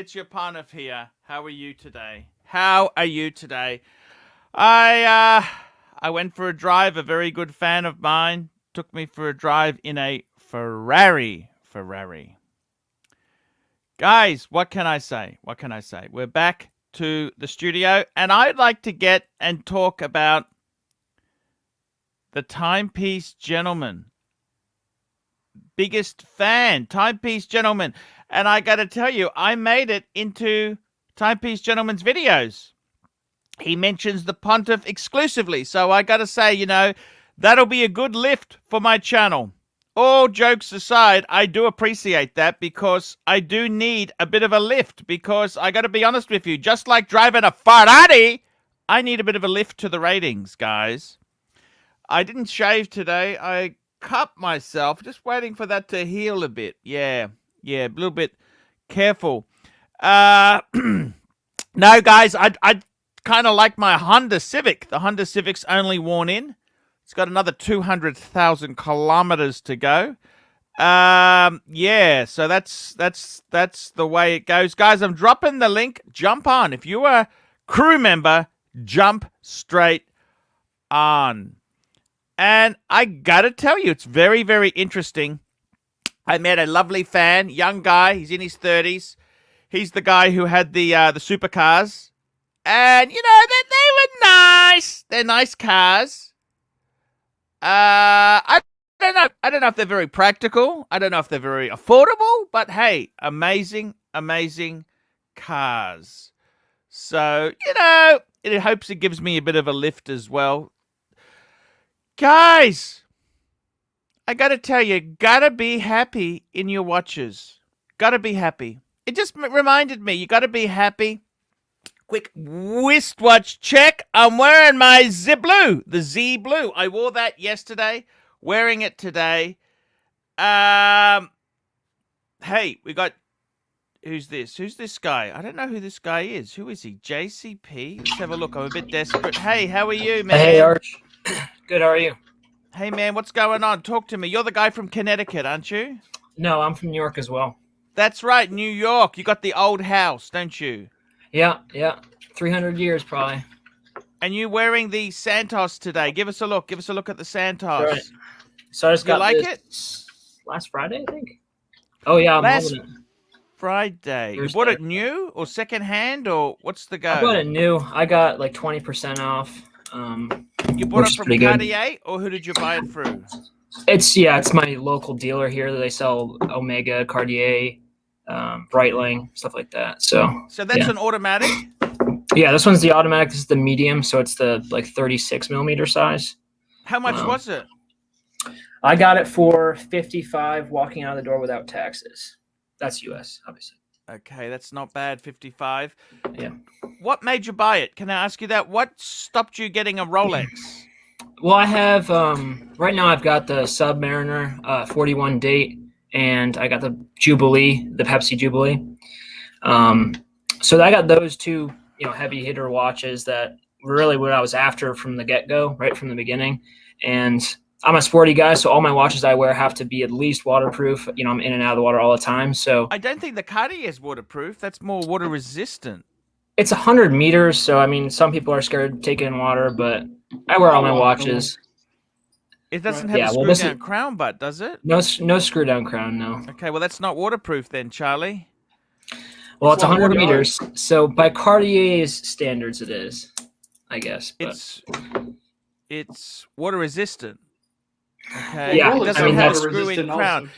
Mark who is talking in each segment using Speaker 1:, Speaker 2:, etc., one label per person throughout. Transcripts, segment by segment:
Speaker 1: it's your Pontiff here. How are you today? How are you today? I went for a drive. A very good fan of mine took me for a drive in a Ferrari. Guys, what can I say? What can I say? We're back to the studio, and I'd like to get and talk about the Timepiece Gentlemen. Biggest fan, Timepiece Gentlemen. And I got to tell you, I made it into Timepiece Gentlemen's videos. He mentions the Pontiff exclusively. So I got to say, you know, that'll be a good lift for my channel. All jokes aside, I do appreciate that because I do need a bit of a lift because I got to be honest with you, just like driving a Ferrari, I need a bit of a lift to the ratings, guys. I didn't shave today. I cut myself, just waiting for that to heal a bit. Yeah, a little bit careful. No, guys, I kind of like my Honda Civic. The Honda Civic's only worn in. It's got another 200,000 kilometers to go. Yeah, so that's the way it goes. Guys, I'm dropping the link. Jump on. If you're a crew member, jump straight on. And I got to tell you, it's very, very interesting. I met a lovely fan, young guy. He's in his 30s. He's the guy who had the supercars. And, you know, they were nice. They're nice cars. I don't know. I don't know if they're very practical. I don't know if they're very affordable. But, hey, amazing, amazing cars. So, you know, it hopes it gives me a bit of a lift as well. Guys, I gotta tell you, gotta be happy in your watches. Gotta be happy. It just reminded me, you gotta be happy. Quick wristwatch check. I'm wearing my Z Blue, the Z Blue. I wore that yesterday, wearing it today. Hey, we got, who's this? Who's this guy? I don't know who this guy is. Who is he? JCP? Let's have a look. I'm a bit desperate. Hey, how are you, man?
Speaker 2: Hey, Arch. Good, how are you?
Speaker 1: Hey, man, what's going on? Talk to me. You're the guy from Connecticut, aren't you?
Speaker 2: No, I'm from New York as well.
Speaker 1: That's right, New York. You got the old house, don't you?
Speaker 2: Yeah. 300 years, probably.
Speaker 1: And you wearing the Santos today. Give us a look. Give us a look at the Santos.
Speaker 2: Right. So I just got
Speaker 1: like
Speaker 2: this last Friday, I think. Oh, yeah, I'm
Speaker 1: last
Speaker 2: holding it.
Speaker 1: Friday.
Speaker 2: Thursday.
Speaker 1: You bought it new or second hand or what's the go?
Speaker 2: I bought it new. I got like 20% off.
Speaker 1: You bought it from Cartier or who did you buy it through?
Speaker 2: It's my local dealer here that they sell Omega, Cartier, Breitling, stuff like that. So
Speaker 1: that's an automatic?
Speaker 2: Yeah, this one's the automatic. This is the medium, so it's the like 36 millimeter size.
Speaker 1: How much was it?
Speaker 2: I got it for $55 walking out of the door without taxes. That's US, obviously.
Speaker 1: Okay, that's not bad, 55.
Speaker 2: Yeah.
Speaker 1: What made you buy it? Can I ask you that? What stopped you getting a Rolex?
Speaker 2: Well, I have, right now I've got the Submariner 41 date, and I got the Jubilee, the Pepsi Jubilee. So I got those two, you know, heavy hitter watches that were really what I was after from the get-go, right from the beginning. And I'm a sporty guy, so all my watches I wear have to be at least waterproof. You know, I'm in and out of the water all the time. So
Speaker 1: I don't think the Cartier is waterproof. That's more water resistant.
Speaker 2: It's 100 meters, so I mean, some people are scared to take in water, but I wear all my watches.
Speaker 1: It doesn't have a screw-down crown butt, does it?
Speaker 2: No screw-down crown, no.
Speaker 1: Okay, well, that's not waterproof then, Charlie.
Speaker 2: Well, it's 100 meters, so by Cartier's standards, it is, I guess. But.
Speaker 1: It's water resistant. Okay.
Speaker 2: Yeah,
Speaker 1: it doesn't have a screw-in crown.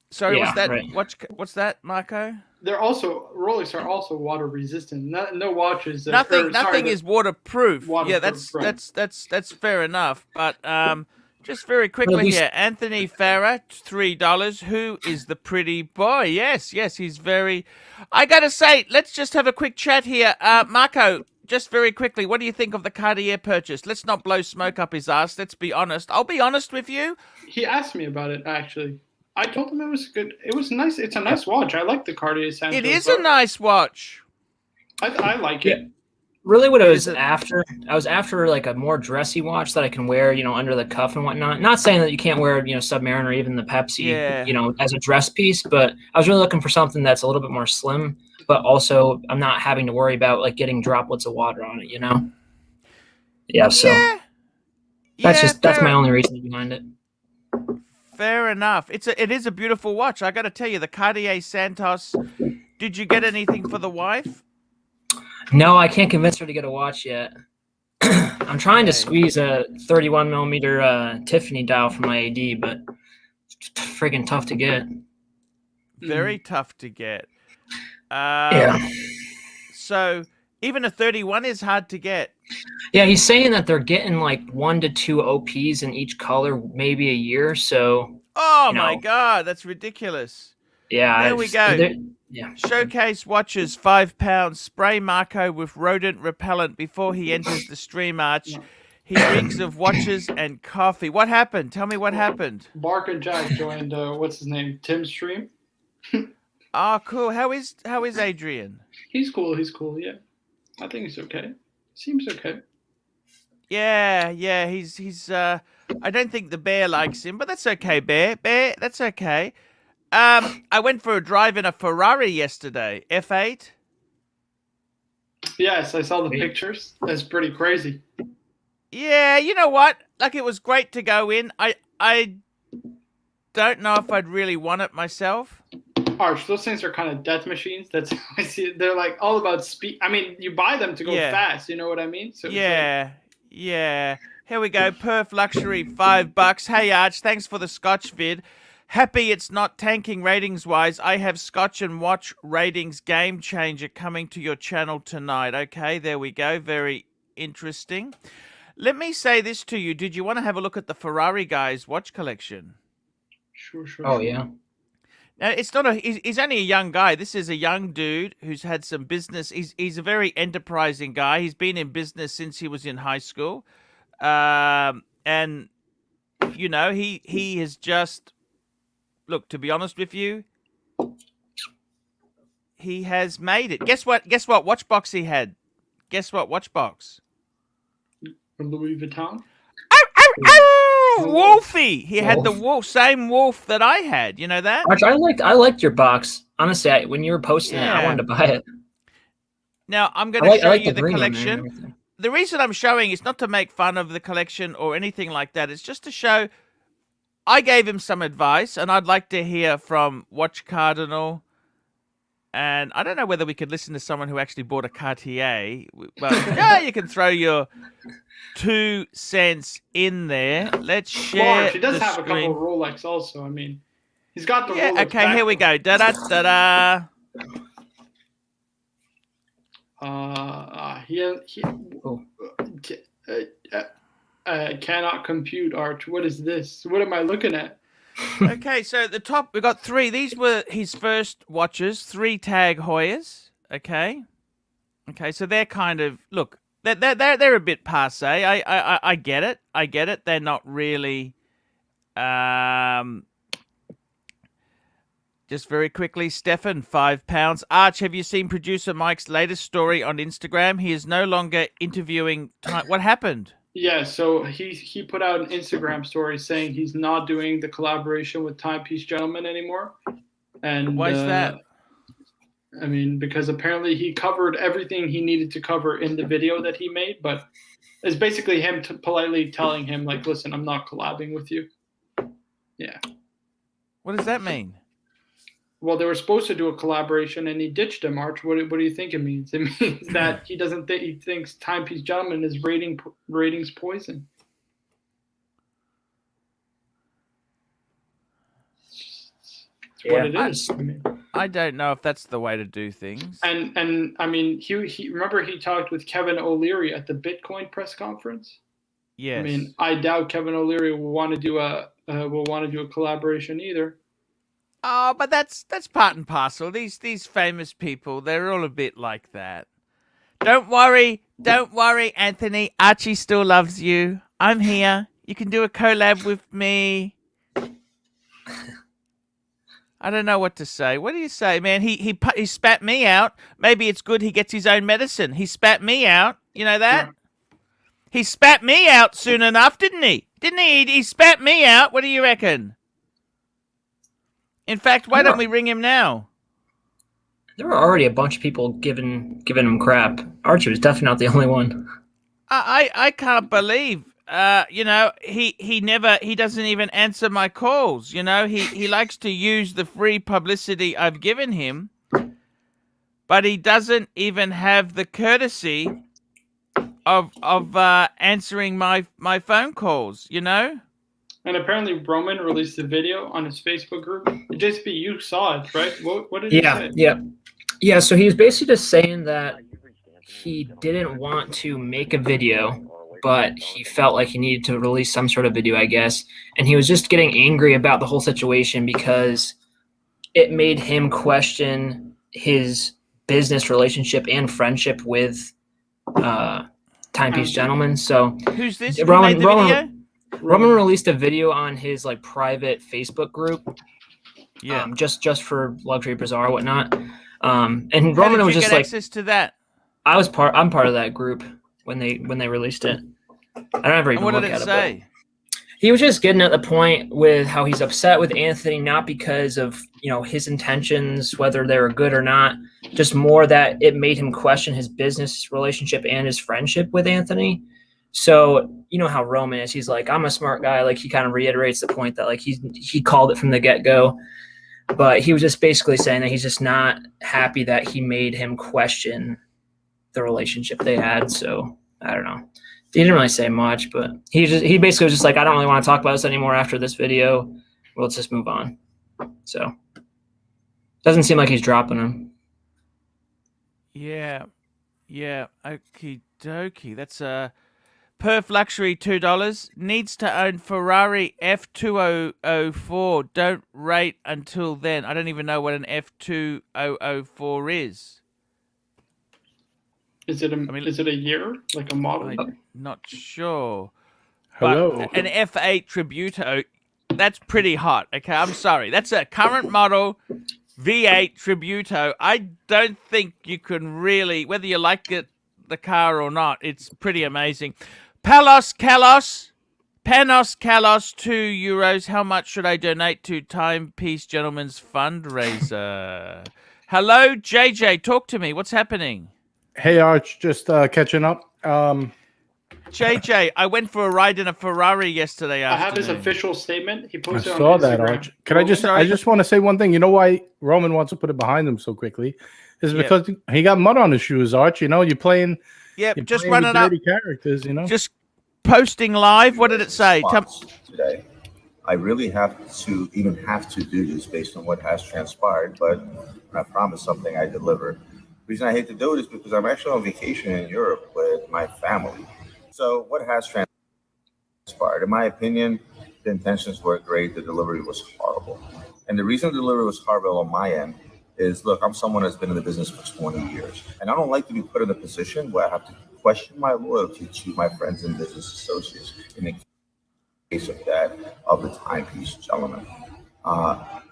Speaker 1: Sorry,
Speaker 2: yeah,
Speaker 1: what's that?
Speaker 2: Right.
Speaker 1: What's that, Marco?
Speaker 3: Rolex are also water resistant. No watches.
Speaker 1: Nothing is waterproof. Yeah,
Speaker 3: Waterproof,
Speaker 1: that's fair enough. But just very quickly here, Anthony Farah, $3. Who is the pretty boy? Yes, he's very. I gotta say, let's just have a quick chat here, Marco. Just very quickly, what do you think of the Cartier purchase? Let's not blow smoke up his ass. Let's be honest. I'll be honest with you.
Speaker 3: He asked me about it, actually. I told him it was good. It was nice. It's a nice watch. I like the Cartier Santos.
Speaker 1: It is a nice watch.
Speaker 3: I like it.
Speaker 2: Really, what I
Speaker 1: It
Speaker 2: was
Speaker 1: is a-
Speaker 2: after, I was after like a more dressy watch that I can wear, under the cuff and whatnot. Not saying that you can't wear, Submariner or even the Pepsi,
Speaker 1: Yeah.
Speaker 2: as a dress piece, but I was really looking for something that's a little bit more slim, but also I'm not having to worry about like getting droplets of water on it, Yeah, so
Speaker 1: Yeah.
Speaker 2: that's
Speaker 1: Yeah,
Speaker 2: my only reason behind it.
Speaker 1: fair enough. It is a beautiful watch. I got to tell you, the Cartier Santos. Did you get anything for the wife?
Speaker 2: No, I can't convince her to get a watch yet. I'm trying to
Speaker 1: Okay.
Speaker 2: squeeze a 31 millimeter Tiffany dial from my AD, but it's friggin' tough to get.
Speaker 1: Very tough to get.
Speaker 2: Yeah.
Speaker 1: So even a 31 is hard to get.
Speaker 2: Yeah, he's saying that they're getting like 1 to 2 OPs in each color, maybe a year. So,
Speaker 1: Oh my God, that's ridiculous.
Speaker 2: yeah,
Speaker 1: There we go.
Speaker 2: Yeah.
Speaker 1: Showcase watches, £5. Spray Marco with rodent repellent before he enters the stream, Arch. He reeks of watches and coffee. What happened? Tell me what happened.
Speaker 3: Bark and Jack joined. What's his name? Tim's stream.
Speaker 1: Oh, cool. How is Adrian?
Speaker 3: He's cool. He's cool. Yeah, I think he's okay. Seems okay.
Speaker 1: Yeah. He's. I don't think the bear likes him, but that's okay, Bear. That's okay. I went for a drive in a Ferrari yesterday, F8.
Speaker 3: Yes, I saw the pictures. That's pretty crazy.
Speaker 1: Yeah, you know what? Like, it was great to go in. I don't know if I'd really want it myself.
Speaker 3: Arch, those things are kind of death machines. That's how I see it. They're like all about speed. I mean, you buy them to go fast. You know what I mean? So
Speaker 1: yeah. Here we go. Perf Luxury, $5. Hey, Arch, thanks for the Scotch vid. Happy it's not tanking ratings-wise. I have Scotch and Watch ratings game changer coming to your channel tonight. Okay, there we go. Very interesting. Let me say this to you. Did you want to have a look at the Ferrari guy's watch collection?
Speaker 3: Sure.
Speaker 2: Oh, yeah.
Speaker 1: Now, it's not he's only a young guy. This is a young dude who's had some business. He's a very enterprising guy. He's been in business since he was in high school. And, he has just... Look, to be honest with you, he has made it. Guess what watch box he had? Guess what watch box?
Speaker 3: Louis Vuitton?
Speaker 1: Wolfie! He had the same wolf that I had. You know that?
Speaker 2: Arch, I liked your box. Honestly, when you were posting it, I wanted to buy it.
Speaker 1: Now, I'm going to show you the
Speaker 2: green
Speaker 1: collection. The reason I'm showing is not to make fun of the collection or anything like that. It's just to show... I gave him some advice, and I'd like to hear from Watch Cardinal. And I don't know whether we could listen to someone who actually bought a Cartier. But yeah, you can throw your 2 cents in there. Let's share.
Speaker 3: He does
Speaker 1: the
Speaker 3: have
Speaker 1: screen.
Speaker 3: a couple of Rolex also. I mean, he's got the
Speaker 1: Yeah,
Speaker 3: Rolex.
Speaker 1: okay, here we go. Da-da-da-da.
Speaker 3: Cannot compute, Arch. What is this? What am I looking at?
Speaker 1: Okay, so at the top, we got 3. These were his first watches, 3 Tag Heuers. Okay, so they're kind of look. They're a bit passe. I get it. They're not really. Just very quickly, Stefan, £5. Arch, have you seen producer Mike's latest story on Instagram? He is no longer interviewing. What happened?
Speaker 3: Yeah, so he put out an Instagram story saying he's not doing the collaboration with Timepiece Gentlemen anymore. And
Speaker 1: why is that?
Speaker 3: I mean, because apparently he covered everything he needed to cover in the video that he made, but it's basically him politely telling him, like, listen, I'm not collabing with you. Yeah.
Speaker 1: What does that mean?
Speaker 3: Well, they were supposed to do a collaboration, and he ditched him. Arch, what do you think it means? It means that he doesn't think he thinks Timepiece Gentlemen is ratings poison. It's what it is.
Speaker 1: I don't know if that's the way to do things.
Speaker 3: And I mean, he remember he talked with Kevin O'Leary at the Bitcoin press conference.
Speaker 1: Yes.
Speaker 3: I mean, I doubt Kevin O'Leary will want to do a collaboration either.
Speaker 1: Oh, but that's part and parcel. These famous people, they're all a bit like that. Don't worry, Anthony. Archie still loves you. I'm here. You can do a collab with me. I I don't know what to say. What do you say, man? He spat me out. Maybe it's good he gets his own medicine. He spat me out. You know that?
Speaker 3: Yeah.
Speaker 1: He spat me out soon enough, didn't he? Didn't he? He spat me out. What do you reckon? In fact, why don't we ring him now?
Speaker 2: There were already a bunch of people giving him crap. Archie was definitely not the only one.
Speaker 1: I can't believe. You know, he doesn't even answer my calls. You know, he likes to use the free publicity I've given him, but he doesn't even have the courtesy of answering my phone calls. You know.
Speaker 3: And apparently Roman released a video on his Facebook group. JSP, you saw it, right? What did he say?
Speaker 2: Yeah. So he was basically just saying that he didn't want to make a video, but he felt like he needed to release some sort of video, I guess. And he was just getting angry about the whole situation because it made him question his business relationship and friendship with Timepiece Gentlemen. So
Speaker 1: who's this? Who made the video?
Speaker 2: Roman released a video on his like private Facebook group.
Speaker 1: Yeah.
Speaker 2: Just for Luxury Bazaar or whatnot. And
Speaker 1: How
Speaker 2: Roman
Speaker 1: did
Speaker 2: was
Speaker 1: you
Speaker 2: just
Speaker 1: get
Speaker 2: like,
Speaker 1: access to that?
Speaker 2: I'm part of that group when they released it. I don't ever even
Speaker 1: And what
Speaker 2: look
Speaker 1: did
Speaker 2: at
Speaker 1: it
Speaker 2: it.
Speaker 1: say?
Speaker 2: He was just getting at the point with how he's upset with Anthony, not because of, you know, his intentions, whether they were good or not, just more that it made him question his business relationship and his friendship with Anthony. So, you know how Roman is. He's like, I'm a smart guy. Like, he kind of reiterates the point that, like, he called it from the get-go. But he was just basically saying that he's just not happy that he made him question the relationship they had. So, I don't know. He didn't really say much, but he basically was just like, I don't really want to talk about this anymore after this video. Well, let's just move on. So, doesn't seem like he's dropping him.
Speaker 1: Yeah. Okie dokie. That's Perf Luxury $2. Needs to own Ferrari F2004. Don't rate until then. I don't even know what an F2004 is.
Speaker 3: Is it a year, like a model?
Speaker 1: I'm not sure.
Speaker 4: Hello.
Speaker 1: But an F8 Tributo, that's pretty hot. Okay, I'm sorry. That's a current model V8 Tributo. I don't think you can really, whether you like the car or not, it's pretty amazing. Panos Kalos, €2. How much should I donate to Timepiece Gentlemen's fundraiser? Hello, JJ. Talk to me. What's happening?
Speaker 4: Hey, Arch, just catching up.
Speaker 1: JJ, I went for a ride in a Ferrari yesterday
Speaker 3: I have
Speaker 1: afternoon.
Speaker 3: his official statement. He
Speaker 4: I
Speaker 3: posted
Speaker 4: saw
Speaker 3: on
Speaker 4: that,
Speaker 3: Instagram.
Speaker 4: Arch. Can I just want to say one thing. You know why Roman wants to put it behind him so quickly? Is because he got mud on his shoes, Arch. You know, you're playing.
Speaker 1: Yep,
Speaker 4: you're
Speaker 1: just
Speaker 4: playing
Speaker 1: running up.
Speaker 4: dirty characters, you know.
Speaker 1: Just posting live. What did it say?
Speaker 5: Today, I really have to do this based on what has transpired, but when I promise something, I deliver. The reason I hate to do it is because I'm actually on vacation in Europe with my family. So what has transpired? In my opinion, the intentions were great. The delivery was horrible. And the reason the delivery was horrible on my end is, look, I'm someone that's been in the business for 20 years. And I don't like to be put in a position where I have to question my loyalty to my friends and business associates in the case of the Timepiece Gentlemen.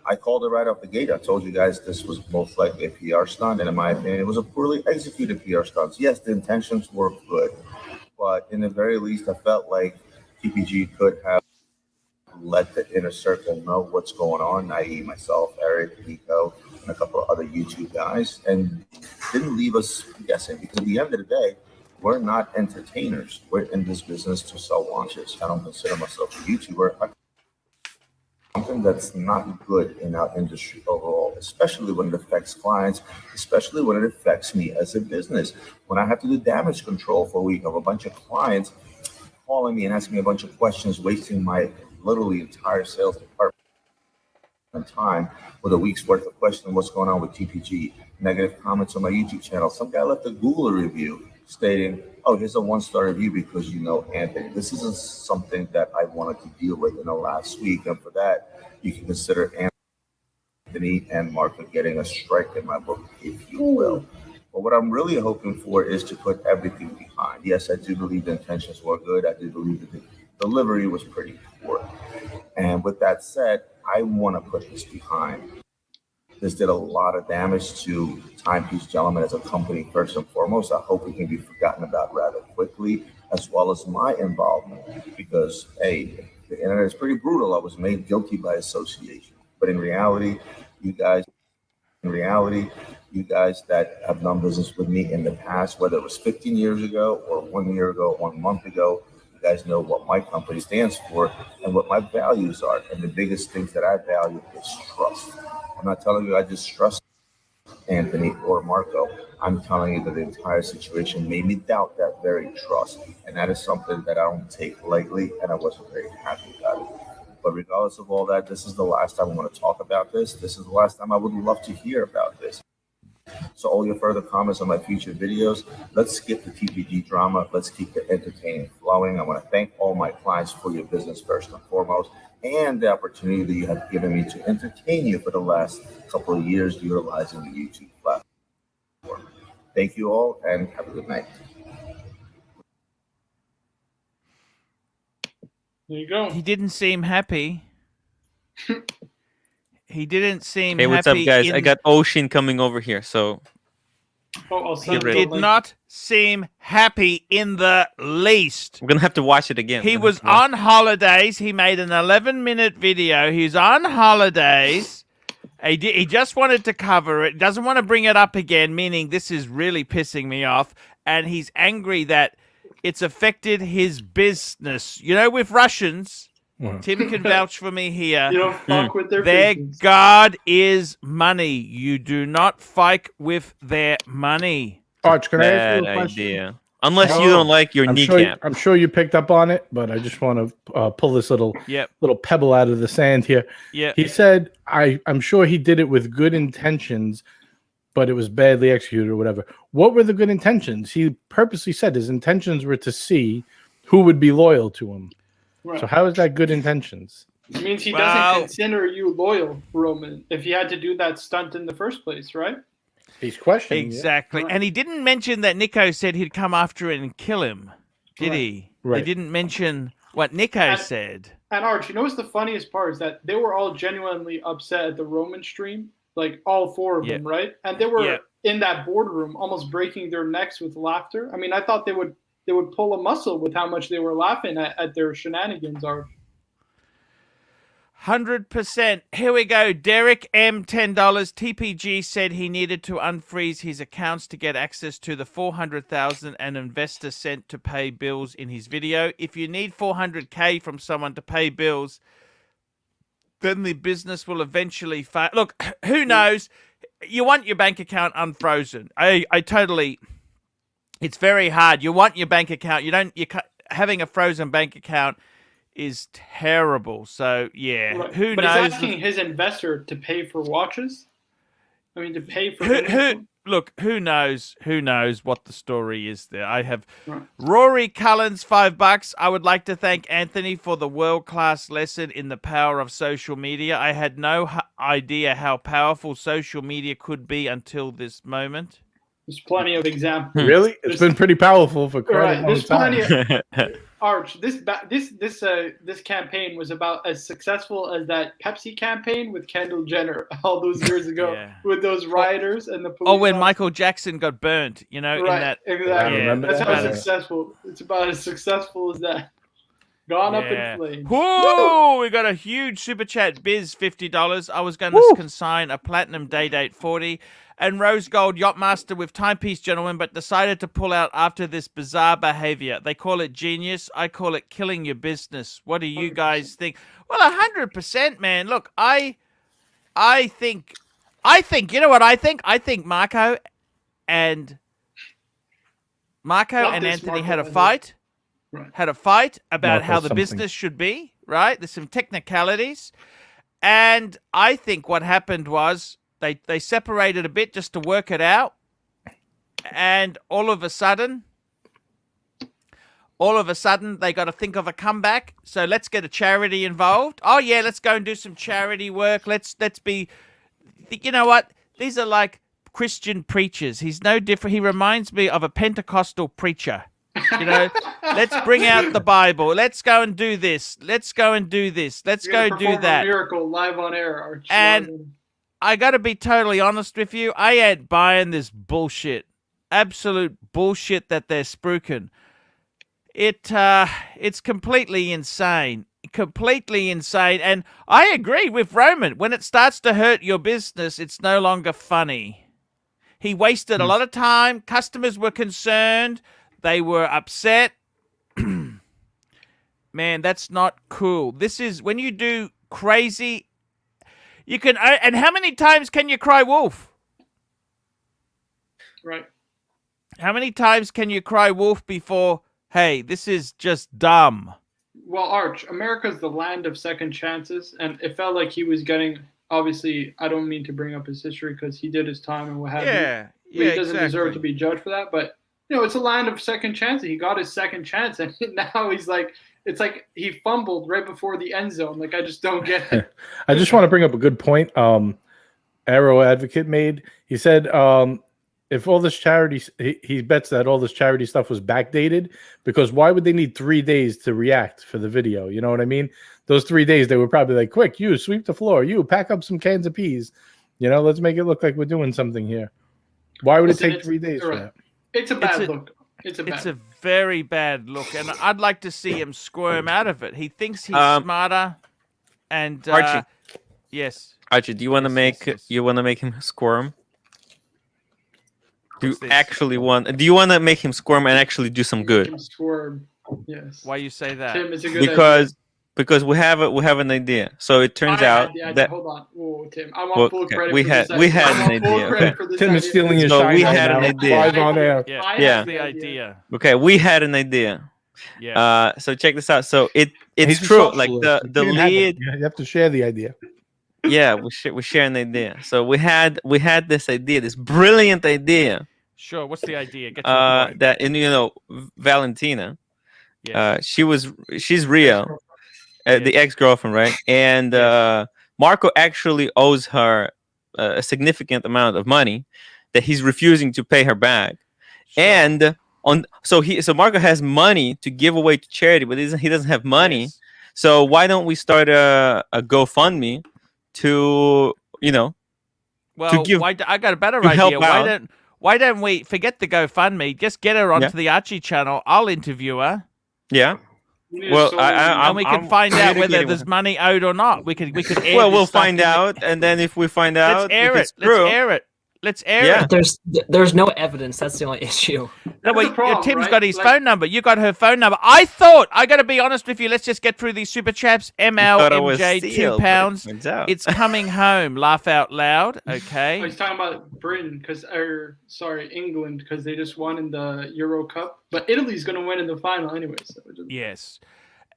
Speaker 5: I called it right off the gate. I told you guys this was most likely a PR stunt, and in my opinion, it was a poorly executed PR stunt. Yes, the intentions were good, but in the very least, I felt like TPG could have let the inner circle know what's going on, i.e. myself, Eric, Nico, and a couple of other YouTube guys, and didn't leave us guessing, because at the end of the day, we're not entertainers. We're in this business to sell watches. I don't consider myself a YouTuber. Something that's not good in our industry overall, especially when it affects clients, especially when it affects me as a business. When I have to do damage control for a week of a bunch of clients calling me and asking me a bunch of questions, wasting my literally entire sales department time with a week's worth of questions, what's going on with TPG, negative comments on my YouTube channel. Some guy left a Google review stating, oh, here's a 1-star review because you know Anthony. This isn't something that I wanted to deal with in the last week. And for that, you can consider Anthony and Mark getting a strike in my book, if you will. But what I'm really hoping for is to put everything behind. Yes, I do believe the intentions were good. I do believe that the delivery was pretty poor. And with that said, I want to put this behind. This did a lot of damage to Timepiece Gentlemen as a company, first and foremost. I hope it can be forgotten about rather quickly, as well as my involvement, because, hey, the internet is pretty brutal. I was made guilty by association. But in reality, you guys that have done business with me in the past, whether it was 15 years ago or 1 year ago, 1 month ago, you guys know what my company stands for and what my values are. And the biggest things that I value is trust. I'm not telling you I just trust Anthony or Marco. I'm telling you that the entire situation made me doubt that very trust. And that is something that I don't take lightly, and I wasn't very happy about it. But regardless of all that, this is the last time I want to talk about this. This is the last time I would love to hear about this. So all your further comments on my future videos, let's skip the TPG drama. Let's keep the entertaining flowing. I want to thank all my clients for your business first and foremost, and the opportunity that you have given me to entertain you for the last couple of years utilizing the YouTube platform. Thank you all, and have a good night.
Speaker 3: There you go.
Speaker 1: He didn't seem happy. He didn't seem
Speaker 6: Hey,
Speaker 1: happy.
Speaker 6: what's up, guys? I got Ocean coming over here, so
Speaker 3: I'll
Speaker 1: He
Speaker 3: send you the
Speaker 1: did
Speaker 3: link.
Speaker 1: not seem happy in the least.
Speaker 6: we're gonna have to watch it again.
Speaker 1: He
Speaker 6: We're gonna
Speaker 1: was
Speaker 6: have to watch-
Speaker 1: on holidays. He made an 11-minute video. He's on holidays. He just wanted to cover it. Doesn't want to bring it up again, meaning this is really pissing me off. And he's angry that it's affected his business. You know, with Russians, Tim can vouch for me here.
Speaker 3: You don't fuck with their
Speaker 1: Their
Speaker 3: business.
Speaker 1: god is money. You do not fight with their money.
Speaker 4: Arch, can I ask
Speaker 6: Bad
Speaker 4: you a question?
Speaker 6: idea. Unless you
Speaker 4: No,
Speaker 6: don't like your kneecap.
Speaker 4: I'm sure you picked up on it, but I just want to pull this little
Speaker 1: Yep.
Speaker 4: pebble out of the sand here.
Speaker 1: Yeah.
Speaker 4: He said, I'm sure he did it with good intentions, but it was badly executed or whatever. What were the good intentions? He purposely said his intentions were to see who would be loyal to him.
Speaker 3: Right.
Speaker 4: So how is that good intentions?
Speaker 3: It means he
Speaker 1: Well-
Speaker 3: doesn't consider you loyal, Roman, if he had to do that stunt in the first place, right?
Speaker 4: He's questioning.
Speaker 1: Exactly.
Speaker 3: Right.
Speaker 1: And he didn't mention that Nico said he'd come after it and kill him, did
Speaker 3: Right.
Speaker 1: he?
Speaker 4: Right.
Speaker 1: He didn't mention what Nico
Speaker 3: And-
Speaker 1: said.
Speaker 3: And Arch, you know what's the funniest part is that they were all genuinely upset at the Roman stream, like all four of
Speaker 1: Yeah.
Speaker 3: them, right? And they were
Speaker 1: Yeah.
Speaker 3: in that boardroom almost breaking their necks with laughter. I mean, I thought they would pull a muscle with how much they were laughing at their shenanigans, Arch.
Speaker 1: 100%. Here we go. Derek M, $10. TPG said he needed to unfreeze his accounts to get access to the 400,000 an investor sent to pay bills in his video. If you need 400K from someone to pay bills, then the business will eventually fail. Look, who knows? You want your bank account unfrozen. I totally. It's very hard. You want your bank account. Having a frozen bank account is terrible. So yeah,
Speaker 3: Right.
Speaker 1: who
Speaker 3: but
Speaker 1: knows?
Speaker 3: he's asking his investor to pay for watches. I mean, to pay for
Speaker 1: Look, who knows? Who knows what the story is there? I have
Speaker 3: Right.
Speaker 1: Rory Cullens, $5. I would like to thank Anthony for the world-class lesson in the power of social media. I had no idea how powerful social media could be until this moment.
Speaker 3: There's plenty of examples.
Speaker 4: Really? It's
Speaker 3: There's-
Speaker 4: been pretty powerful for quite
Speaker 3: Right.
Speaker 4: a long
Speaker 3: There's
Speaker 4: time.
Speaker 3: plenty of Arch. This campaign was about as successful as that Pepsi campaign with Kendall Jenner all those years ago
Speaker 1: Yeah.
Speaker 3: with those rioters and the police.
Speaker 1: Oh, when
Speaker 3: officers.
Speaker 1: Michael Jackson got burnt, in
Speaker 3: Right.
Speaker 1: that.
Speaker 3: Exactly.
Speaker 4: I remember
Speaker 3: That's
Speaker 4: that.
Speaker 3: how
Speaker 4: Yeah.
Speaker 3: successful. It's about as successful as that. Gone up
Speaker 1: Yeah.
Speaker 3: in flames.
Speaker 1: Whoa! We got a huge super chat. Biz, $50. I was going to consign a platinum day date 40 and rose gold yachtmaster with Timepiece Gentlemen, but decided to pull out after this bizarre behavior. They call it genius. I call it killing your business. What do you guys think? Well, 100%, man. Look, I think. You know what I think? I think Marco and
Speaker 3: Not this
Speaker 1: Anthony
Speaker 3: Marco,
Speaker 1: had a
Speaker 3: I think.
Speaker 1: fight.
Speaker 3: Right.
Speaker 1: Had a fight about
Speaker 4: Marco's
Speaker 1: how the
Speaker 4: something.
Speaker 1: business should be, right? There's some technicalities. And I think what happened was they separated a bit just to work it out. And all of a sudden, they got to think of a comeback. So let's get a charity involved. Oh, yeah, let's go and do some charity work. Let's be, you know what? These are like Christian preachers. He's no different. He reminds me of a Pentecostal preacher. Let's bring out the Bible. Let's go and do this. Let's go and do this. Let's
Speaker 3: You're
Speaker 1: go
Speaker 3: gonna
Speaker 1: do
Speaker 3: perform a
Speaker 1: that.
Speaker 3: miracle live on air, Arch.
Speaker 1: And-
Speaker 3: Live on-
Speaker 1: I got to be totally honest with you. I ain't buying this bullshit. Absolute bullshit that they're spruiking. It's completely insane. Completely insane. And I agree with Roman. When it starts to hurt your business, it's no longer funny. He wasted a lot of time. Customers were concerned. They were upset. Man, that's not cool. This is when you do crazy. You can. And how many times can you cry wolf?
Speaker 3: Right.
Speaker 1: How many times can you cry wolf before, hey, this is just dumb?
Speaker 3: Well, Arch, America's the land of second chances, and it felt like he was getting. Obviously, I don't mean to bring up his history because he did his time and what have you.
Speaker 1: Yeah,
Speaker 3: He doesn't deserve to be judged for that, but it's a land of second chances. He got his second chance, and now he's like, it's like he fumbled right before the end zone. Like, I just don't get it.
Speaker 4: I just want to bring up a good point. Arrow Advocate made. He said, if all this charity, he bets that all this charity stuff was backdated, because why would they need 3 days to react for the video? You know what I mean? Those 3 days, they were probably like, quick, you sweep the floor, you pack up some cans of peas. Let's make it look like we're doing something here. Why would it take 3 days for that?
Speaker 3: It's a bad look. It's
Speaker 1: a very bad look, and I'd like to see him squirm out of it. He thinks he's smarter, and
Speaker 6: Archie.
Speaker 1: Yes.
Speaker 6: Archie, do you want to make you want to make him squirm? Do you want to make him squirm and actually do some good?
Speaker 3: Squirm. Yes.
Speaker 1: Why you say that?
Speaker 3: Tim, it's a good idea.
Speaker 6: Because we have an idea. So it turns out that
Speaker 3: hold on. Whoa, Tim, I want full credit.
Speaker 6: We had an idea. Okay.
Speaker 4: Tim is stealing your
Speaker 6: So
Speaker 4: shine.
Speaker 6: we had an idea.
Speaker 4: Live on air.
Speaker 1: Yeah. The idea.
Speaker 6: Okay, we had an idea.
Speaker 1: Yeah.
Speaker 6: So check this out. So it's true. Like the lead.
Speaker 4: You have to share the idea.
Speaker 6: Yeah, we share an idea. So we had this idea, this brilliant idea.
Speaker 1: Sure. What's the idea? Get to the point.
Speaker 6: That Valentina, she's real, the ex-girlfriend, right? And Marco actually owes her a significant amount of money that he's refusing to pay her back. Sure. And so Marco has money to give away to charity, but he doesn't have money. Yes. So why don't we start a GoFundMe to
Speaker 1: to give? I got a better idea. Why don't we forget the GoFundMe? Just get her onto the Archie channel. I'll interview her.
Speaker 6: Yeah.
Speaker 1: Well, and we can find out whether there's money owed or not. We could air.
Speaker 6: Well, we'll find out, and then if we find out,
Speaker 1: let's air it. Let's air it.
Speaker 2: But there's no evidence. That's the only issue.
Speaker 3: No, wait,
Speaker 1: Tim's got his phone number. You got her phone number. I got to be honest with you. Let's just get through these super chaps. MJ, £2. It's coming home. Laugh out loud. Okay.
Speaker 3: He's talking about Britain England, because they just won in the Euro Cup. But Italy's going to win in the final anyway. So
Speaker 1: yes.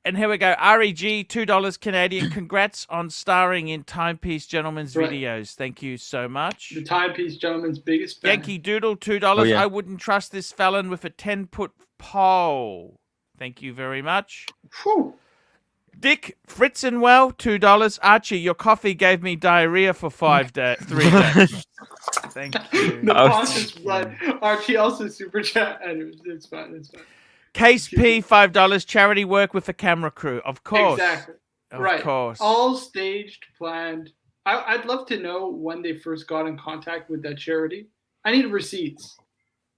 Speaker 1: And here we go. REG, $2 Canadian. Congrats on starring in Timepiece Gentlemen's videos. Thank you so much.
Speaker 3: The Timepiece Gentlemen's biggest fan.
Speaker 1: Yankee Doodle, $2. Oh, yeah. I wouldn't trust this felon with a 10-foot pole. Thank you very much.
Speaker 3: Whew.
Speaker 1: Dick Fritzenwell, $2. Archie, your coffee gave me diarrhea for 3 days. Thank you.
Speaker 3: The Pontiff blood. Archie also super chat. Anyways, it's fine.
Speaker 1: Case P, $5. Charity work with a camera crew. Of course.
Speaker 3: Exactly.
Speaker 1: Of course.
Speaker 3: All staged, planned. I'd love to know when they first got in contact with that charity. I need receipts.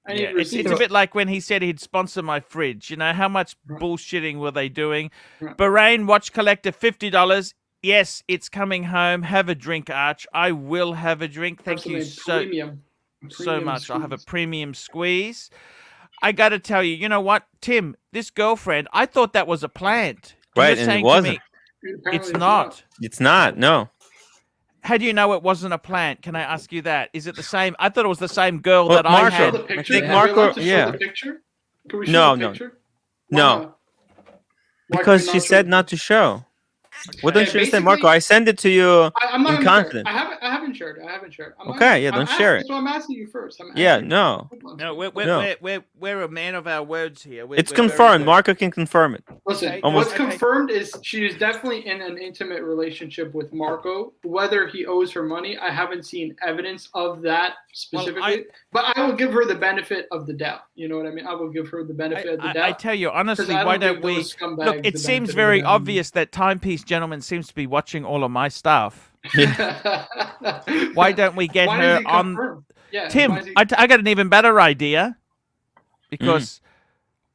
Speaker 1: It's a bit like when he said he'd sponsor my fridge. How much bullshitting were they doing? Right. Bahrain Watch Collector, $50. Yes, it's coming home. Have a drink, Arch. I will have a drink. Thank you so much.
Speaker 3: Squeeze.
Speaker 1: I'll have a premium squeeze. I got to tell you, you know what, Tim, this girlfriend, I thought that was a plant.
Speaker 6: Right, and it wasn't.
Speaker 1: It's not.
Speaker 6: It's not, no.
Speaker 1: How do you know it wasn't a plant? Can I ask you that? Is it the same? I thought it was the same girl that I had.
Speaker 6: I think Marco,
Speaker 3: the picture? Can we
Speaker 6: show
Speaker 3: the picture?
Speaker 6: No. Because she said not to show. What don't you understand, Marco? I send it to you in confidence.
Speaker 3: I haven't shared it.
Speaker 6: Don't share it.
Speaker 3: So I'm asking you first.
Speaker 6: No,
Speaker 1: we're a man of our words here.
Speaker 6: It's confirmed. Marco can confirm it.
Speaker 3: Listen, what's confirmed is she is definitely in an intimate relationship with Marco. Whether he owes her money, I haven't seen evidence of that specifically. But I will give her the benefit of the doubt. You know what I mean? I will give her the benefit of the doubt.
Speaker 1: I tell you honestly, why don't we look? It seems very obvious that Timepiece Gentlemen seems to be watching all of my stuff. Why don't we get
Speaker 3: Why
Speaker 1: her
Speaker 3: does he
Speaker 1: on?
Speaker 3: confirm? Yeah,
Speaker 1: Tim,
Speaker 3: why is he-
Speaker 1: I got an even better idea. Because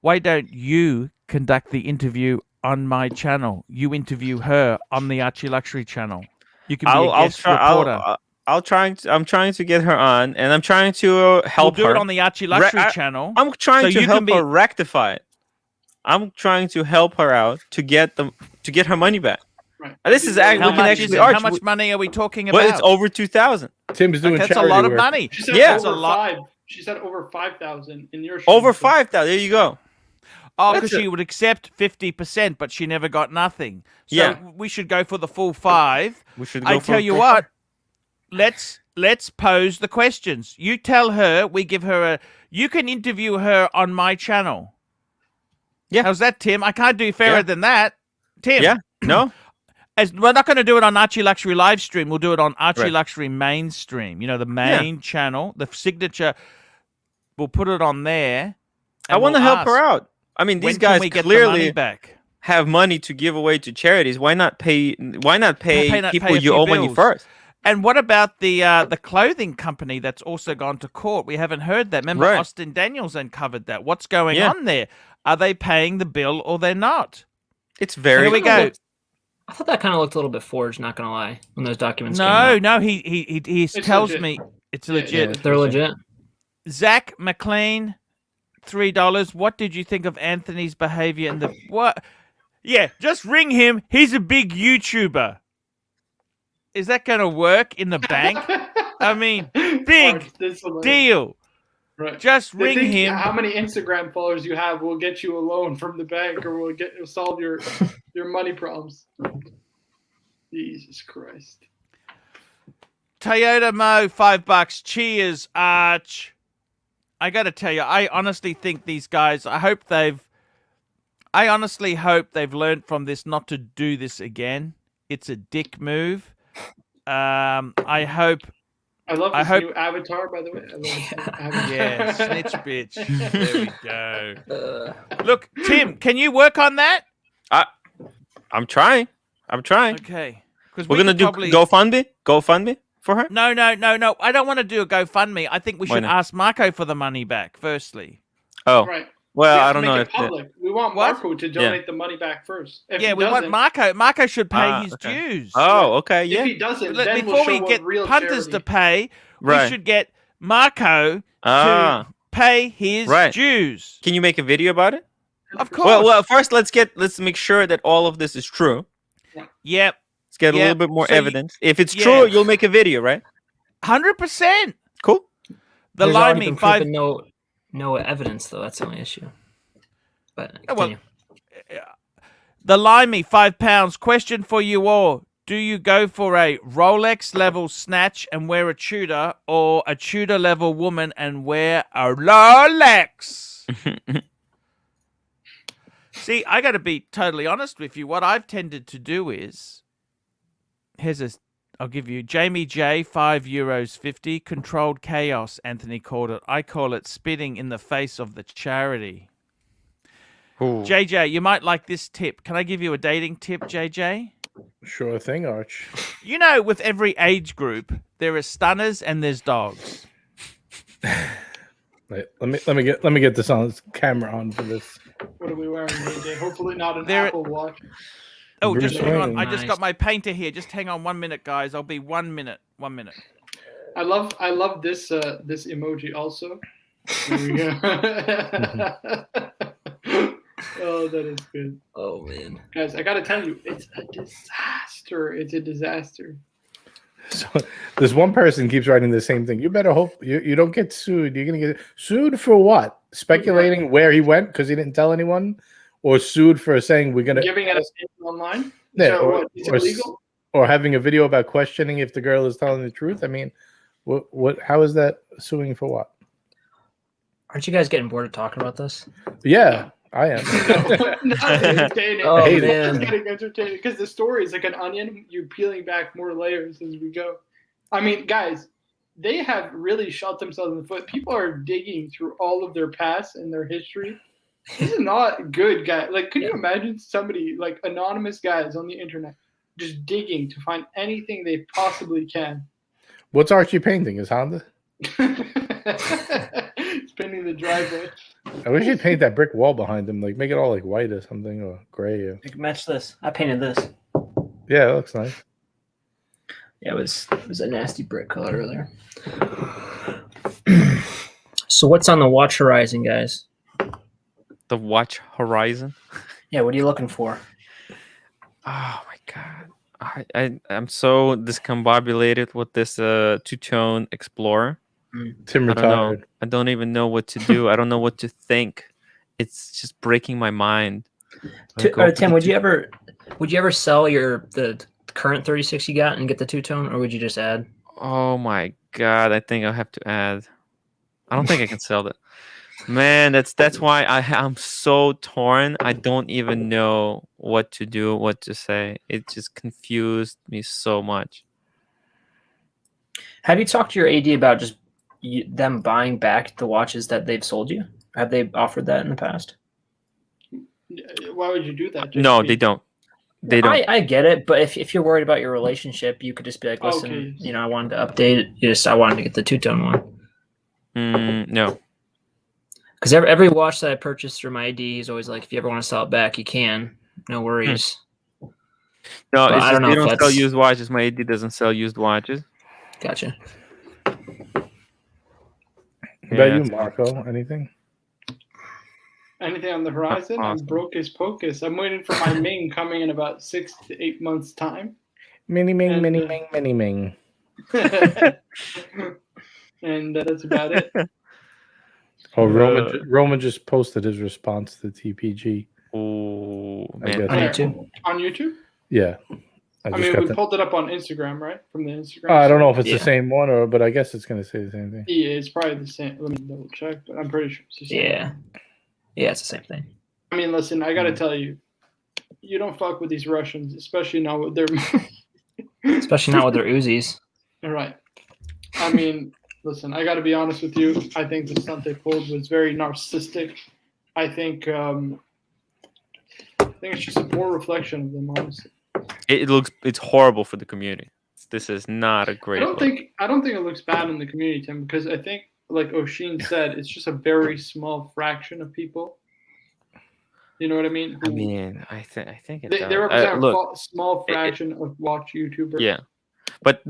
Speaker 1: why don't you conduct the interview on my channel? You interview her on the ArchieLuxury channel. You can be a guest reporter.
Speaker 6: I'm trying to get her on, and I'm trying to help
Speaker 1: we'll do
Speaker 6: her.
Speaker 1: it on the ArchieLuxury channel.
Speaker 6: I'm trying
Speaker 1: so
Speaker 6: to
Speaker 1: you
Speaker 6: help
Speaker 1: can be-
Speaker 6: her rectify it. I'm trying to help her out to get her money back.
Speaker 3: Right.
Speaker 6: This is
Speaker 1: How
Speaker 6: actually
Speaker 1: much is it?
Speaker 6: Arch,
Speaker 1: How much money are we talking about?
Speaker 6: Well, it's over 2,000.
Speaker 4: Tim's doing
Speaker 1: That's a
Speaker 4: charity
Speaker 1: lot of
Speaker 4: work.
Speaker 1: money.
Speaker 3: She said
Speaker 6: Yeah.
Speaker 3: over
Speaker 1: That's a lot.
Speaker 3: 5. She said over 5,000 in your.
Speaker 6: Over
Speaker 3: stream.
Speaker 6: 5,000. There you go.
Speaker 1: Oh,
Speaker 6: That's
Speaker 1: because she would accept 50%, but she never got nothing. So
Speaker 6: Yeah.
Speaker 1: we should go for the full 5.
Speaker 6: We should go
Speaker 1: I
Speaker 6: for
Speaker 1: tell you
Speaker 6: full
Speaker 1: what, let's pose the questions. You tell her, we give her you can interview her on my channel.
Speaker 6: Yeah.
Speaker 1: How's that, Tim? I can't do fairer
Speaker 6: Yeah.
Speaker 1: than that. Tim.
Speaker 6: Yeah. No.
Speaker 1: We're not going to do it on ArchieLuxury live stream. We'll do it on ArchieLuxury mainstream. You know, the main channel, the signature. We'll put it on there.
Speaker 6: I want to help her out. I mean, these guys
Speaker 1: we get the
Speaker 6: clearly
Speaker 1: money back?
Speaker 6: have money to give away to charities. Why not pay people
Speaker 1: pay a
Speaker 6: you
Speaker 1: few
Speaker 6: owe money
Speaker 1: bills.
Speaker 6: first?
Speaker 1: And what about the clothing company that's also gone to court? We haven't heard that. Remember,
Speaker 6: Right.
Speaker 1: Austin Daniels uncovered that. What's going
Speaker 6: Yeah.
Speaker 1: on there? Are they paying the bill or they're not?
Speaker 6: It's very.
Speaker 1: Here we go.
Speaker 2: I thought that kind of looked a little bit forged. Not gonna lie, when those documents. came
Speaker 1: No,
Speaker 2: out.
Speaker 1: no, he tells
Speaker 3: legit.
Speaker 1: me it's
Speaker 3: Yeah,
Speaker 1: legit.
Speaker 2: They're legit.
Speaker 1: Zach McLean, $3. What did you think of Anthony's behavior in the what? Yeah, just ring him. He's a big YouTuber. Is that going to work in the bank? I mean, big
Speaker 3: Arch, this is hilarious.
Speaker 1: deal.
Speaker 3: Right.
Speaker 1: Just
Speaker 3: They
Speaker 1: ring
Speaker 3: think
Speaker 1: him.
Speaker 3: How many Instagram followers you have will get you a loan from the bank, or will solve your money problems. Jesus Christ.
Speaker 1: Toyota Mo, $5. Cheers, Arch. I got to tell you, I honestly think these guys. I honestly hope they've learned from this not to do this again. It's a dick move. I hope.
Speaker 3: I love
Speaker 1: I
Speaker 3: this
Speaker 1: hope-
Speaker 3: new avatar, by the way. I love this new avatar.
Speaker 1: Yeah, snitch bitch. There we go. Look, Tim, can you work on that?
Speaker 6: I'm trying.
Speaker 1: Okay. Because
Speaker 6: We're gonna do GoFundMe for her.
Speaker 1: No. I don't want to do a GoFundMe. I think we
Speaker 6: Why
Speaker 1: should
Speaker 6: not?
Speaker 1: ask Marco for the money back. Firstly.
Speaker 6: Oh,
Speaker 3: Right.
Speaker 6: well,
Speaker 3: We have
Speaker 6: I
Speaker 3: to
Speaker 6: don't
Speaker 3: make
Speaker 6: know
Speaker 3: it
Speaker 6: if
Speaker 3: public. We want
Speaker 1: What?
Speaker 3: Marco to donate the money back first. If
Speaker 1: Yeah,
Speaker 3: he
Speaker 1: we want
Speaker 3: doesn't-
Speaker 1: Marco. Marco should pay his
Speaker 6: okay.
Speaker 1: dues.
Speaker 6: Oh, okay,
Speaker 3: If
Speaker 6: yeah.
Speaker 3: he doesn't,
Speaker 1: Let-
Speaker 3: then
Speaker 1: before
Speaker 3: we'll show
Speaker 1: we
Speaker 3: what
Speaker 1: get
Speaker 3: real
Speaker 1: punters
Speaker 3: charity.
Speaker 1: to pay,
Speaker 6: Right.
Speaker 1: we should get Marco
Speaker 6: Ah.
Speaker 1: to pay his
Speaker 6: Right.
Speaker 1: dues.
Speaker 6: Can you make a video about it?
Speaker 1: Of course.
Speaker 6: Well, first let's make sure that all of this is true.
Speaker 1: Yep.
Speaker 6: Let's get a
Speaker 1: Yeah,
Speaker 6: little bit more
Speaker 1: so you-
Speaker 6: evidence. If it's
Speaker 1: yeah.
Speaker 6: true, you'll make a video, right?
Speaker 1: 100%.
Speaker 6: Cool.
Speaker 1: The
Speaker 2: There's already
Speaker 1: limey
Speaker 2: been
Speaker 1: 5.
Speaker 2: proven no evidence though. That's the only issue. But
Speaker 1: Oh, well,
Speaker 2: continue.
Speaker 1: The limey £5. Question for you all: do you go for a Rolex level snatch and wear a Tudor, or a Tudor level woman and wear a Rolex? See, I got to be totally honest with you. What I've tended to do is, I'll give you Jamie J, €5.50. Controlled chaos, Anthony called it. I call it spitting in the face of the charity. JJ, you might like this tip. Can I give you a dating tip, JJ?
Speaker 4: Sure thing, Arch.
Speaker 1: You know, with every age group, there are stunners and there's dogs.
Speaker 4: Wait, let me get this on camera on for this.
Speaker 3: What are we wearing, AJ? Hopefully not an
Speaker 1: There-
Speaker 3: Apple Watch.
Speaker 1: Oh,
Speaker 4: Bruce
Speaker 1: just hang on.
Speaker 4: Wayne.
Speaker 1: I just got my painter here. Just hang on 1 minute, guys. I'll be 1 minute. 1 minute.
Speaker 3: I love this this emoji also. There we go. Oh, that is good.
Speaker 2: Oh man.
Speaker 3: Guys, I gotta tell you, it's a disaster. It's a disaster.
Speaker 4: So this one person keeps writing the same thing. You better hope you don't get sued. You're gonna get sued for what? Speculating where he went because he didn't tell anyone, or sued for saying we're gonna
Speaker 3: Giving it online?
Speaker 4: Yeah,
Speaker 3: So
Speaker 4: or-
Speaker 3: what, is it
Speaker 4: or s-
Speaker 3: illegal?
Speaker 4: or having a video about questioning if the girl is telling the truth. I mean, what? How is that suing for what?
Speaker 2: Aren't you guys getting bored of talking about this?
Speaker 4: Yeah, I am.
Speaker 3: Not entertaining.
Speaker 2: Oh,
Speaker 4: hate it.
Speaker 2: man.
Speaker 3: It's getting entertaining because the story is like an onion. You're peeling back more layers as we go. I mean, guys, they have really shot themselves in the foot. People are digging through all of their past and their history. This is not good, guys. Like, could you imagine somebody like anonymous guys on the internet just digging to find anything they possibly can.
Speaker 4: What's Archie painting? His Honda?
Speaker 3: He's painting the driveway.
Speaker 4: I wish he'd paint that brick wall behind him, like make it all like white or something, or gray. Or...
Speaker 2: You can match this. I painted this.
Speaker 4: Yeah, it looks nice.
Speaker 2: Yeah, it was a nasty brick color earlier. So what's on the watch horizon, guys?
Speaker 6: The watch horizon.
Speaker 2: Yeah, what are you looking for?
Speaker 6: Oh my god, I'm so discombobulated with this two-tone Explorer.
Speaker 4: Tim
Speaker 6: I don't know.
Speaker 4: retired.
Speaker 6: I don't even know what to do. I don't know what to think. It's just breaking my mind.
Speaker 2: Tim, would you ever sell the current 36 you got and get the two-tone, or would you just add?
Speaker 6: Oh my god, I think I'll have to add. I don't think I can sell that. Man, that's why I'm so torn. I don't even know what to do, what to say. It just confused me so much.
Speaker 2: Have you talked to your AD about just them buying back the watches that they've sold you? Have they offered that in the past?
Speaker 3: Why would you do that?
Speaker 6: No, they don't. They don't.
Speaker 2: I get it, but if you're worried about your relationship, you could just be like, listen,
Speaker 3: Okay.
Speaker 2: I wanted to update it. I wanted to get the two-tone one.
Speaker 6: No.
Speaker 2: Because every watch that I purchased through my AD is always like, if you ever want to sell it back, you can. No worries.
Speaker 6: No,
Speaker 2: But
Speaker 6: it's
Speaker 2: I don't
Speaker 6: just
Speaker 2: know
Speaker 6: they
Speaker 2: if
Speaker 6: don't sell
Speaker 2: that's-
Speaker 6: used watches. My AD doesn't sell used watches.
Speaker 2: Gotcha.
Speaker 4: What about
Speaker 6: Yeah,
Speaker 4: you, Marco? Anything?
Speaker 3: Anything on the horizon?
Speaker 6: Awesome.
Speaker 3: I'm broke as pocus. I'm waiting for my Ming coming in about 6 to 8 months' time.
Speaker 4: Mini Ming,
Speaker 3: And,
Speaker 4: Mini Ming, Mini Ming.
Speaker 3: And that's about it.
Speaker 4: Oh, Roman just posted his response to TPG.
Speaker 6: Oh
Speaker 4: I
Speaker 6: man,
Speaker 4: guess.
Speaker 2: On YouTube?
Speaker 3: On YouTube?
Speaker 4: Yeah.
Speaker 3: I
Speaker 4: just
Speaker 3: mean,
Speaker 4: got
Speaker 3: we
Speaker 4: that.
Speaker 3: pulled it up on Instagram, right? From the Instagram.
Speaker 4: I don't know if it's
Speaker 2: Yeah.
Speaker 4: the same one, but I guess it's going to say the same thing.
Speaker 3: Yeah, it's probably the same. Let me double check, but I'm pretty sure it's the same.
Speaker 2: Yeah. Yeah, it's the same thing.
Speaker 3: I mean, listen, I gotta tell you, you don't fuck with these Russians, especially not with their.
Speaker 2: Especially not with their Uzis.
Speaker 3: Right. I mean, listen, I gotta be honest with you. I think the stunt they pulled was very narcissistic. I think it's just a poor reflection of them, honestly.
Speaker 6: it's horrible for the community. This is not a great.
Speaker 3: I don't think it looks bad in the community, Tim, because I think, like Oshin said, it's just a very small fraction of people. You know what I mean?
Speaker 6: I mean, I think it
Speaker 3: They
Speaker 6: does.
Speaker 3: represent
Speaker 6: Look,
Speaker 3: a small fraction of watch YouTubers.
Speaker 6: yeah, but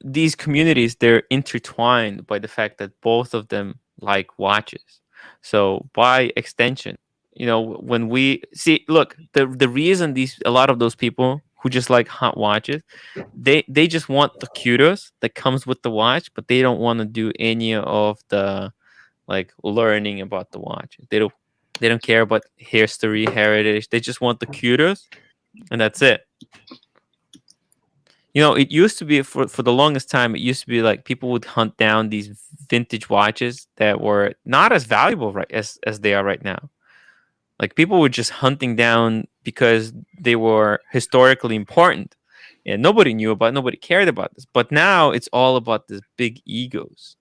Speaker 6: these communities, they're intertwined by the fact that both of them like watches. So by extension, when we see, look, the reason a lot of those people who just like hot watches, they just want the kudos that comes with the watch, but they don't want to do any of the like learning about the watch. They don't care about history, heritage. They just want the kudos, and that's it. It used to be for the longest time. It used to be like people would hunt down these vintage watches that were not as valuable as they are right now. Like people were just hunting down because they were historically important, and nobody cared about this. But now it's all about this big egos.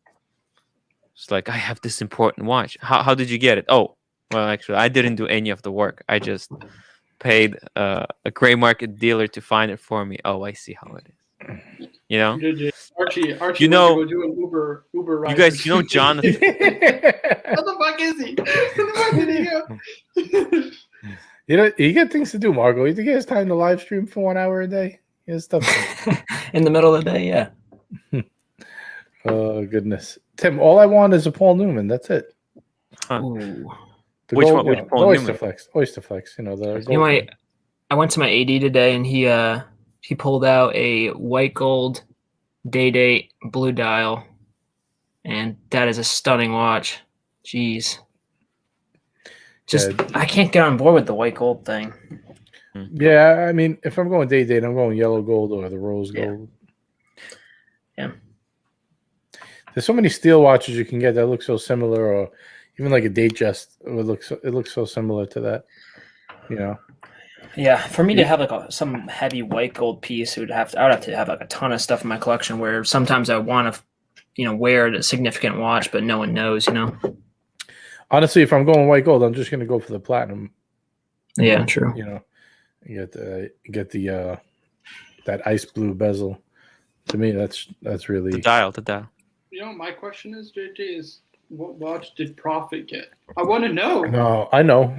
Speaker 6: It's like, I have this important watch. How did you get it? Oh, well, actually, I didn't do any of the work. I just paid a gray market dealer to find it for me. Oh, I see how it is.
Speaker 3: Archie,
Speaker 6: You know-
Speaker 3: go do an Uber ride.
Speaker 6: You guys, Jonathan.
Speaker 3: What the fuck is he? Where the fuck did he go?
Speaker 4: You got things to do, Marco. You think he has time to live stream for 1 hour a day? He has stuff.
Speaker 2: In the middle of the day, yeah.
Speaker 4: Oh, goodness. Tim, all I want is a Paul Newman. That's it.
Speaker 6: Huh.
Speaker 2: Ooh.
Speaker 4: The
Speaker 6: Which
Speaker 4: gold-
Speaker 6: one? Which
Speaker 4: the
Speaker 6: Paul
Speaker 4: Oyster
Speaker 6: Newman?
Speaker 4: Flex. Oyster Flex. The gold
Speaker 2: You know,
Speaker 4: one.
Speaker 2: I went to my AD today, and he pulled out a white gold day blue dial, and that is a stunning watch. Jeez. Just
Speaker 4: Yeah.
Speaker 2: I can't get on board with the white gold thing.
Speaker 4: Yeah, I mean, if I'm going day, I'm going yellow gold or the rose
Speaker 2: Yeah.
Speaker 4: gold.
Speaker 2: Yeah.
Speaker 4: There's so many steel watches you can get that look so similar, or even like a Datejust. It looks so similar to that.
Speaker 2: Yeah, for me to have like some heavy white gold piece, I would have to have like a ton of stuff in my collection. Where sometimes I want to, wear a significant watch, but no one knows.
Speaker 4: Honestly, if I'm going white gold, I'm just going to go for the platinum.
Speaker 2: Yeah, true.
Speaker 4: You get the that ice blue bezel. To me, that's
Speaker 6: The
Speaker 4: really.
Speaker 6: dial.
Speaker 3: You know, my question is, JJ, is what watch did Prophet get? I want to know.
Speaker 4: No, I know.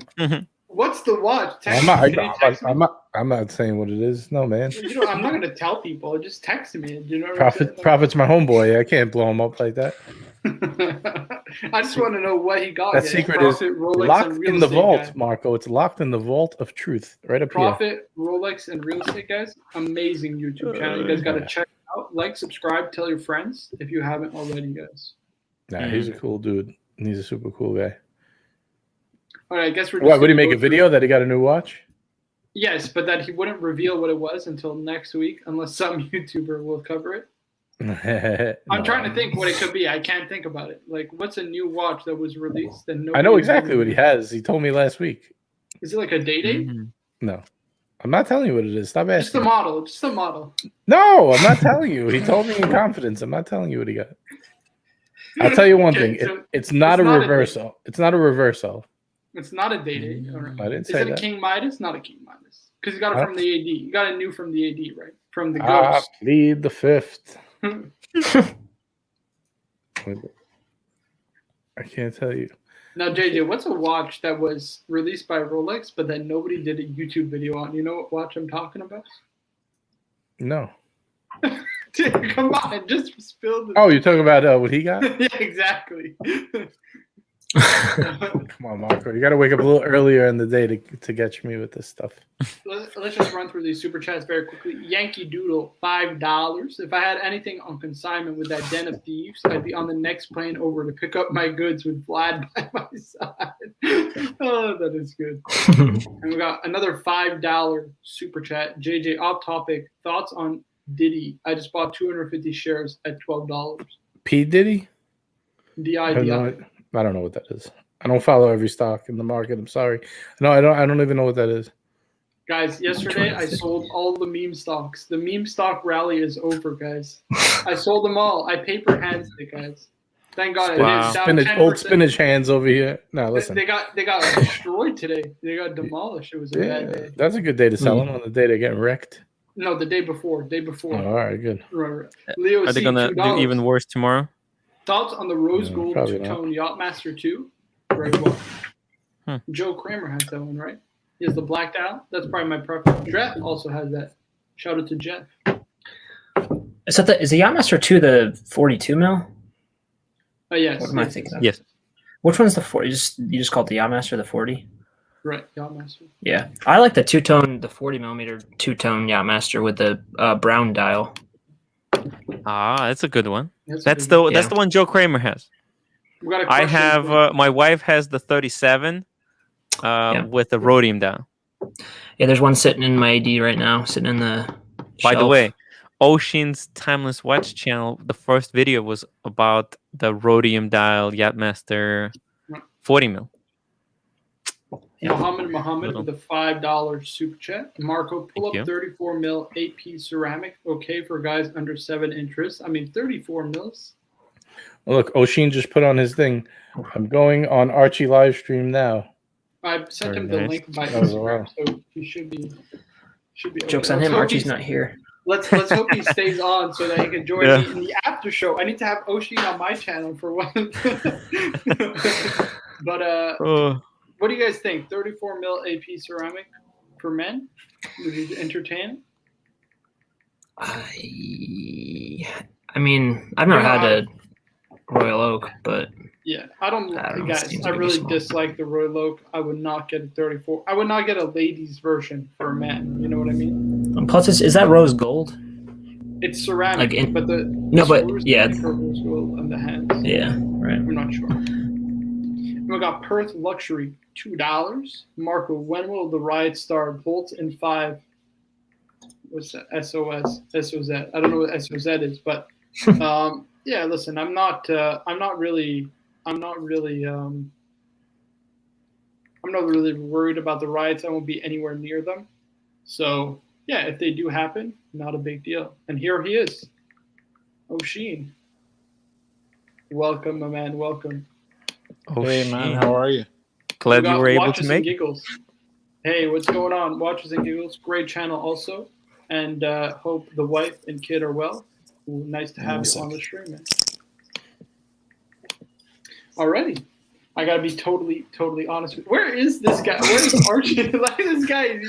Speaker 3: What's the watch? Text
Speaker 4: I'm
Speaker 3: me. Can you text me?
Speaker 4: I'm not saying what it is. No, man.
Speaker 3: You know, I'm not gonna tell people. Just text me. You know what I'm saying?
Speaker 4: Prophet's my homeboy. I can't blow him up like that.
Speaker 3: I just want to know what he got.
Speaker 4: That
Speaker 3: yet.
Speaker 4: secret is
Speaker 3: Prophet, Rolex,
Speaker 4: locked
Speaker 3: and real
Speaker 4: in the
Speaker 3: estate
Speaker 4: vault,
Speaker 3: guy.
Speaker 4: Marco. It's locked in the vault of truth, right up here.
Speaker 3: Prophet, Rolex, and real estate guys. Amazing YouTube channel. You guys got to check it out. Like, subscribe, tell your friends if you haven't already, guys.
Speaker 4: Nah, he's a cool dude. He's a super cool guy.
Speaker 3: All right, I guess we're.
Speaker 4: What? Would he make a video that he got a new watch?
Speaker 3: Yes, but that he wouldn't reveal what it was until next week, unless some YouTuber will cover it. I'm trying to think what it could be. I can't think about it. Like, what's a new watch that was released? And
Speaker 4: I know exactly what he has. He told me last week.
Speaker 3: Is it like a day?
Speaker 4: No, I'm not telling you what it is. Stop asking.
Speaker 3: Just the model. Just the model.
Speaker 4: No, I'm not telling you. He told me in confidence. I'm not telling you what he got. I'll tell you one thing.
Speaker 3: So
Speaker 4: it's not a reversal. It's not a reversal.
Speaker 3: It's not a day. Right.
Speaker 4: I didn't
Speaker 3: Is
Speaker 4: say
Speaker 3: it
Speaker 4: that.
Speaker 3: a King Midas? Not a King Midas. Because you got it from the AD. You got it new from the AD, right? From the
Speaker 4: I
Speaker 3: Ghost.
Speaker 4: plead the fifth. I can't tell you.
Speaker 3: Now, JJ, what's a watch that was released by Rolex, but then nobody did a YouTube video on? You know what watch I'm talking about?
Speaker 4: No.
Speaker 3: Dude, come on, just spill the.
Speaker 4: Oh, you're talking about what he got?
Speaker 3: Yeah, exactly.
Speaker 4: Come on, Marco. You got to wake up a little earlier in the day to get me with this stuff.
Speaker 3: Let's just run through these super chats very quickly. Yankee Doodle, $5. If I had anything on consignment with that den of thieves, I'd be on the next plane over to pick up my goods with Vlad by my side. Oh, that is good. And we got another $5 super chat. JJ, off topic. Thoughts on Diddy? I just bought 250 shares at $12.
Speaker 4: P. Diddy?
Speaker 3: DI.
Speaker 4: I don't know what that is. I don't follow every stock in the market. I'm sorry. No, I don't even know what that is.
Speaker 3: Guys, yesterday I sold all the meme stocks. The meme stock rally is over, guys. I sold them all. I paper hands it, guys. Thank God.
Speaker 6: Wow.
Speaker 4: Old spinach hands over here. No, listen.
Speaker 3: They got destroyed today. They got demolished. It was a bad day.
Speaker 4: That's a good day to sell them on the day they're getting wrecked.
Speaker 3: No, the day before.
Speaker 4: Oh, all right, good.
Speaker 3: Right. Leo,
Speaker 6: Are they gonna do even worse tomorrow?
Speaker 3: Thoughts on the rose gold two-tone Yachtmaster 2? Very well. Joe Kramer has that one, right? He has the blacked out. That's probably my preference. Jeff also has that. Shout out to Jeff.
Speaker 2: Is the Yachtmaster 2 the 42 mil?
Speaker 3: Yes.
Speaker 2: What am I thinking of?
Speaker 6: Yes.
Speaker 2: Which one's the 40? You just called the Yachtmaster the 40?
Speaker 3: Right, Yachtmaster.
Speaker 2: Yeah. I like the two-tone, the 40 millimeter two-tone Yachtmaster with the brown dial.
Speaker 6: Ah, that's a good one.
Speaker 3: That's
Speaker 6: the one Joe Kramer has. I have my wife has the 37 with the rhodium dial.
Speaker 2: Yeah, there's one sitting in my AD right now, sitting in the
Speaker 6: By the
Speaker 2: shelf.
Speaker 6: way, Ocean's Timeless Watch channel, the first video was about the rhodium dial Yachtmaster 40 mil.
Speaker 3: Muhammad with a $5 super chat. Marco, pull up 34 mil 8-piece ceramic. Okay for guys under 7 interests. I mean, 34 mils.
Speaker 4: Well, look, Oshin just put on his thing. I'm going on Archie live stream now.
Speaker 3: I sent him the link by
Speaker 4: Instagram,
Speaker 3: so he should be.
Speaker 2: Jokes on him. Archie's not here.
Speaker 3: Let's hope he stays on so that he can join me in the after show. I need to have Oshin on my channel for one. But what do you guys think? 34 mil AP ceramic for men? Would you entertain?
Speaker 2: I mean, I've never had a Royal Oak, but
Speaker 3: yeah, I really dislike the Royal Oak. I would not get a 34. I would not get a ladies version for a man. You know what I mean?
Speaker 2: And plus, is that rose gold?
Speaker 3: It's ceramic, but the rose gold on the hands.
Speaker 2: Yeah, right.
Speaker 3: I'm not sure. We got Perth Luxury, $2. Marco, when will the ride start? Bolts in 5. What's that? SOS? SOZ. I don't know what SOZ is, but yeah. Listen, I'm not really worried about the riots. I won't be anywhere near them. So yeah, if they do happen, not a big deal. And here he is, Oshin. Welcome, my man. Welcome.
Speaker 7: Hey man, how are you?
Speaker 6: Glad you were able to make it.
Speaker 3: Giggles. Hey, what's going on? Watches and Giggles, great channel also. And hope the wife and kid are well. Ooh, nice to have you on the stream, man. Alrighty. I gotta be totally honest with you. Where is this guy? Where is Archie? Like this guy,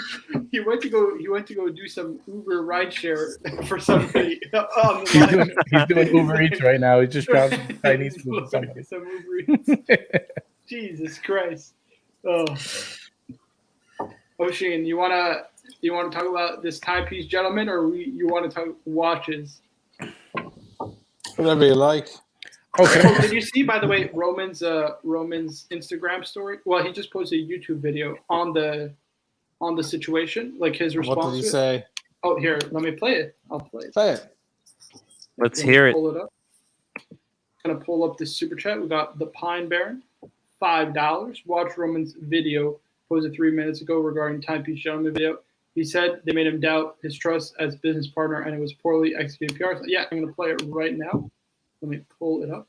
Speaker 3: he went to go do some Uber rideshare for somebody on the
Speaker 4: He's doing Uber Eats right now. He just dropped Chinese food for somebody.
Speaker 3: Some Uber Eats. Jesus Christ. Oh. Ocean, you wanna talk about this timepiece gentleman, or you want to talk watches?
Speaker 7: Whatever you like.
Speaker 4: Okay.
Speaker 3: Oh, did you see, by the way, Roman's Instagram story? Well, he just posted a YouTube video on the situation, like his response.
Speaker 7: What did he say?
Speaker 3: Oh, here, let me play it. I'll play it.
Speaker 7: Say it.
Speaker 6: Let's hear it.
Speaker 3: Pull it up. I'm gonna pull up this super chat. We got the Pine Baron, $5. Watch Roman's video posted 3 minutes ago regarding Timepiece Gentlemen video. He said they made him doubt his trust as business partner, and it was poorly executed PR. So, yeah, I'm gonna play it right now. Let me pull it up.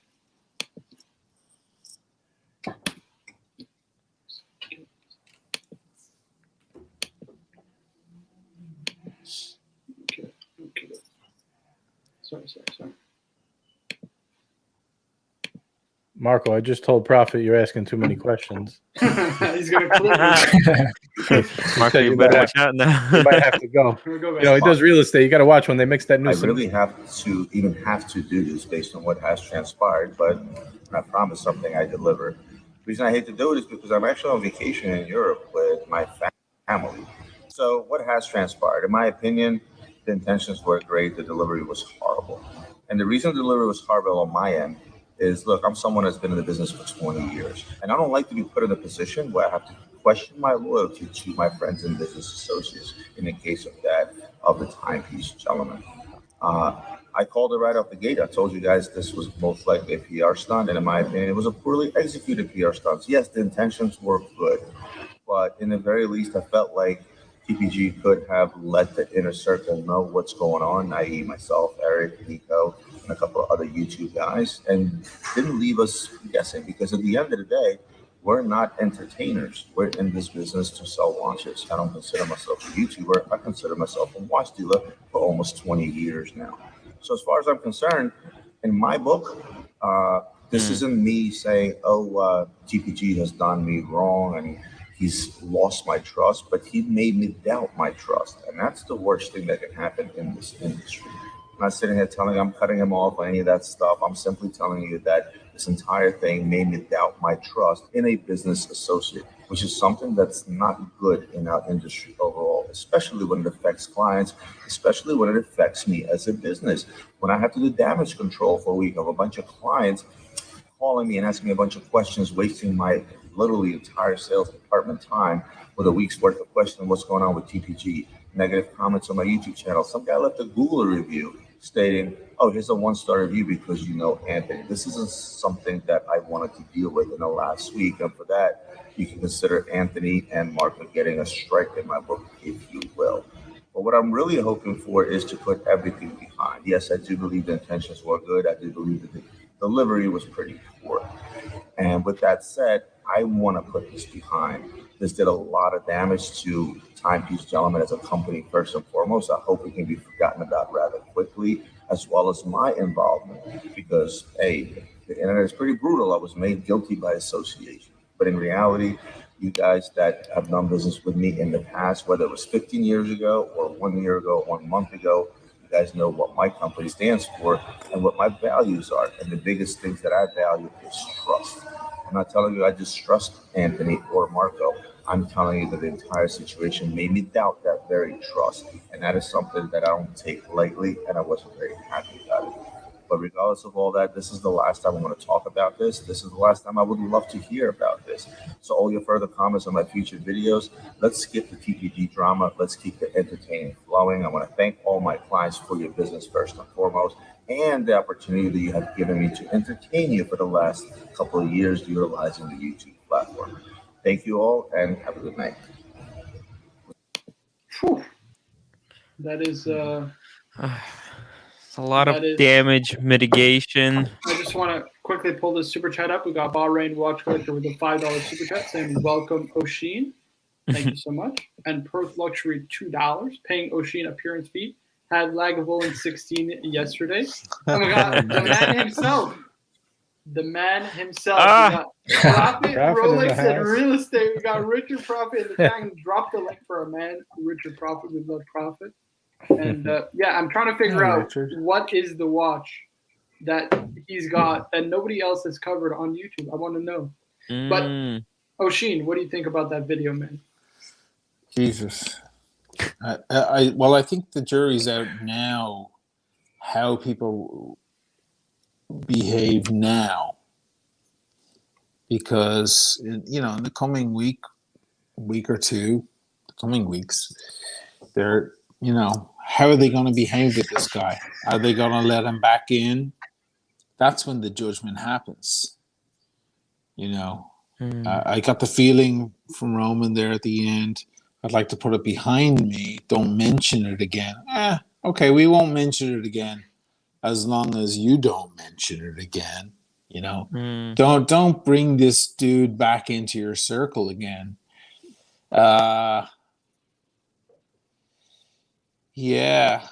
Speaker 3: Okay. Sorry.
Speaker 4: Marco, I just told Prophet you're asking too many questions.
Speaker 3: He's gonna clip me.
Speaker 6: Marco, you better watch out now.
Speaker 4: You might have to go.
Speaker 3: We'll go back.
Speaker 4: You know, he does real estate. You got to watch when they mix that new.
Speaker 5: I really have to do this based on what has transpired, but I promise something I deliver. The reason I hate to do it is because I'm actually on vacation in Europe with my family. So what has transpired? In my opinion, the intentions were great. The delivery was horrible. And the reason the delivery was horrible on my end is, look, I'm someone that's been in the business for 20 years. And I don't like to be put in a position where I have to question my loyalty to my friends and business associates in the case of the Timepiece Gentlemen. I called it right off the gate. I told you guys this was most likely a PR stunt, and in my opinion, it was a poorly executed PR stunt. Yes, the intentions were good, but in the very least, I felt like TPG could have let the inner circle know what's going on, i.e. myself, Eric, Nico, and a couple of other YouTube guys, and didn't leave us guessing, because at the end of the day, we're not entertainers. We're in this business to sell watches. I don't consider myself a YouTuber. I consider myself a watch dealer for almost 20 years now. So as far as I'm concerned, in my book, this isn't me saying, TPG has done me wrong and he's lost my trust, but he made me doubt my trust. And that's the worst thing that can happen in this industry. I'm not sitting here telling you I'm cutting him off or any of that stuff. I'm simply telling you that this entire thing made me doubt my trust in a business associate, which is something that's not good in our industry overall, especially when it affects clients, especially when it affects me as a business. When I have to do damage control for a week of a bunch of clients calling me and asking me a bunch of questions, wasting my literally entire sales department time with a week's worth of questioning what's going on with TPG, negative comments on my YouTube channel. Some guy left a Google review stating, oh, here's a 1-star review because you know Anthony. This isn't something that I wanted to deal with in the last week. And for that, you can consider Anthony and Marco getting a strike in my book, if you will. But what I'm really hoping for is to put everything behind. Yes, I do believe the intentions were good. I do believe that the delivery was pretty poor. And with that said, I want to put this behind. This did a lot of damage to Timepiece Gentlemen as a company, first and foremost. I hope it can be forgotten about rather quickly, as well as my involvement, because, hey, the internet is pretty brutal. I was made guilty by association. But in reality, you guys that have done business with me in the past, whether it was 15 years ago or 1 year ago, 1 month ago, you guys know what my company stands for and what my values are. And the biggest things that I value is trust. I'm not telling you I just trust Anthony or Marco. I'm telling you that the entire situation made me doubt that very trust. And that is something that I don't take lightly, and I wasn't very happy about it. But regardless of all that, this is the last time I'm going to talk about this. This is the last time I would love to hear about this. So all your further comments on my future videos, let's skip the TPG drama. Let's keep the entertaining flowing. I want to thank all my clients for your business first and foremost, and the opportunity that you have given me to entertain you for the last couple of years utilizing the YouTube platform. Thank you all, and have a good night.
Speaker 3: Whew. That is...
Speaker 6: It's a lot of damage mitigation.
Speaker 3: I just want to quickly pull this super chat up. We got Bahrain Watch Collector with a $5 super chat saying, welcome, Oshin. Thank you so much. And Perth Luxury $2, paying Oshin appearance fee. Had Lagavulin 16 yesterday. Oh my God, the man himself. The man himself.
Speaker 1: Ah.
Speaker 3: We got Profit,
Speaker 4: Profit in the
Speaker 3: Rolex, and
Speaker 4: house.
Speaker 3: real estate. We got Richard Profit in the chat. And drop the link for a man, Richard Profit. We love Profit. And yeah, I'm trying to figure
Speaker 4: Hey,
Speaker 3: out
Speaker 4: Richard.
Speaker 3: what is the watch that he's got that nobody else has covered on YouTube. I want to know. But Oshin, what do you think about that video, man?
Speaker 7: Jesus. I think the jury's out now how people behave now, because in the coming week or two, the coming weeks, they're how are they going to behave with this guy? Are they going to let him back in? That's when the judgment happens. I got the feeling from Roman there at the end. I'd like to put it behind me. Don't mention it again. Okay, we won't mention it again as long as you don't mention it again. Don't bring this dude back into your circle again. Yeah.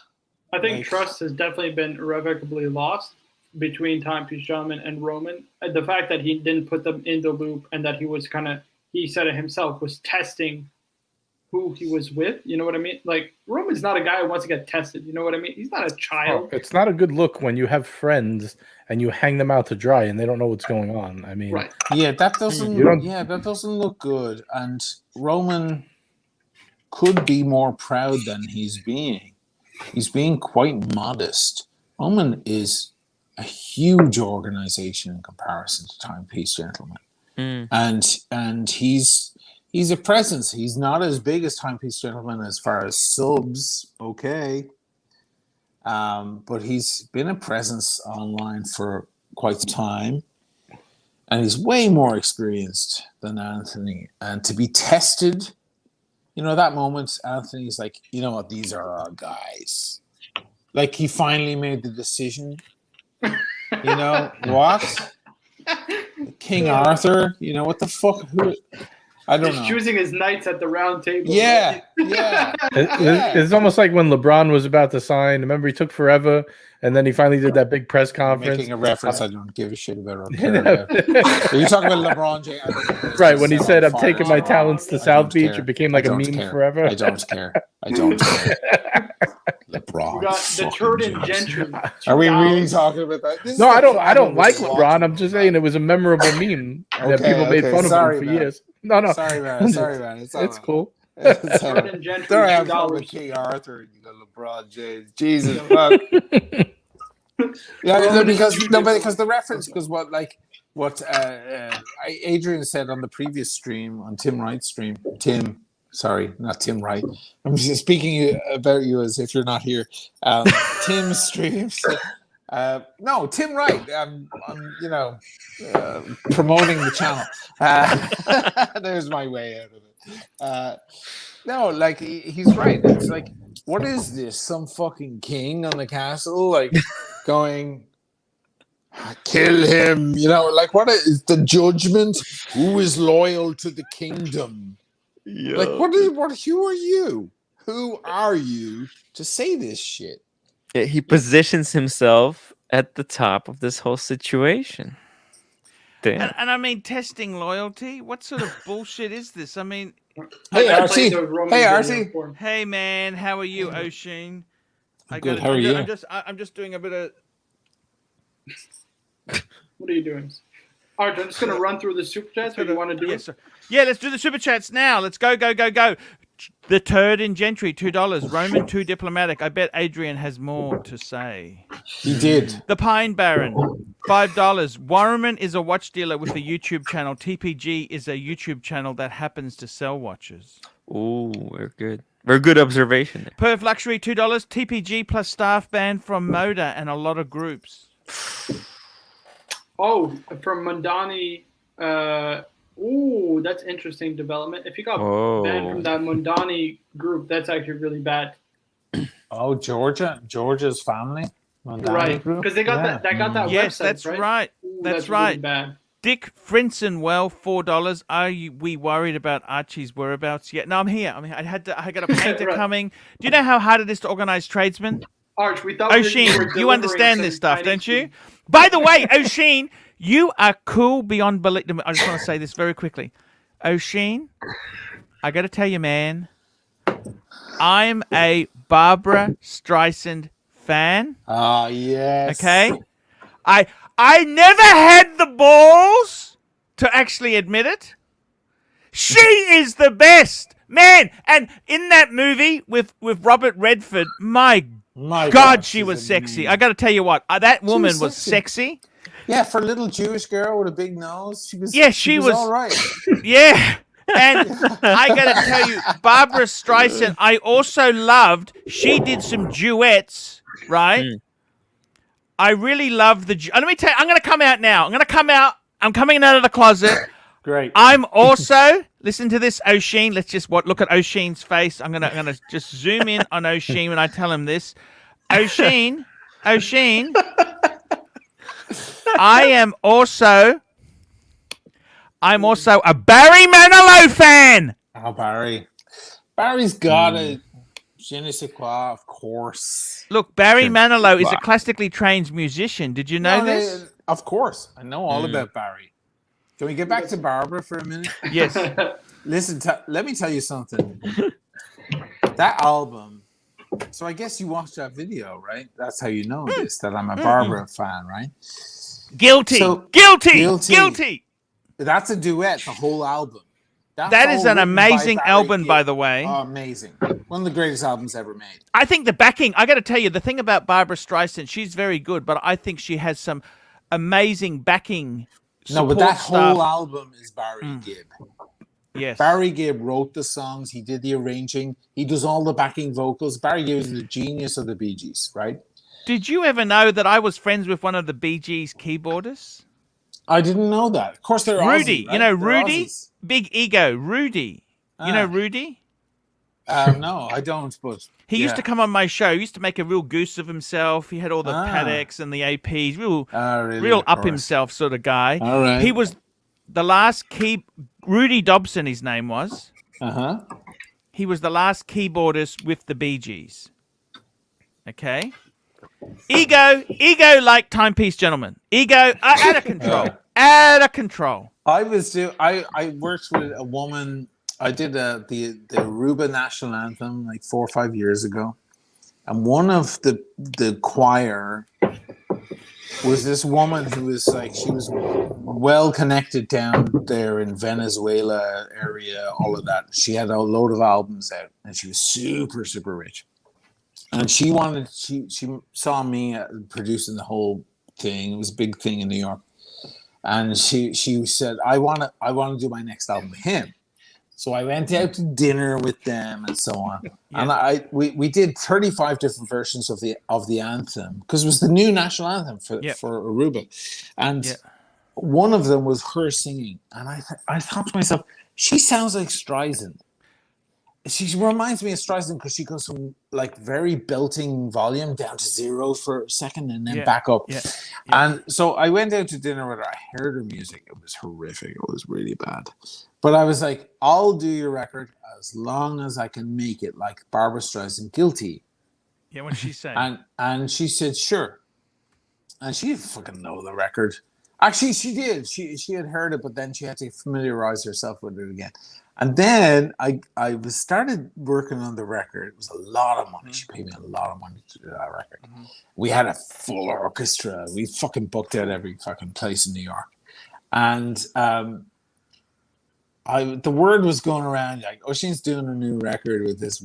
Speaker 3: I think trust has definitely been irrevocably lost between Timepiece Gentlemen and Roman. The fact that he didn't put them in the loop and that he was he said it himself, was testing who he was with. You know what I mean? Like, Roman's not a guy who wants to get tested. You know what I mean? He's not a child.
Speaker 4: It's not a good look when you have friends and you hang them out to dry and they don't know what's going on. I mean,
Speaker 3: Right.
Speaker 7: Yeah, that doesn't that doesn't look good. And Roman could be more proud than he's being. He's being quite modest. Roman is a huge organization in comparison to Timepiece Gentlemen. And he's a presence. He's not as big as Timepiece Gentlemen as far as subs, okay. But he's been a presence online for quite some time. And he's way more experienced than Anthony. And to be tested, that moment, Anthony's like, you know what, these are our guys. Like, he finally made the decision. What? King Arthur, what the fuck? I don't know.
Speaker 3: He's choosing his knights at the round table.
Speaker 7: Yeah,
Speaker 3: right?
Speaker 7: yeah.
Speaker 4: It's almost like when LeBron was about to sign. Remember, he took forever, and then he finally did that big press conference.
Speaker 7: Making a reference, I don't give a shit about. Or care about. Are you talking about LeBron James?
Speaker 4: Right, when he said, "I'm taking my talents to South Beach," it became like a meme forever.
Speaker 7: I don't care. LeBron.
Speaker 3: We got the turd and gentry.
Speaker 7: Are we really talking about that?
Speaker 4: No, I don't like LeBron. I'm just saying it was a memorable meme that people made fun of him for years. No.
Speaker 7: Sorry, man.
Speaker 4: It's cool.
Speaker 3: Turd and gentry.
Speaker 7: There I have
Speaker 3: $2.
Speaker 7: King Arthur and you got LeBron James. Jesus fuck. Because the reference, because what Adrian said on the previous stream, on Tim Wright's stream. Sorry, not Tim Wright. I'm just speaking about you as if you're not here. Tim's streams. No, Tim Wright. I'm promoting the channel. There's my way out of it. No, like he's right. It's like, what is this? Some fucking king on the castle, like going, kill him. What is the judgment? Who is loyal to the kingdom? Yeah. Like, who are you? Who are you to say this shit?
Speaker 6: He positions himself at the top of this whole situation. Damn.
Speaker 1: And I mean, testing loyalty? What sort of bullshit is this? I mean...
Speaker 7: Hey, Archie. Hey, Archie.
Speaker 1: Hey, man. How are you, Oshin?
Speaker 7: Good. How are you?
Speaker 1: I'm just doing a bit of...
Speaker 3: What are you doing? All right, I'm just going to run through the super chats. What do you want to do?
Speaker 1: Yes, sir. Yeah, let's do the super chats now. Let's go. The turd in gentry, $2. Roman, too diplomatic. I bet Adrian has more to say.
Speaker 7: He did.
Speaker 1: The Pine Baron, $5. Warman is a watch dealer with a YouTube channel. TPG is a YouTube channel that happens to sell watches.
Speaker 6: Ooh, we're good. Very good observation.
Speaker 1: Perth Luxury, $2. TPG plus staff band from Moda and a lot of groups.
Speaker 3: Oh, from Mondani. That's interesting development. If you got banned from that Mondani group, that's actually really bad.
Speaker 7: Oh, Georgia's family,
Speaker 3: Mondani right? Because they got that
Speaker 1: yes,
Speaker 3: website,
Speaker 1: that's
Speaker 3: right.
Speaker 1: That's right.
Speaker 3: Really bad.
Speaker 1: Dick Frinson, $4. Are we worried about Archie's whereabouts yet? No, I'm here. I got a painter
Speaker 3: Right.
Speaker 1: coming. Do you know how hard it is to organize tradesmen?
Speaker 3: Arch, we thought you were
Speaker 1: O'Sheen,
Speaker 3: delivering
Speaker 1: you understand
Speaker 3: some
Speaker 1: this stuff,
Speaker 3: Chinese
Speaker 1: don't you?
Speaker 3: food.
Speaker 1: By the way, O'Sheen, you are cool beyond belief. I just want to say this very quickly. O'Sheen, I got to tell you, man, I'm a Barbara Streisand fan.
Speaker 7: Ah, yes.
Speaker 1: Okay? I never had the balls to actually admit it. She is the best. Man, and in that movie with Robert Redford, my God, she
Speaker 7: she's
Speaker 1: was sexy.
Speaker 7: amazing.
Speaker 1: I got to tell you what, that woman was
Speaker 7: sexy.
Speaker 1: sexy.
Speaker 7: Yeah, for a little Jewish girl with a big nose, she was.
Speaker 1: Yeah, she was
Speaker 7: all right.
Speaker 1: Yeah. And I got to tell you, Barbara Streisand, I also loved, she did some duets, right? I really love let me tell you, I'm going to come out now. I'm coming out of the closet.
Speaker 7: Great.
Speaker 1: I'm also, listen to this, O'Sheen. Let's just look at O'Sheen's face. I'm gonna just zoom in on O'Sheen when I tell him this. O'Sheen. I'm also a Barry Manilow fan.
Speaker 7: Oh, Barry. Barry's got a je ne sais quoi, of course.
Speaker 1: Look, Barry Manilow is a classically trained musician. Did you know this?
Speaker 7: Of course. I know all about Barry. Can we get back to Barbara for a minute?
Speaker 1: Yes.
Speaker 7: Listen, let me tell you something. That album. So I guess you watched that video, right? That's how you know this, that I'm a Barbara fan, right?
Speaker 1: Guilty.
Speaker 7: So,
Speaker 1: Guilty.
Speaker 7: That's a duet, the whole album.
Speaker 1: That is an amazing album, by the way.
Speaker 7: Oh, amazing. One of the greatest albums ever made.
Speaker 1: I think the backing, I got to tell you, the thing about Barbara Streisand, she's very good, but I think she has some amazing backing.
Speaker 7: No, but that
Speaker 1: stuff.
Speaker 7: whole album is Barry Gibb.
Speaker 1: Yes.
Speaker 7: Barry Gibb wrote the songs. He did the arranging. He does all the backing vocals. Barry Gibb is the genius of the Bee Gees, right?
Speaker 1: Did you ever know that I was friends with one of the Bee Gees keyboardists?
Speaker 7: I didn't know that. Of course, they're
Speaker 1: Rudy.
Speaker 7: Aussie, right?
Speaker 1: You know
Speaker 7: They're
Speaker 1: Rudy?
Speaker 7: Aussies.
Speaker 1: Big ego. Rudy. You know Rudy?
Speaker 7: No, I don't. But
Speaker 1: he used to come on my show. He used to make a real goose of himself. He had all the Pateks and the APs. Real up himself sort of guy.
Speaker 7: All right.
Speaker 1: He was the last Rudy Dobson, his name was. He was the last keyboardist with the Bee Gees. Okay. Ego like Timepiece Gentlemen. Ego out of control. Out of control.
Speaker 7: I worked with a woman. I did the Aruba national anthem like 4 or 5 years ago, and one of the choir was this woman who was like, she was well connected down there in Venezuela area, all of that. She had a load of albums out, and she was super, super rich. And she saw me producing the whole thing. It was a big thing in New York. And she said, I want to do my next album with him. So I went out to dinner with them and so on. Yeah. And we did 35 different versions of the anthem, because it was the new national anthem for Aruba. And one of them was her singing. And I thought to myself, she sounds like Streisand. She reminds me of Streisand because she goes from like very belting volume down to zero for a second and then back up. Yeah. And so I went out to dinner with her. I heard her music. It was horrific. It was really bad. But I was like, I'll do your record as long as I can make it like Barbara Streisand, Guilty.
Speaker 1: Yeah, what did she say?
Speaker 7: And she said, sure. And she didn't fucking know the record. Actually, she did. She had heard it, but then she had to familiarize herself with it again. And then I started working on the record. It was a lot of money. She paid me a lot of money to do that record. We had a full orchestra. We fucking booked out every fucking place in New York. And the word was going around like, oh, she's doing a new record with this,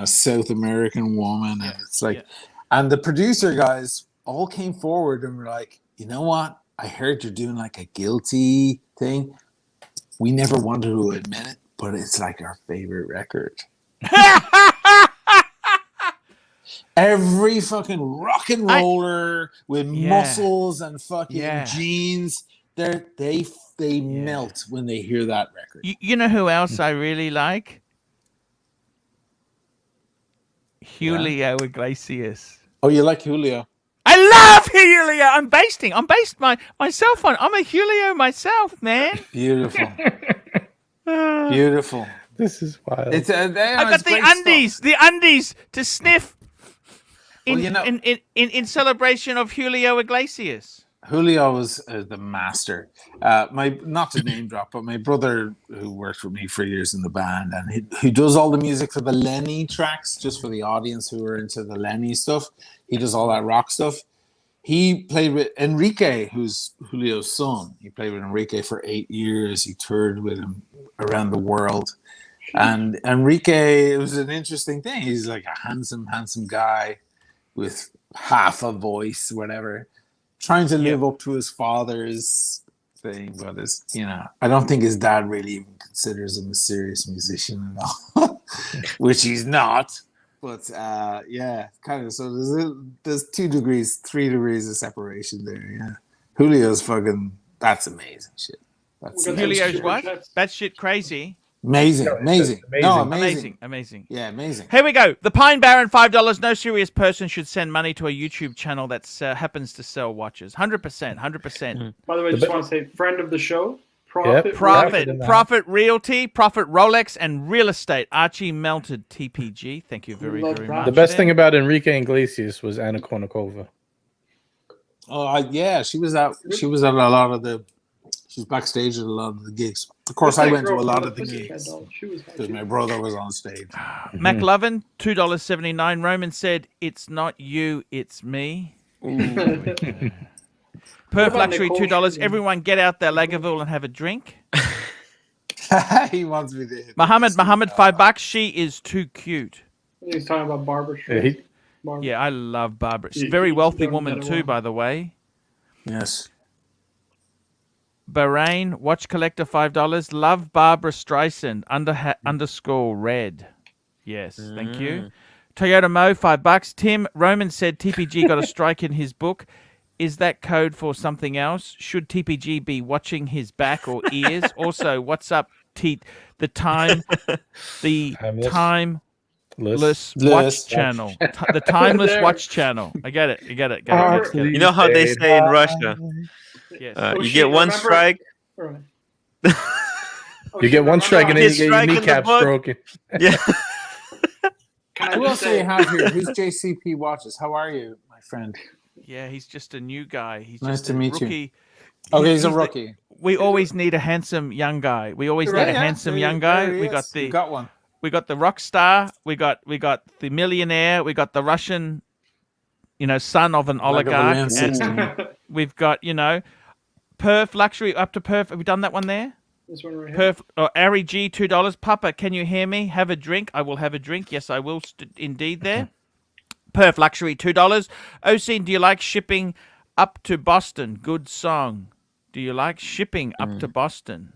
Speaker 7: South American woman. And it's like, and the producer guys all came forward and were like, you know what? I heard you're doing like a Guilty thing. We never wanted to admit it, but it's like our favorite record. Every fucking rock and roller with muscles and fucking jeans, they melt when they hear that record.
Speaker 1: You know who else I really like? Julio Iglesias.
Speaker 7: Oh, you like Julio?
Speaker 1: I love Julio. I'm based myself on. I'm a Julio myself, man.
Speaker 7: Beautiful. Beautiful.
Speaker 4: This is wild.
Speaker 7: It's
Speaker 1: I got the undies to sniff in celebration of Julio Iglesias.
Speaker 7: Julio was the master. Not to name drop, but my brother, who worked with me for years in the band, and who does all the music for the Lenny tracks, just for the audience who are into the Lenny stuff. He does all that rock stuff. He played with Enrique, who's Julio's son. He played with Enrique for 8 years. He toured with him around the world. And Enrique, it was an interesting thing. He's like a handsome guy with half a voice, whatever, trying to live up to his father's thing. But it's, I don't think his dad really even considers him a serious musician at all, which he's not. But kind of. So there's 2 degrees, 3 degrees of separation there. Yeah, Julio's that's amazing shit.
Speaker 1: Julio's what? That's shit crazy.
Speaker 7: Amazing. No,
Speaker 1: amazing.
Speaker 7: Yeah, amazing.
Speaker 1: Here we go. The Pine Baron, $5. No serious person should send money to a YouTube channel that happens to sell watches. 100%.
Speaker 3: By the way, just want to say, friend of the show,
Speaker 1: Profit Realty, Profit Rolex, and Real Estate. Archie Melted TPG. Thank you very much.
Speaker 4: The best thing about Enrique Iglesias was Anna Kournikova.
Speaker 7: Oh, she was out. She was at a lot of the. She was backstage at a lot of the gigs. Of course, I went to a lot of the gigs because my brother was on stage.
Speaker 1: McLovin, $2.79. Roman said, "It's not you, it's me." Perf Luxury, $2. Everyone get out their Lagavulin and have a drink.
Speaker 7: He wants me to hit
Speaker 1: Muhammad, $5. She is too cute.
Speaker 3: He's talking about Barbara Streisand.
Speaker 1: Yeah, I love Barbara. She's a very wealthy woman too, by the way.
Speaker 7: Yes.
Speaker 1: Bahrain, watch collector, $5. Love Barbara Streisand, underscore red. Yes, thank you. Toyota Mo, $5. Tim Roman said TPG got a strike in his book. Is that code for something else? Should TPG be watching his back or ears? Also, what's up, the timeless watch channel. The timeless watch channel. I get it. You get it.
Speaker 6: You know how they say in Russia?
Speaker 1: Yes.
Speaker 6: You get one strike.
Speaker 4: You get one strike and then you get your kneecaps broken.
Speaker 6: Yeah.
Speaker 7: Who else do we have here? Who's JCP Watches? How are you, my friend?
Speaker 1: Yeah, he's just a new guy. He's
Speaker 7: nice
Speaker 1: just
Speaker 7: to meet
Speaker 1: rookie.
Speaker 7: you. Okay, he's a rookie.
Speaker 1: We always need a handsome young guy. We always need a handsome young guy. We got
Speaker 7: one.
Speaker 1: We got the rock star. We got the millionaire. We got the Russian, son of an oligarch. And we've got, Perf Luxury up to Perf. Have we done that one there?
Speaker 3: This one right
Speaker 1: Perf or Ari G, $2. Papa, can you hear me? Have a drink. I will have a drink. Yes, I will. Indeed, there. Perf Luxury, $2. Oseen, do you like shipping up to Boston? Good song. Do you like shipping up to Boston?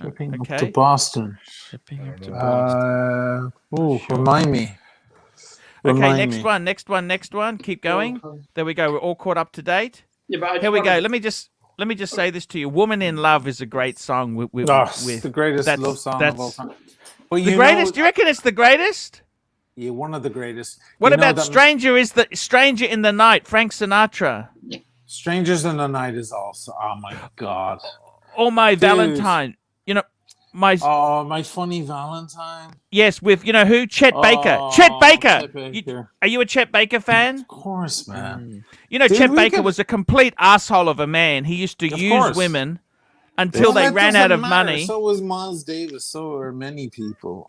Speaker 7: Shipping up to Boston.
Speaker 1: Shipping up to Boston.
Speaker 7: Remind me.
Speaker 1: Okay, next one. Keep going. There we go. We're all caught up to date.
Speaker 3: Yeah, but
Speaker 1: here we go. Let me just say this to you. "Woman in Love" is a great song. With
Speaker 7: the greatest love song of all time.
Speaker 1: Well, the greatest? Do you reckon it's the greatest?
Speaker 7: Yeah, one of the greatest.
Speaker 1: What about "Stranger in the Night"? Frank Sinatra.
Speaker 7: "Strangers in the Night" is also. Oh my God.
Speaker 1: Oh my Valentine. My
Speaker 7: Funny Valentine.
Speaker 1: Yes, with who? Chet Baker. Chet Baker. Are you a Chet Baker fan?
Speaker 7: Of course, man.
Speaker 1: Chet Baker was a complete asshole of a man. He used to use women until they ran out of money.
Speaker 7: So was Miles Davis. So are many people.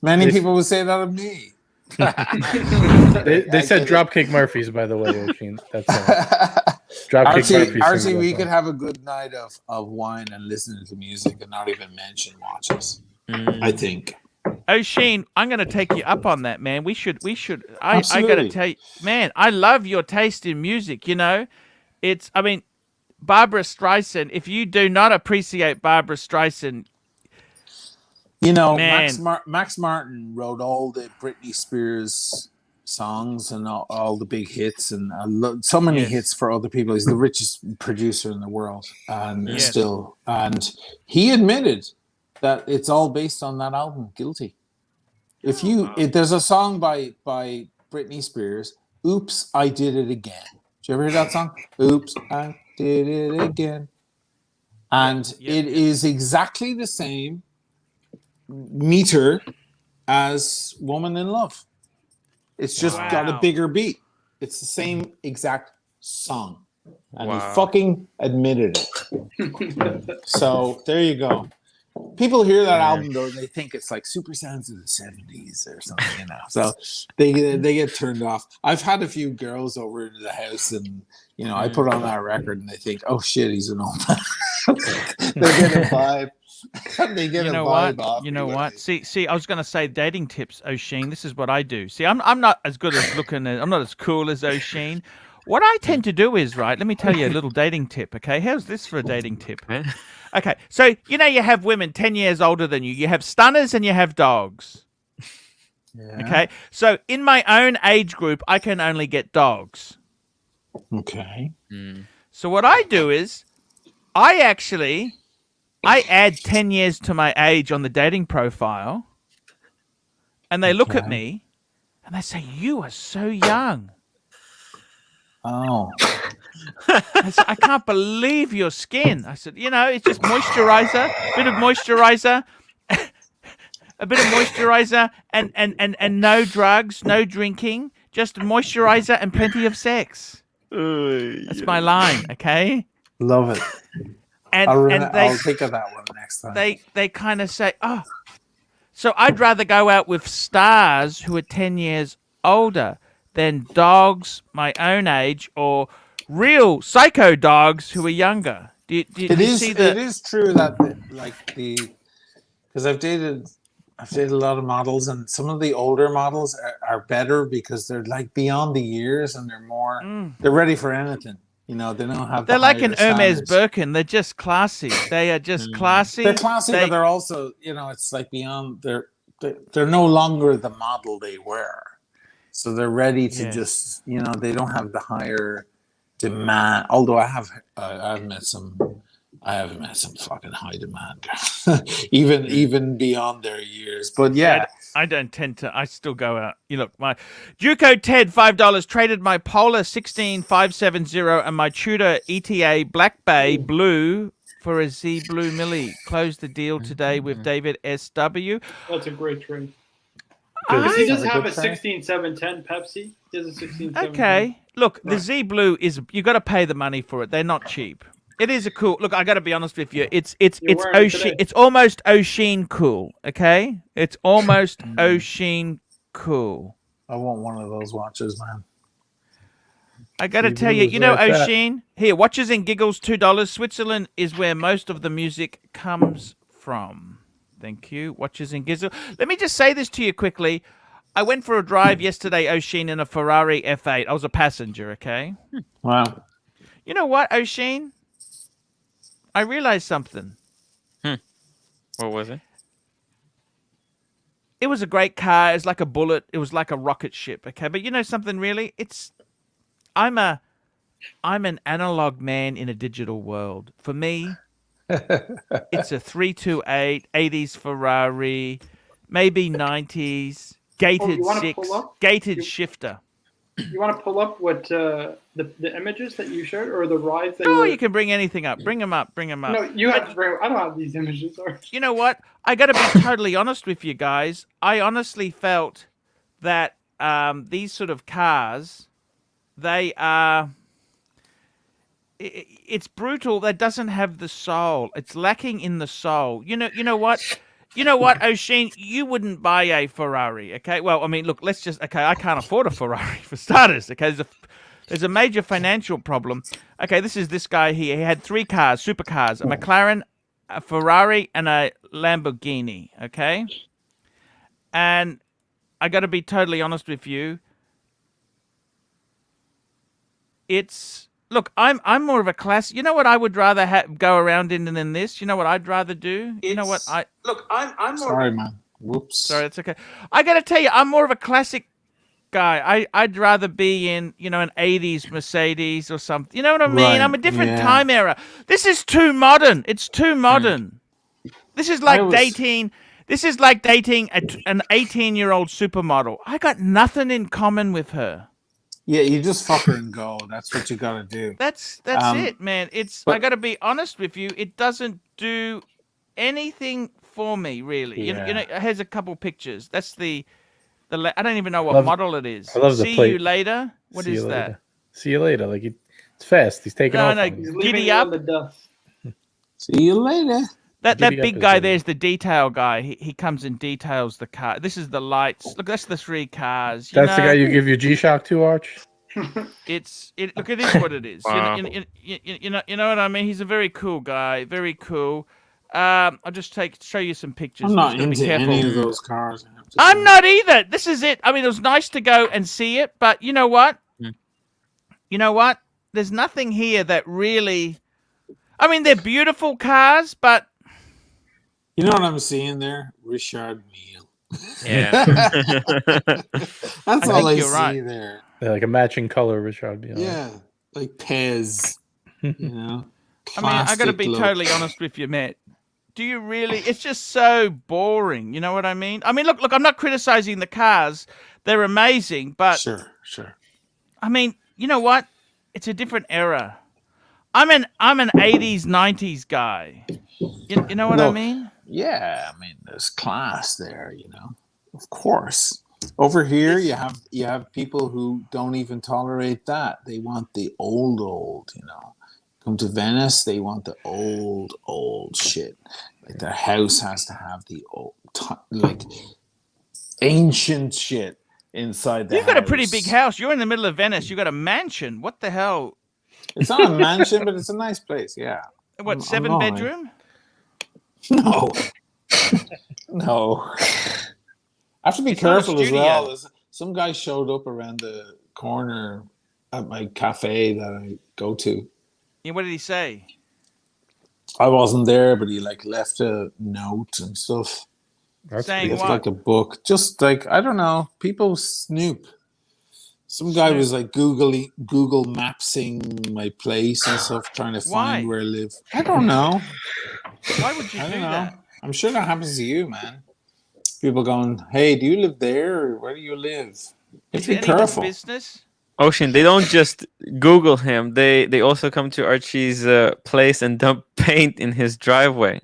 Speaker 4: Many
Speaker 7: people would say that of me.
Speaker 4: they said Dropkick Murphys, by the way, Oisin. That's Dropkick
Speaker 7: Archie, we could have a good night of wine and listening to music and not even mention watches. I think.
Speaker 1: Oisin, I'm going to take you up on that, man. We should. I got to tell you, man, I love your taste in music. Barbara Streisand. If you do not appreciate Barbara Streisand.
Speaker 7: Max Martin wrote all the Britney Spears songs and all the big hits and so many hits for other people. He's the richest producer in the world, and he admitted that it's all based on that album, Guilty. If there's a song by Britney Spears Oops, I Did It Again. Did you ever hear that song? Oops, I did it again. And it is exactly the same meter as Woman in Love. It's just got a bigger beat. It's the same exact song. And he fucking admitted it. So there you go. People hear that album though, they think it's like super sounds of the 70s or something, you know. So they get turned off. I've had a few girls over into the house, and you know, I put on that record and they think, oh shit, he's an old man. They get a vibe. They get a vibe off.
Speaker 1: You know what? See, I was going to say dating tips, O'Sheen. This is what I do. See, I'm not as good as looking. I'm not as cool as O'Sheen. What I tend to do is, right, let me tell you a little dating tip, okay? How's this for a dating tip? Okay, so, you know, you have women 10 years older than you. You have stunners and you have dogs. Yeah. Okay, so in my own age group, I can only get dogs.
Speaker 7: Okay.
Speaker 1: So what I do is, I add 10 years to my age on the dating profile, and they look at me, and they say, you are so young.
Speaker 7: Oh.
Speaker 1: I said, I can't believe your skin. I said, you know, it's just moisturizer, a bit of moisturizer, and no drugs, no drinking, just moisturizer and plenty of sex. That's my line, okay?
Speaker 7: Love it. I'll think of that one next time.
Speaker 1: They kind of say, oh, so I'd rather go out with stars who are 10 years older than dogs my own age or real psycho dogs who are younger. Do you see that?
Speaker 7: It is true that because I've dated a lot of models, and some of the older models are better because they're like beyond the years and they're ready for anything. You know, they don't have.
Speaker 1: They're like an Hermes Birkin. They're just classy. They are just classy.
Speaker 7: They're classy, but they're also, you know, it's like beyond. They're no longer the model they were, so they're ready to just, you know, they don't have the higher demand. Although I've met some fucking high demand, even beyond their years. But yeah.
Speaker 1: I don't tend to. I still go out. You look, my Duco Ted $5 traded my Polar 16570 and my Tudor ETA Black Bay Blue for a Z Blue Millie. Closed the deal today with David SW.
Speaker 3: That's a great trade. Because he does have a 16710 Pepsi. He has a 16710.
Speaker 1: Okay, look, the Z Blue is, you got to pay the money for it. They're not cheap. It is a cool look. I got to be honest with you. It's O'Sheen. It's almost O'Sheen cool. Okay, it's almost O'Sheen cool.
Speaker 7: I want one of those watches, man.
Speaker 1: I got to tell you, you know, O'Sheen. Here, watches and giggles, $2. Switzerland is where most of the music comes from. Thank you. Watches and giggles. Let me just say this to you quickly. I went for a drive yesterday, O'Sheen, in a Ferrari F8. I was a passenger. Okay.
Speaker 7: Wow.
Speaker 1: You know what, O'Sheen? I realized something.
Speaker 6: What was it?
Speaker 1: It was a great car. It was like a bullet. It was like a rocket ship. Okay, but you know something? Really, I'm an analog man in a digital world. For me, it's a 328 80s Ferrari, maybe 90s gated gated shifter.
Speaker 3: You want to pull up what the images that you showed, or the rides?
Speaker 1: You can bring anything up. Bring them up.
Speaker 3: No, you have to bring. I don't have these images.
Speaker 1: You know what? I got to be totally honest with you guys. I honestly felt that these sort of cars, they are. It's brutal. That doesn't have the soul. It's lacking in the soul. You know what? You know what, O'Sheen? You wouldn't buy a Ferrari, okay? Well, I mean, look, I can't afford a Ferrari for starters, okay? There's a major financial problem. Okay, this guy here. He had 3 cars, supercars, a McLaren, a Ferrari, and a Lamborghini, okay? And I got to be totally honest with you. Look, I'm more of a class. You know what I would rather go around in than this? You know what I'd rather do? You know what I'm more.
Speaker 7: Sorry, man. Whoops.
Speaker 1: Sorry, it's okay. I got to tell you, I'm more of a classic guy. I'd rather be in, you know, an 80s Mercedes or something. You know what I mean? Right. I'm a different time era. This is too modern. It's too modern. This is like dating. This is like dating an 18-year-old supermodel. I got nothing in common with her.
Speaker 7: Yeah, you just fuck her and go. That's what you gotta do.
Speaker 1: That's it, man. It's I
Speaker 7: but-
Speaker 1: got to be honest with you. It doesn't do anything for me, really. You know, here's a couple pictures. That's the I don't even know what model it is.
Speaker 4: I love the
Speaker 1: See
Speaker 4: plate.
Speaker 1: you later. What is that?
Speaker 4: See you later. Like it's fast. He's taking off.
Speaker 1: No,
Speaker 4: on you.
Speaker 3: He's leaving
Speaker 1: giddy
Speaker 3: you
Speaker 1: up.
Speaker 3: in the dust.
Speaker 7: See you later.
Speaker 1: That
Speaker 4: Giddy up
Speaker 1: big
Speaker 4: is
Speaker 1: guy
Speaker 4: the-
Speaker 1: there's the detail guy. He comes and details the car. This is the lights. Look, that's the 3 cars.
Speaker 4: That's the guy you give your G-Shock to, Arch?
Speaker 1: Look, it is what it is.
Speaker 6: Wow.
Speaker 1: You know what I mean. He's a very cool guy. Very cool. I'll just show you some pictures.
Speaker 7: I'm not
Speaker 1: Just gotta be
Speaker 7: into
Speaker 1: careful.
Speaker 7: any of those cars. I have to
Speaker 1: I'm
Speaker 7: say.
Speaker 1: not either. This is it. I mean, it was nice to go and see it, but you know what? You know what? There's nothing here that really. I mean, they're beautiful cars, but
Speaker 7: You know what I'm seeing there? Richard Mille.
Speaker 6: Yeah.
Speaker 7: That's all
Speaker 1: think
Speaker 7: I
Speaker 1: you're
Speaker 7: see
Speaker 1: right.
Speaker 7: there.
Speaker 4: They're like a matching color, Richard. You know?
Speaker 7: Yeah, like Pez. You know.
Speaker 1: I mean, I got to be
Speaker 7: Plastic look.
Speaker 1: totally honest with you, Matt. Do you really? It's just so boring. You know what I mean? I mean, look. I'm not criticizing the cars; they're amazing. But
Speaker 7: Sure.
Speaker 1: I mean, you know what? It's a different era. I'm an 80s, 90s guy. You know what I
Speaker 7: No.
Speaker 1: mean?
Speaker 7: Yeah, I mean, there's class there. You know, of course. Over here, you have people who don't even tolerate that. They want the old. You know, come to Venice, they want the old shit. Like their house has to have the old, like ancient shit inside the
Speaker 1: You've got a pretty
Speaker 7: house.
Speaker 1: big house. You're in the middle of Venice. You got a mansion. What the hell?
Speaker 7: It's not a mansion, but it's a nice place. Yeah.
Speaker 1: What,
Speaker 7: I'm
Speaker 1: 7
Speaker 7: not lying.
Speaker 1: bedroom?
Speaker 7: No. No. I have to be
Speaker 1: It's not a
Speaker 7: careful as
Speaker 1: studio.
Speaker 7: well. Some guy showed up around the corner at my cafe that I go to.
Speaker 1: Yeah, what did he say?
Speaker 7: I wasn't there, but he like left a note and stuff.
Speaker 4: That's
Speaker 1: Saying
Speaker 4: pretty
Speaker 7: It's
Speaker 1: what?
Speaker 7: like a book. Just like, I don't know, people snoop. Some guy
Speaker 1: Snoop.
Speaker 7: was like Google Mapsing my place and stuff, trying to find
Speaker 1: Why?
Speaker 7: where I live. I don't know.
Speaker 1: Why would you
Speaker 7: I
Speaker 1: do
Speaker 7: don't know.
Speaker 1: that?
Speaker 7: I'm sure that happens to you, man. People going, "Hey, do you live there? Or where do you live?" You have
Speaker 1: Is
Speaker 7: to
Speaker 1: it
Speaker 7: be
Speaker 1: any
Speaker 7: careful.
Speaker 1: business?
Speaker 6: Ocean, they don't just Google him. They also come to Archie's place and dump paint in his driveway.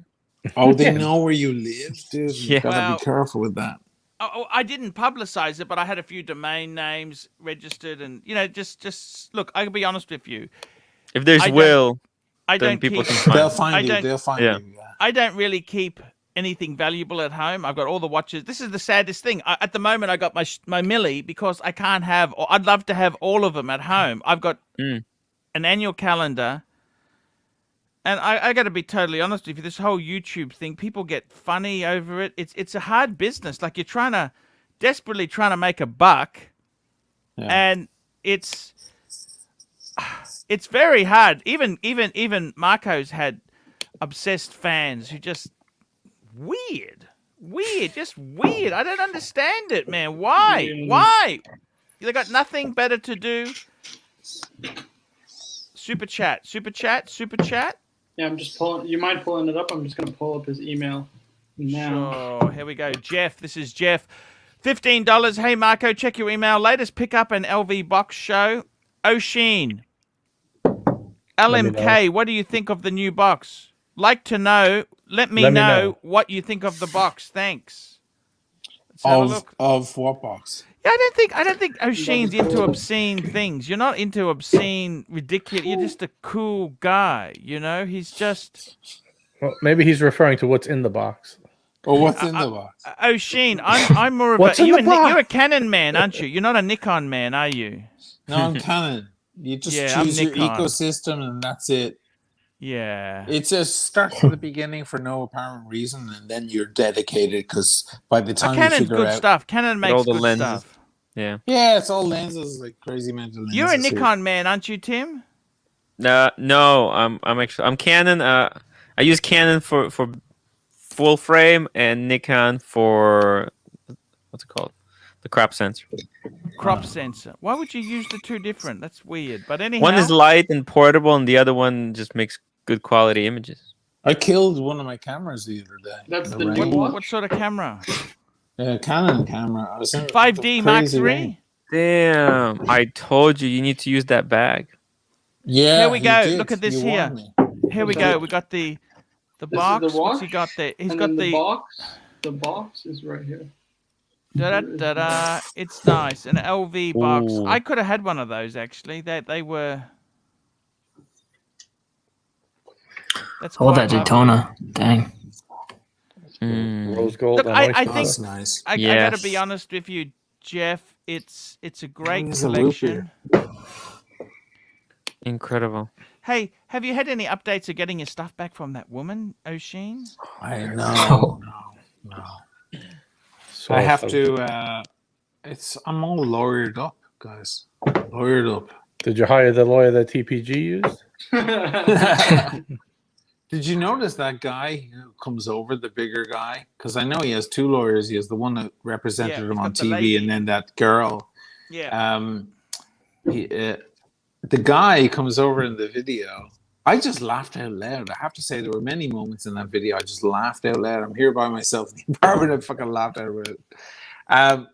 Speaker 7: Oh, they know where you live, dude. You
Speaker 6: Yeah.
Speaker 7: gotta
Speaker 1: Well-
Speaker 7: be careful with that.
Speaker 1: Oh, I didn't publicize it, but I had a few domain names registered, and just look. I can be honest with you.
Speaker 6: If there's
Speaker 1: I don't-
Speaker 6: will,
Speaker 1: I
Speaker 6: then
Speaker 1: don't
Speaker 6: people
Speaker 1: keep.
Speaker 6: can
Speaker 7: They'll
Speaker 6: find.
Speaker 7: find you.
Speaker 1: don't-
Speaker 7: They'll find
Speaker 6: Yeah.
Speaker 7: you. Yeah.
Speaker 1: I don't really keep anything valuable at home. I've got all the watches. This is the saddest thing. At the moment, I got my Millie because I can't have. Or I'd love to have all of them at home. I've got
Speaker 6: Mm.
Speaker 1: an annual calendar, and I got to be totally honest with you. This whole YouTube thing, people get funny over it. It's a hard business. Like you're desperately trying to make a buck,
Speaker 7: Yeah.
Speaker 1: and it's very hard. Even Marco's had obsessed fans who just weird, just weird. I don't understand it, man. Why?
Speaker 3: Yeah.
Speaker 1: Why? They got nothing better to do. Super chat.
Speaker 3: Yeah, I'm just pulling. You mind pulling it up? I'm just gonna pull up his email now.
Speaker 1: Sure. Here we go. Jeff. This is Jeff. $15. Hey, Marco, check your email. Latest pickup and LV box show. O'Sheen. LMK, what do you think of the new box? Like to know. Let me know what you think of the box. Thanks. Let's have a look.
Speaker 7: Of what box?
Speaker 1: Yeah, I don't think O'Sheen's into obscene things. You're not into obscene, ridiculous. You're just a cool guy, you know? He's just
Speaker 4: Well, maybe he's referring to what's in the box.
Speaker 7: Or what's in the box?
Speaker 1: O'Sheen. I'm more of
Speaker 4: What's
Speaker 1: a
Speaker 4: in the box?
Speaker 1: you're a Canon man, aren't you? You're not a Nikon man, are you?
Speaker 7: No, I'm Canon. You just
Speaker 1: Yeah, I'm
Speaker 7: choose your
Speaker 1: Nikon.
Speaker 7: ecosystem and that's it.
Speaker 1: Yeah.
Speaker 7: It just starts at the beginning for no apparent reason, and then you're dedicated because by the time you
Speaker 1: Canon's
Speaker 7: figure
Speaker 1: good
Speaker 7: out,
Speaker 1: stuff. Canon makes
Speaker 6: all the
Speaker 1: good
Speaker 6: lenses.
Speaker 1: stuff.
Speaker 6: Yeah.
Speaker 7: yeah, it's all lenses, like crazy mental lenses.
Speaker 1: You're a
Speaker 7: here.
Speaker 1: Nikon man, aren't you, Tim?
Speaker 6: No, I'm Canon. I use Canon for full frame and Nikon for what's it called? The crop sensor.
Speaker 1: Crop sensor. Why would you use the two different? That's weird. But anyhow,
Speaker 6: One is light and portable, and the other one just makes good quality images.
Speaker 7: I killed one of my cameras the other day.
Speaker 3: That's
Speaker 7: in
Speaker 3: the
Speaker 7: rain.
Speaker 3: new one?
Speaker 1: what sort of camera?
Speaker 7: Canon camera. I was in
Speaker 1: 5D Mark
Speaker 7: crazy
Speaker 1: III?
Speaker 7: rain.
Speaker 6: Damn! I told you need to use that bag.
Speaker 7: Yeah,
Speaker 1: Here we
Speaker 7: you
Speaker 1: go.
Speaker 7: did.
Speaker 1: Look at this
Speaker 7: You
Speaker 1: here.
Speaker 7: warned me.
Speaker 1: Here we go. We got the
Speaker 3: This
Speaker 1: box.
Speaker 3: is the
Speaker 1: What's he
Speaker 3: watch,
Speaker 1: got there? He's
Speaker 3: and
Speaker 1: got
Speaker 3: then
Speaker 1: the
Speaker 3: box. The box is right here.
Speaker 1: da da da da. It's nice. An LV box.
Speaker 6: Ooh.
Speaker 1: I could have had one of those actually. They were. That's
Speaker 2: All
Speaker 1: quite
Speaker 2: that
Speaker 1: lovely.
Speaker 2: Daytona. Dang.
Speaker 4: Rose gold.
Speaker 1: Look,
Speaker 4: on
Speaker 1: I
Speaker 4: oyster
Speaker 1: think-
Speaker 4: sauce.
Speaker 7: That's nice.
Speaker 1: I got to be
Speaker 6: Yes.
Speaker 1: honest with you, Jeff. It's a great
Speaker 7: It's a root
Speaker 1: collection.
Speaker 6: Incredible.
Speaker 1: Hey, have you had any updates of getting your stuff back from that woman, O'Sheen?
Speaker 7: I know. No.
Speaker 4: So
Speaker 7: I have
Speaker 4: so-
Speaker 7: to. I'm all lawyered up, guys. Lawyered up.
Speaker 4: Did you hire the lawyer that TPG used?
Speaker 7: Did you notice that guy who comes over, the bigger guy? Because I know he has two lawyers. He has the one that represented
Speaker 1: Yeah,
Speaker 7: him
Speaker 1: he's
Speaker 7: on
Speaker 1: got the
Speaker 7: TV,
Speaker 1: lady.
Speaker 7: and then that girl.
Speaker 1: Yeah.
Speaker 7: The guy comes over in the video. I just laughed out loud. I have to say, there were many moments in that video I just laughed out loud. I'm here by myself in the apartment. I fucking laughed out loud.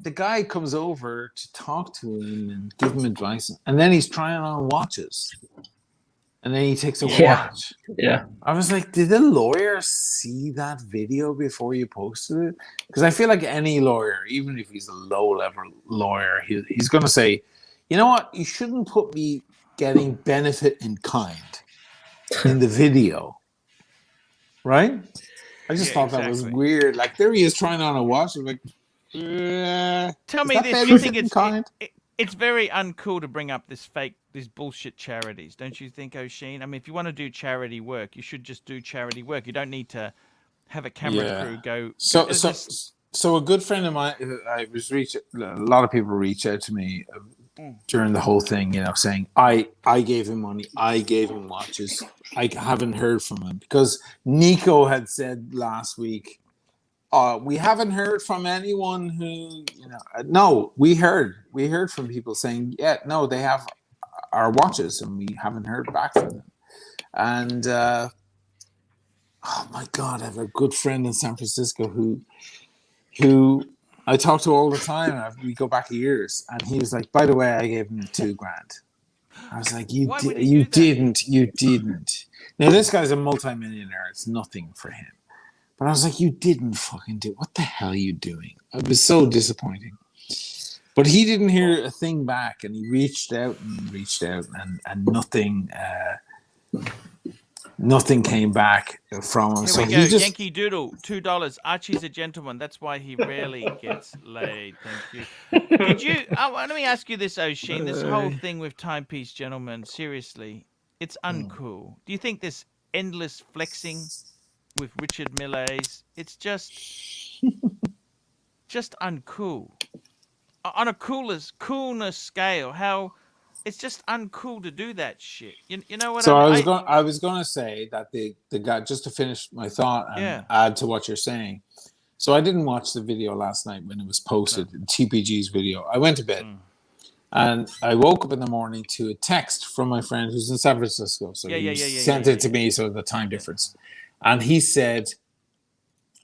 Speaker 7: The guy comes over to talk to him and give him advice, and then he's trying on watches. And then he takes a
Speaker 2: Yeah.
Speaker 7: watch.
Speaker 2: Yeah.
Speaker 7: I was like, did the lawyer see that video before you posted it? Because I feel like any lawyer, even if he's a low-level lawyer, he's going to say, you know what? You shouldn't put me getting benefit in kind in the video. Right? I just
Speaker 1: Yeah,
Speaker 7: thought that was
Speaker 1: exactly.
Speaker 7: weird. Like, there he is trying on a watch. I'm like,
Speaker 1: Tell
Speaker 7: is
Speaker 1: me
Speaker 7: that
Speaker 1: this. You
Speaker 7: benefit
Speaker 1: think
Speaker 7: in
Speaker 1: it's
Speaker 7: kind?
Speaker 1: it's very uncool to bring up these bullshit charities, don't you think, O'Sheen? I mean, if you want to do charity work, you should just do charity work. You don't need to have a camera
Speaker 7: Yeah.
Speaker 1: crew go.
Speaker 7: So a good friend of mine, a lot of people reach out to me during the whole thing, saying, I gave him money, I gave him watches. I haven't heard from him because Nico had said last week, we haven't heard from anyone who, no, we heard from people saying, yeah, no, they have our watches and we haven't heard back from them. And, oh my God, I have a good friend in San Francisco who I talk to all the time. We go back years, and he was like, by the way, I gave him $2,000. I was like,
Speaker 1: Why would he do that?
Speaker 7: you didn't. Now this guy's a multimillionaire. It's nothing for him. But I was like, you didn't fucking do. What the hell are you doing? It was so disappointing. But he didn't hear a thing back, and he reached out, and nothing. Nothing came back from him.
Speaker 1: Here
Speaker 7: So
Speaker 1: we go.
Speaker 7: he just.
Speaker 1: Yankee Doodle, $2. Archie's a gentleman. That's why he rarely gets laid. Thank you. Did you? Let me ask you this, O'Sheen. This whole thing with Timepiece Gentlemen, seriously, it's uncool. Do you think this endless flexing with Richard Millais, it's just uncool? On a coolness scale, how it's just uncool to do that shit. You know what
Speaker 7: So
Speaker 1: I mean?
Speaker 7: I was going to say that the guy, just to finish my thought and
Speaker 1: Yeah.
Speaker 7: add to what you're saying. So I didn't watch the video last night when it was posted, TPG's video. I went to bed and I woke up in the morning to a text from my friend who's in San Francisco. So he sent it to me, so the time difference. And he said,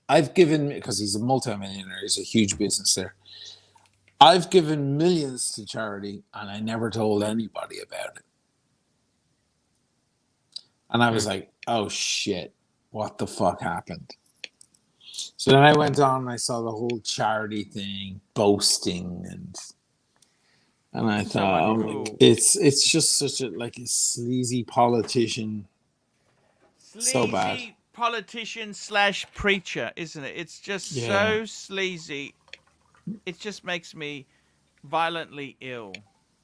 Speaker 7: I've given, because he's a multimillionaire, he's a huge business there. I've given millions to charity and I never told anybody about it. And I was like, oh shit, what the fuck happened? So then I went on and I saw the whole charity thing, boasting, and I thought,
Speaker 1: uncool.
Speaker 7: it's just such a sleazy politician. So bad.
Speaker 1: Sleazy politician / preacher, isn't it? It's just
Speaker 7: Yeah.
Speaker 1: so sleazy. It just makes me violently ill.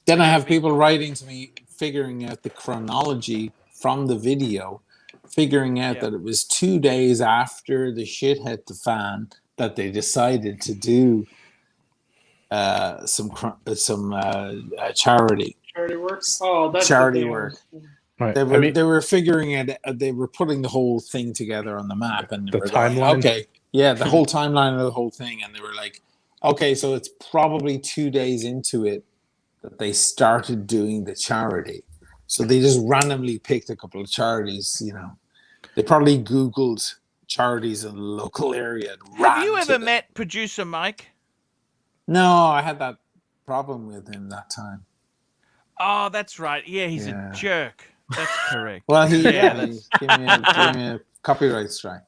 Speaker 7: Then I have people writing to me, figuring out the chronology from the video, figuring out that it was 2 days after the shit hit the fan that they decided to do some charity.
Speaker 3: Charity work. Oh, that's
Speaker 7: Charity
Speaker 3: the thing.
Speaker 7: work.
Speaker 4: Right.
Speaker 7: They were figuring it. They were putting the whole thing together on the map, and they
Speaker 4: The
Speaker 7: were going,
Speaker 4: timeline?
Speaker 7: okay, yeah, the whole timeline of the whole thing, and they were like, okay, so it's probably 2 days into it that they started doing the charity. So they just randomly picked a couple of charities. They probably Googled charities in the local area. And
Speaker 1: Have you
Speaker 7: ran to
Speaker 1: ever
Speaker 7: them.
Speaker 1: met producer Mike?
Speaker 7: No, I had that problem with him that time.
Speaker 1: Oh, that's right. Yeah, he's
Speaker 7: Yeah.
Speaker 1: a jerk. That's correct.
Speaker 7: Well, he
Speaker 1: Yeah,
Speaker 7: gave me a copyright strike.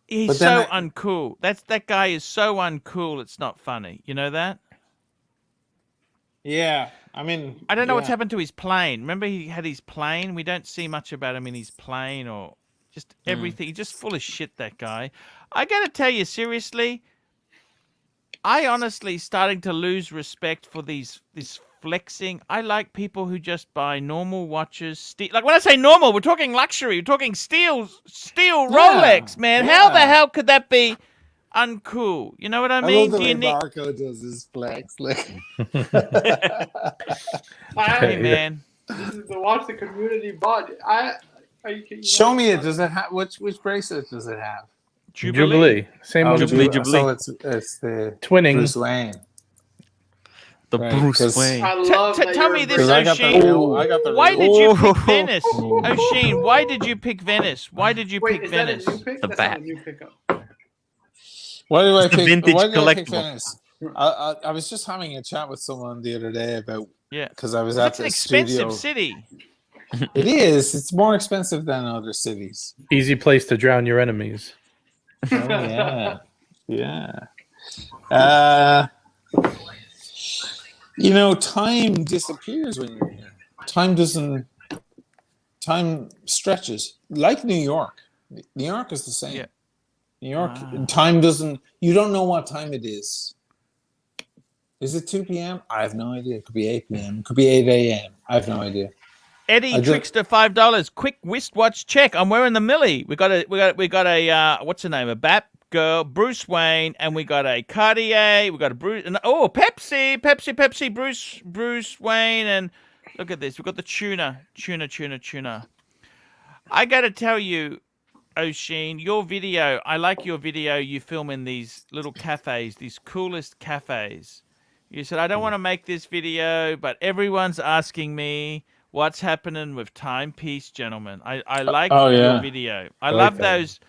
Speaker 1: He's
Speaker 7: But then
Speaker 1: so uncool. That guy is so uncool. It's not funny. You know that?
Speaker 7: Yeah, I mean,
Speaker 1: I don't know what's happened to his plane. Remember, he had his plane. We don't see much about him in his plane or just everything. He's just full of shit. That guy. I got to tell you, seriously, I honestly starting to lose respect for this flexing. I like people who just buy normal watches. Like when I say normal, we're talking luxury. We're talking steel Rolex, man.
Speaker 7: Yeah.
Speaker 1: How the hell could that be uncool? You know what I mean?
Speaker 7: I love the
Speaker 1: Do
Speaker 7: way
Speaker 1: you need?
Speaker 7: Marco does his flex. Like,
Speaker 1: Hey, man.
Speaker 3: This is the watch the community bought.
Speaker 7: show me it. Does it have which bracelet does it have?
Speaker 1: Jubilee.
Speaker 4: Same one.
Speaker 6: Jubilee.
Speaker 7: So it's the
Speaker 4: Twinning.
Speaker 7: Bruce Wayne.
Speaker 6: The
Speaker 7: Right,
Speaker 6: Bruce
Speaker 7: 'cause-
Speaker 6: Wayne.
Speaker 3: I love that
Speaker 1: Tell
Speaker 3: you're
Speaker 1: me
Speaker 3: a
Speaker 1: this,
Speaker 7: Because I got the
Speaker 1: O'Sheen.
Speaker 7: real. I got the
Speaker 1: Why
Speaker 7: real.
Speaker 1: did you pick
Speaker 6: Oh.
Speaker 1: Venice? O'Sheen, why did you pick Venice? Why did you
Speaker 3: Wait,
Speaker 1: pick
Speaker 3: is
Speaker 1: Venice?
Speaker 3: that a new pick?
Speaker 6: The
Speaker 3: That's
Speaker 6: bat.
Speaker 3: not a new pickup.
Speaker 7: Why do I
Speaker 6: It's a
Speaker 7: pick?
Speaker 6: vintage
Speaker 7: Why did I pick
Speaker 6: collectible.
Speaker 7: Venice? I was just having a chat with someone the other day about
Speaker 1: Yeah.
Speaker 7: because I was at
Speaker 1: It's an
Speaker 7: the
Speaker 1: expensive
Speaker 7: studio.
Speaker 1: city.
Speaker 7: It is. It's more expensive than other cities.
Speaker 4: Easy place to drown your enemies.
Speaker 7: Oh yeah, yeah. You know, time disappears when you're here. Time doesn't. Time stretches like New York. New York is the same.
Speaker 1: Yeah.
Speaker 7: New York,
Speaker 1: Wow.
Speaker 7: time doesn't. You don't know what time it is. Is it 2 p.m.? I have no idea. It could be 8 p.m. It could be 8 a.m. I have no idea.
Speaker 1: Eddie
Speaker 7: I just-
Speaker 1: Trickster, $5. Quick wristwatch check. I'm wearing the Millie. We got a what's her name? A Bat girl, Bruce Wayne, and we got a Cartier. We got a Pepsi, Bruce Wayne, and look at this. We got the tuna. I got to tell you, O'Sheen, your video. I like your video. You film in these little cafes, these coolest cafes. You said I don't want to make this video, but everyone's asking me. What's happening with Timepiece Gentlemen? I like your video. I love those.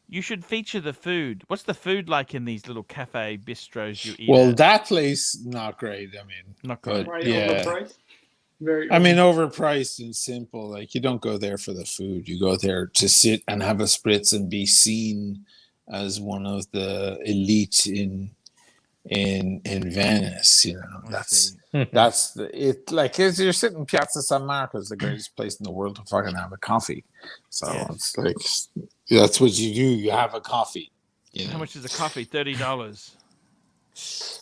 Speaker 1: You should feature the food. What's the food like in these little cafe bistros you eat
Speaker 7: Well,
Speaker 1: at?
Speaker 7: that place not great. I mean,
Speaker 1: Not
Speaker 7: but
Speaker 1: good.
Speaker 3: Right,
Speaker 7: yeah.
Speaker 3: overpriced. Very.
Speaker 7: I mean, overpriced and simple. Like, you don't go there for the food. You go there to sit and have a spritz and be seen as one of the elite in Venice. You know, that's it. Like, you're sitting in Piazza San Marco, is the greatest place in the world to fucking have a coffee. So it's like that's what you do. You have a coffee. You know?
Speaker 1: How much is a coffee? $30.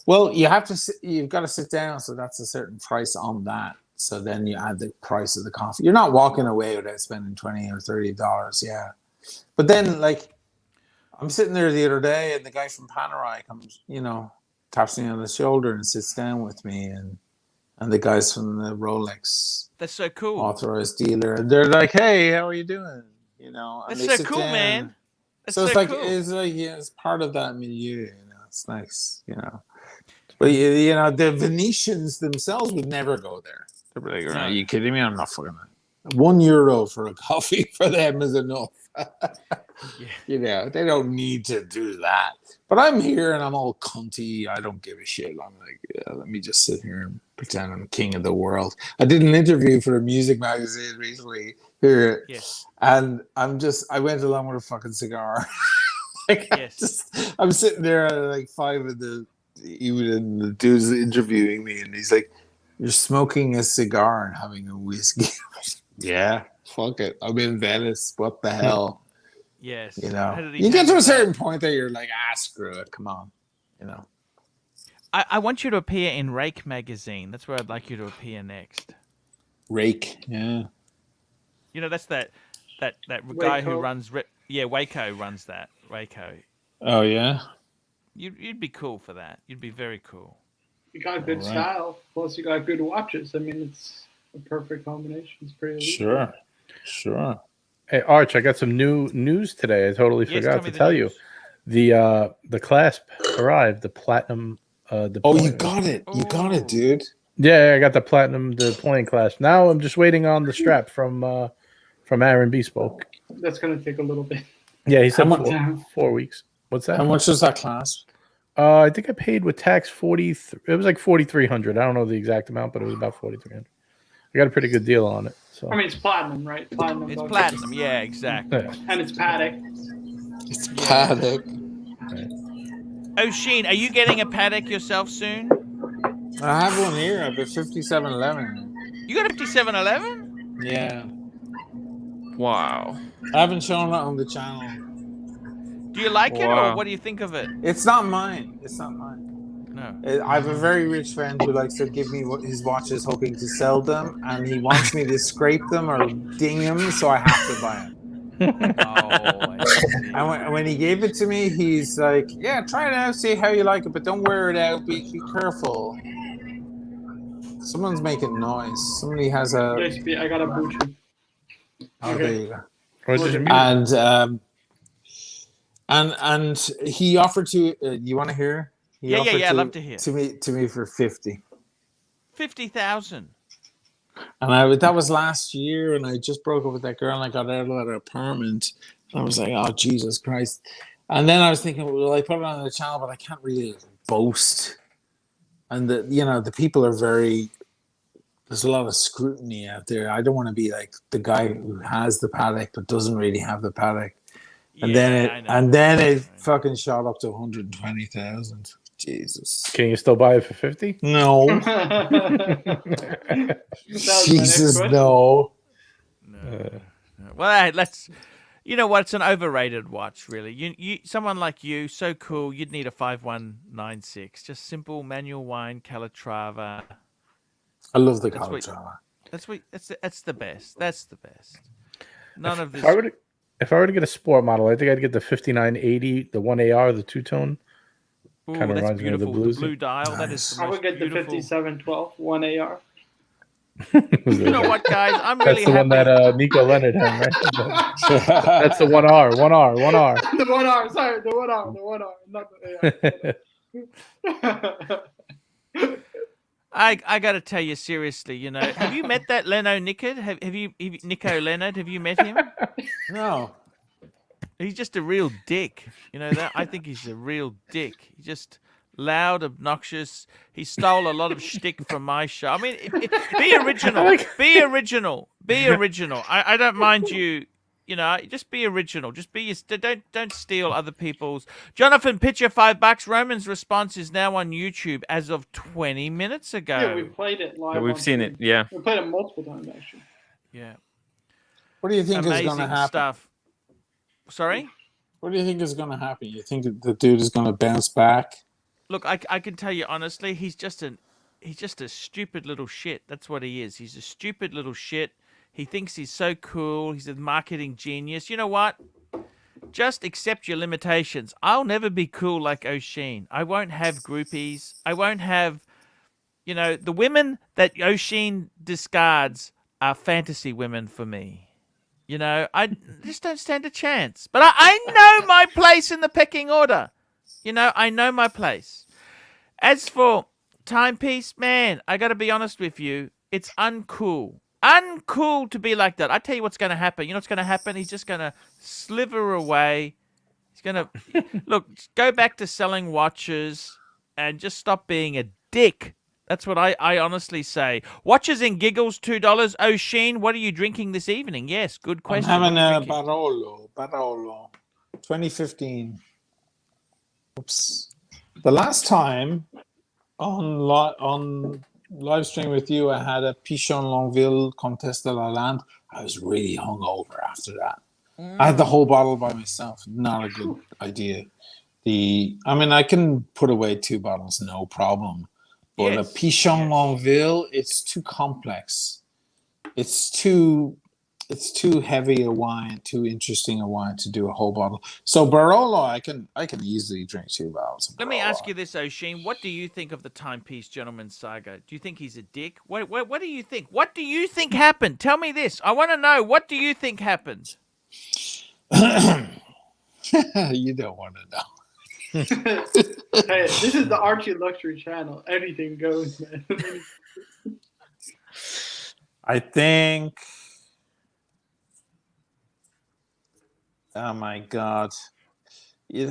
Speaker 7: Well, you have to. You've got to sit down, so that's a certain price on that. So then you add the price of the coffee. You're not walking away without spending $20 or $30. Yeah, but then like I'm sitting there the other day, and the guy from Panerai comes, taps me on the shoulder and sits down with me, and the guys from the Rolex
Speaker 1: That's so cool.
Speaker 7: authorized dealer, and they're like, "Hey, how are you doing?" And
Speaker 1: That's
Speaker 7: they
Speaker 1: so
Speaker 7: sit
Speaker 1: cool,
Speaker 7: down.
Speaker 1: man. That's
Speaker 7: So it's
Speaker 1: so
Speaker 7: like
Speaker 1: cool.
Speaker 7: it's part of that milieu. It's nice, But the Venetians themselves would never go there. They'd be like, "Are you kidding me? I'm not fucking €1 for a coffee for them is enough." They don't need to do that. But I'm here and I'm all cunty. I don't give a shit. I'm like, let me just sit here and pretend I'm king of the world. I did an interview for a music magazine recently here, and I went along with a fucking cigar. I'm sitting there at like 5 of the evening, the dude's interviewing me, and he's like, "You're smoking a cigar and having a whiskey." Yeah, fuck it. I'm in Venice. What the hell?
Speaker 1: Yes.
Speaker 7: You get to a certain point that you're like, screw it. Come on.
Speaker 1: I want you to appear in Rake magazine. That's where I'd like you to appear next.
Speaker 7: Rake, yeah.
Speaker 1: That's that guy who runs. Waco runs that. Waco.
Speaker 7: Oh yeah.
Speaker 1: You'd be cool for that. You'd be very cool.
Speaker 3: You got good style, plus you got good watches. I mean, it's a perfect combination. It's pretty elite.
Speaker 7: Sure.
Speaker 4: Hey, Arch, I got some new news today. I totally forgot to tell you. The clasp arrived, the platinum.
Speaker 7: You got it. You got it, dude.
Speaker 4: Yeah, I got the platinum deploying clasp. Now I'm just waiting on the strap from Aaron Bespoke.
Speaker 3: That's going to take a little bit.
Speaker 4: Yeah, he said 4 weeks. What's that?
Speaker 7: How much is that clasp?
Speaker 4: I think I paid with tax 40. It was like 4,300. I don't know the exact amount, but it was about 4,300. I got a pretty good deal on it. So
Speaker 3: I mean, it's platinum, right? Platinum.
Speaker 1: It's
Speaker 3: buckle.
Speaker 1: platinum. Yeah, exactly.
Speaker 4: yeah.
Speaker 3: And it's Patek.
Speaker 7: It's
Speaker 1: Yeah.
Speaker 7: Patek.
Speaker 1: Sheen, are you getting a Patek yourself soon?
Speaker 7: I have one here. I have a 5711.
Speaker 1: You got a 5711?
Speaker 7: Yeah.
Speaker 6: Wow.
Speaker 7: I haven't shown it on the channel.
Speaker 1: Do you like it, or
Speaker 6: Wow.
Speaker 1: what do you think of it?
Speaker 7: It's not mine. It's not mine.
Speaker 1: No.
Speaker 7: I have a very rich friend who likes to give me his watches hoping to sell them, and he wants me to scrape them or ding them, so I have to buy them.
Speaker 1: Oh, I see.
Speaker 7: And when he gave it to me, he's like, yeah, try it out, see how you like it, but don't wear it out. Be careful. Someone's making noise. Somebody has a...
Speaker 3: Yes, I got a Bucci.
Speaker 7: Oh, there you go.
Speaker 4: What's your music?
Speaker 7: And he offered to... you want to hear? He
Speaker 1: Yeah,
Speaker 7: offered
Speaker 1: I'd love to hear.
Speaker 7: To me for 50.
Speaker 1: 50,000.
Speaker 7: And that was last year, and I just broke up with that girl, and I got out of that apartment. And I was like, oh, Jesus Christ. And then I was thinking, well, I put it on the channel, but I can't really boast. And, the people are very... There's a lot of scrutiny out there. I don't want to be like the guy who has the Patek but doesn't really have the Patek. And then it fucking shot up to 120,000. Jesus.
Speaker 4: Can you still buy it for 50?
Speaker 7: No. Jesus, no.
Speaker 1: Well, let's. You know what? It's an overrated watch, really. You, someone like you, so cool. You'd need a 5196, just simple manual wind Calatrava.
Speaker 7: I love the
Speaker 1: That's what-
Speaker 7: Calatrava.
Speaker 1: That's the best. That's the best. None of this.
Speaker 4: If I were to get a sport model, I think I'd get the 5980, the 1AR, the two-tone.
Speaker 1: Ooh,
Speaker 4: kinda
Speaker 1: that's
Speaker 4: reminds me of the
Speaker 1: beautiful.
Speaker 4: blues.
Speaker 1: Blue dial. That is the
Speaker 3: I
Speaker 1: most
Speaker 3: would get the
Speaker 1: beautiful.
Speaker 3: 5712 1AR.
Speaker 1: You know what, guys? I'm really
Speaker 4: That's the
Speaker 1: happy.
Speaker 4: one that Nico Leonard had, right? That's the 1R, 1R, 1R.
Speaker 3: The 1R, sorry, the 1R, not the AR.
Speaker 1: I got to tell you seriously. You know, have you met that Leno Nickard? Have you Nico Leonard? Have you met him?
Speaker 7: No.
Speaker 1: He's just a real dick. You know that? I think he's a real dick. He's just loud, obnoxious. He stole a lot of shtick from my show. I mean, be original. Be original. Be original. I don't mind you. You know, just be original. Just be don't steal other people's. Jonathan, pitcher $5. Roman's response is now on YouTube as of 20 minutes ago.
Speaker 3: Yeah, we played it live.
Speaker 6: Yeah, we've
Speaker 3: on
Speaker 6: seen
Speaker 3: stream.
Speaker 6: it. Yeah.
Speaker 3: We played it multiple times, actually.
Speaker 1: Yeah.
Speaker 7: What do you think is
Speaker 1: Amazing
Speaker 7: going to happen?
Speaker 1: stuff. Sorry?
Speaker 7: What do you think is going to happen? You think the dude is going to bounce back?
Speaker 1: Look, I can tell you honestly, he's just a stupid little shit. That's what he is. He's a stupid little shit. He thinks he's so cool. He's a marketing genius. You know what? Just accept your limitations. I'll never be cool like O'Sheen. I won't have groupies. I won't have, the women that O'Sheen discards are fantasy women for me. I just don't stand a chance. But I know my place in the pecking order. I know my place. As for Timepiece, man, I got to be honest with you. It's uncool. Uncool to be like that. I tell you what's going to happen. You know what's going to happen? He's just going to sliver away. He's going to, look, go back to selling watches and just stop being a dick. That's what I honestly say. Watches and giggles, $2. O'Sheen, what are you drinking this evening? Yes, good question.
Speaker 7: I'm having a Barolo, 2015. Oops. The last time on live stream with you, I had a Pichon Longueville Comtesse de la Lande. I was really hungover after that. I had the whole bottle by myself. Not a good idea. I can put away 2 bottles, no problem. But a Pichon Longueville, it's too complex. It's too heavy a wine, too interesting a wine to do a whole bottle. So Barolo, I can easily drink 2 bottles.
Speaker 1: Let me ask you this, O'Sheen. What do you think of the Timepiece Gentlemen saga? Do you think he's a dick? What do you think? What do you think happened? Tell me this. I want to know. What do you think happened?
Speaker 7: You don't want to know.
Speaker 3: Hey, this is the ArchieLuxury channel. Anything goes, man.
Speaker 7: I think. Oh my God.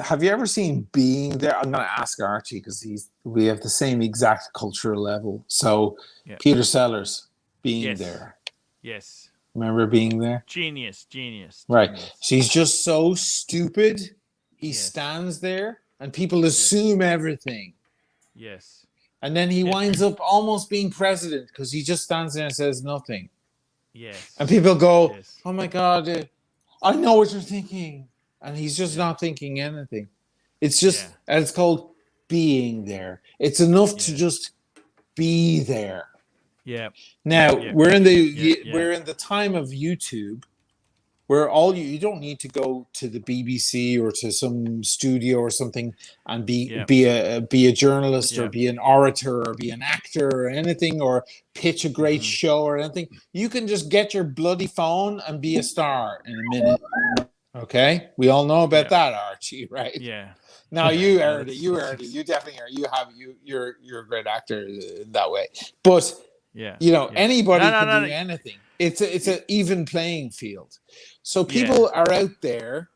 Speaker 7: Have you ever seen Being There? I'm going to ask Archie because we have the same exact cultural level. So
Speaker 1: Yeah.
Speaker 7: Peter Sellers, Being
Speaker 1: Yes.
Speaker 7: There.
Speaker 1: Yes.
Speaker 7: Remember Being There?
Speaker 1: Genius.
Speaker 7: Right.
Speaker 1: Genius.
Speaker 7: So he's just so stupid. He
Speaker 1: Yes.
Speaker 7: stands there and people assume everything.
Speaker 1: Yes.
Speaker 7: And then he winds up almost being president because he just stands there and says nothing.
Speaker 1: Yes.
Speaker 7: And people go,
Speaker 1: Yes.
Speaker 7: oh my God, I know what you're thinking. And he's just not thinking anything. It's just, and it's called being there. It's enough to just be there.
Speaker 1: Yeah.
Speaker 7: Now
Speaker 1: Yeah.
Speaker 7: we're in
Speaker 1: Yeah.
Speaker 7: we're in the time of YouTube, where all you don't need to go to the BBC or to some studio or something and be a journalist or be an orator or be an actor or anything or pitch a great show or anything. You can just get your bloody phone and be a star in a minute. Okay, we all know about that, Archie, right?
Speaker 1: Yeah.
Speaker 7: Now you heard it. You heard it. You definitely are. You're a great actor in that way. But anybody can do anything. It's an even playing field. So people are out there.